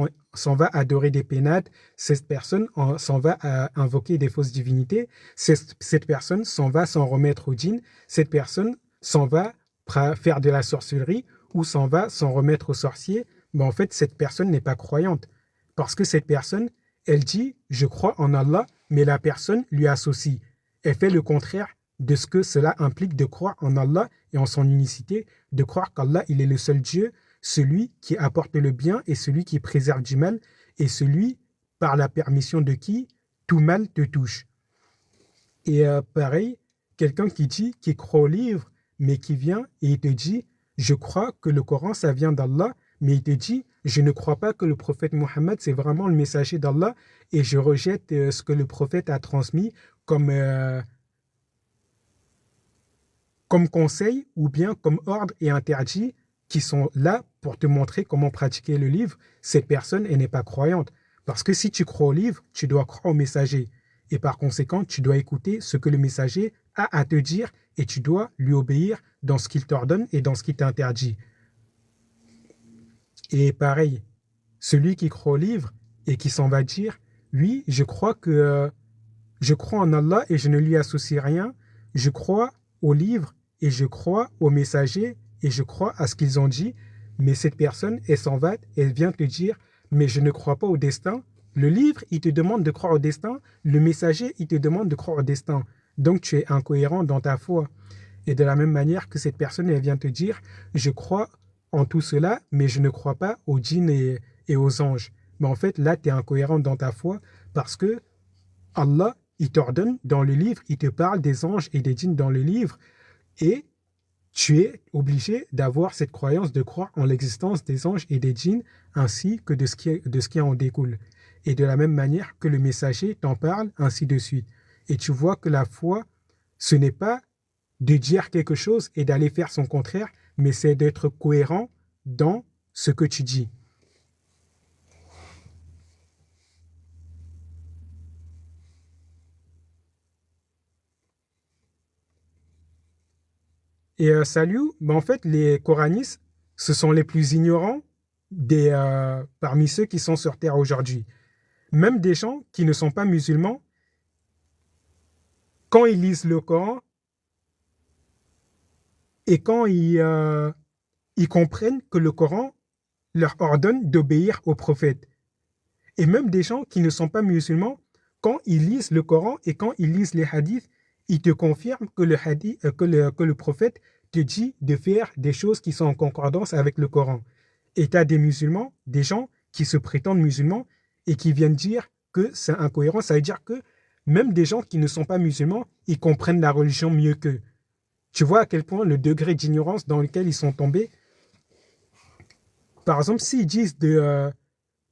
adorer des pénates, cette personne s'en va invoquer des fausses divinités, cette personne s'en va s'en remettre au djinn, cette personne s'en va faire de la sorcellerie ou s'en va s'en remettre aux sorciers. Ben, en fait, cette personne n'est pas croyante. Parce que cette personne, elle dit je crois en Allah, mais la personne lui associe. Elle fait le contraire de ce que cela implique de croire en Allah et en son unicité, de croire qu'Allah, il est le seul Dieu, celui qui apporte le bien et celui qui préserve du mal, et celui par la permission de qui tout mal te touche. Et pareil, quelqu'un qui croit au livre, mais qui vient et il te dit, je crois que le Coran, ça vient d'Allah, mais il te dit, je ne crois pas que le prophète Mohammed, c'est vraiment le messager d'Allah, et je rejette ce que le prophète a transmis comme conseil ou bien comme ordre et interdit qui sont là pour te montrer comment pratiquer le livre, cette personne, elle n'est pas croyante. Parce que si tu crois au livre, tu dois croire au messager. Et par conséquent, tu dois écouter ce que le messager a à te dire et tu dois lui obéir dans ce qu'il t'ordonne et dans ce qu'il t'interdit. Et pareil, celui qui croit au livre et qui s'en va dire, oui, je crois en Allah et je ne lui associe rien, je crois au livre et je crois aux messagers et je crois à ce qu'ils ont dit, mais cette personne, elle s'en va, elle vient te dire, mais je ne crois pas au destin. Le livre, il te demande de croire au destin, le messager, il te demande de croire au destin. Donc tu es incohérent dans ta foi. Et de la même manière que cette personne, elle vient te dire, je crois en tout cela, mais je ne crois pas aux djinns et aux anges. Mais en fait, là, tu es incohérent dans ta foi parce que Allah, il t'ordonne dans le livre, il te parle des anges et des djinns dans le livre, et tu es obligé d'avoir cette croyance de croire en l'existence des anges et des djinns, ainsi que de ce qui en découle. Et de la même manière que le messager t'en parle, ainsi de suite. Et tu vois que la foi, ce n'est pas de dire quelque chose et d'aller faire son contraire, mais c'est d'être cohérent dans ce que tu dis. Et salut, ben en fait, les coranistes, ce sont les plus ignorants parmi ceux qui sont sur Terre aujourd'hui. Même des gens qui ne sont pas musulmans, quand ils lisent le Coran et quand ils comprennent que le Coran leur ordonne d'obéir au prophète. Et même des gens qui ne sont pas musulmans, quand ils lisent le Coran et quand ils lisent les hadiths, ils te confirment que que le prophète te dit de faire des choses qui sont en concordance avec le Coran. Et tu as des musulmans, des gens qui se prétendent musulmans et qui viennent dire que c'est incohérent. Ça veut dire que même des gens qui ne sont pas musulmans, ils comprennent la religion mieux qu'eux. Tu vois à quel point le degré d'ignorance dans lequel ils sont tombés. Par exemple, s'ils disent que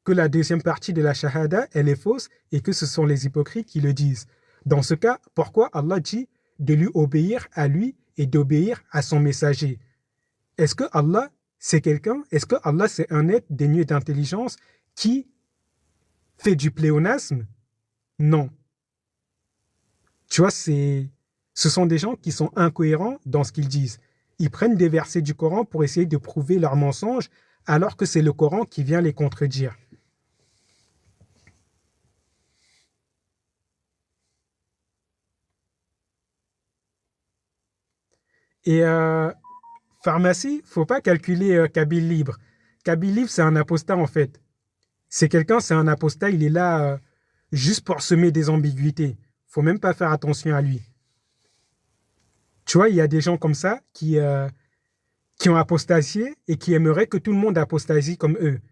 la deuxième partie de la shahada, elle est fausse et que ce sont les hypocrites qui le disent. Dans ce cas, pourquoi Allah dit de lui obéir à lui et d'obéir à son messager? Est-ce que Allah, c'est quelqu'un? Est-ce que Allah, c'est un être dénué d'intelligence qui fait du pléonasme? Non. Tu vois, ce sont des gens qui sont incohérents dans ce qu'ils disent. Ils prennent des versets du Coran pour essayer de prouver leur mensonge, alors que c'est le Coran qui vient les contredire. Et pharmacie, faut pas calculer Kabyle libre. Kabyle libre, c'est un apostat en fait. C'est un apostat, il est là juste pour semer des ambiguïtés. Faut même pas faire attention à lui. Tu vois, il y a des gens comme ça qui ont apostasié et qui aimeraient que tout le monde apostasie comme eux.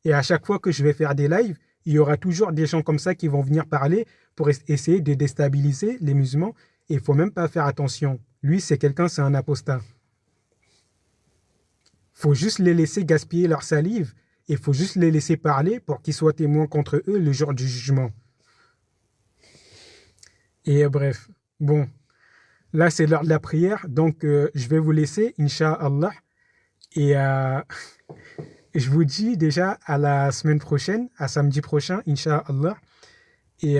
Et à chaque fois que je vais faire des lives, il y aura toujours des gens comme ça qui vont venir parler pour essayer de déstabiliser les musulmans. Et il faut même pas faire attention. Lui, c'est un apostat. Faut juste les laisser gaspiller leur salive et faut juste les laisser parler pour qu'ils soient témoins contre eux le jour du jugement. Et bref, bon, là c'est l'heure de la prière, donc je vais vous laisser, Inch'Allah. Et je vous dis déjà à la semaine prochaine, à samedi prochain, Inch'Allah. Et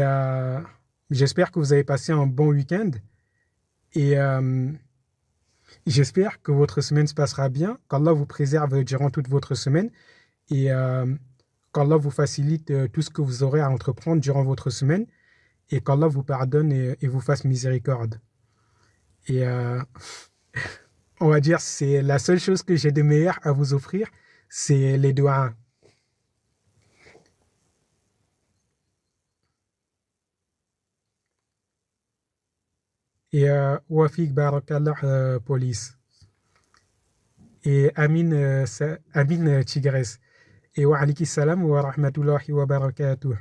j'espère que vous avez passé un bon week-end. Et j'espère que votre semaine se passera bien, qu'Allah vous préserve durant toute votre semaine et qu'Allah vous facilite tout ce que vous aurez à entreprendre durant votre semaine et qu'Allah vous pardonne et vous fasse miséricorde. Et on va dire, c'est la seule chose que j'ai de meilleur à vous offrir, c'est les doigts. Et Wafik Barakallah Police. Et Amin, Amin Tigres. Et wa alayki salam wa rahmatullahi wa barakatuh.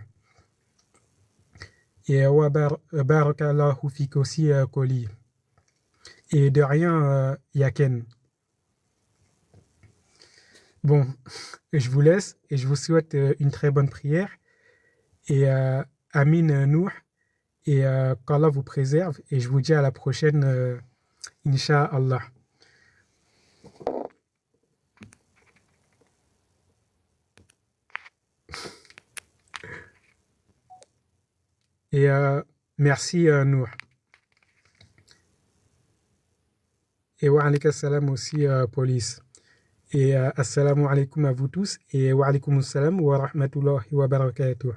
Et wa barakallahu fik aussi, Koli. Et de rien, Yaken. Bon, je vous laisse et je vous souhaite une très bonne prière. Et Amin Nour. Et qu'Allah vous préserve. Et je vous dis à la prochaine, Inch'Allah. Et merci, Nour. Et wa alayka salam aussi, Police. Et assalamu alaikum à vous tous. Et wa alaykum salam wa rahmatullahi wa barakatuh.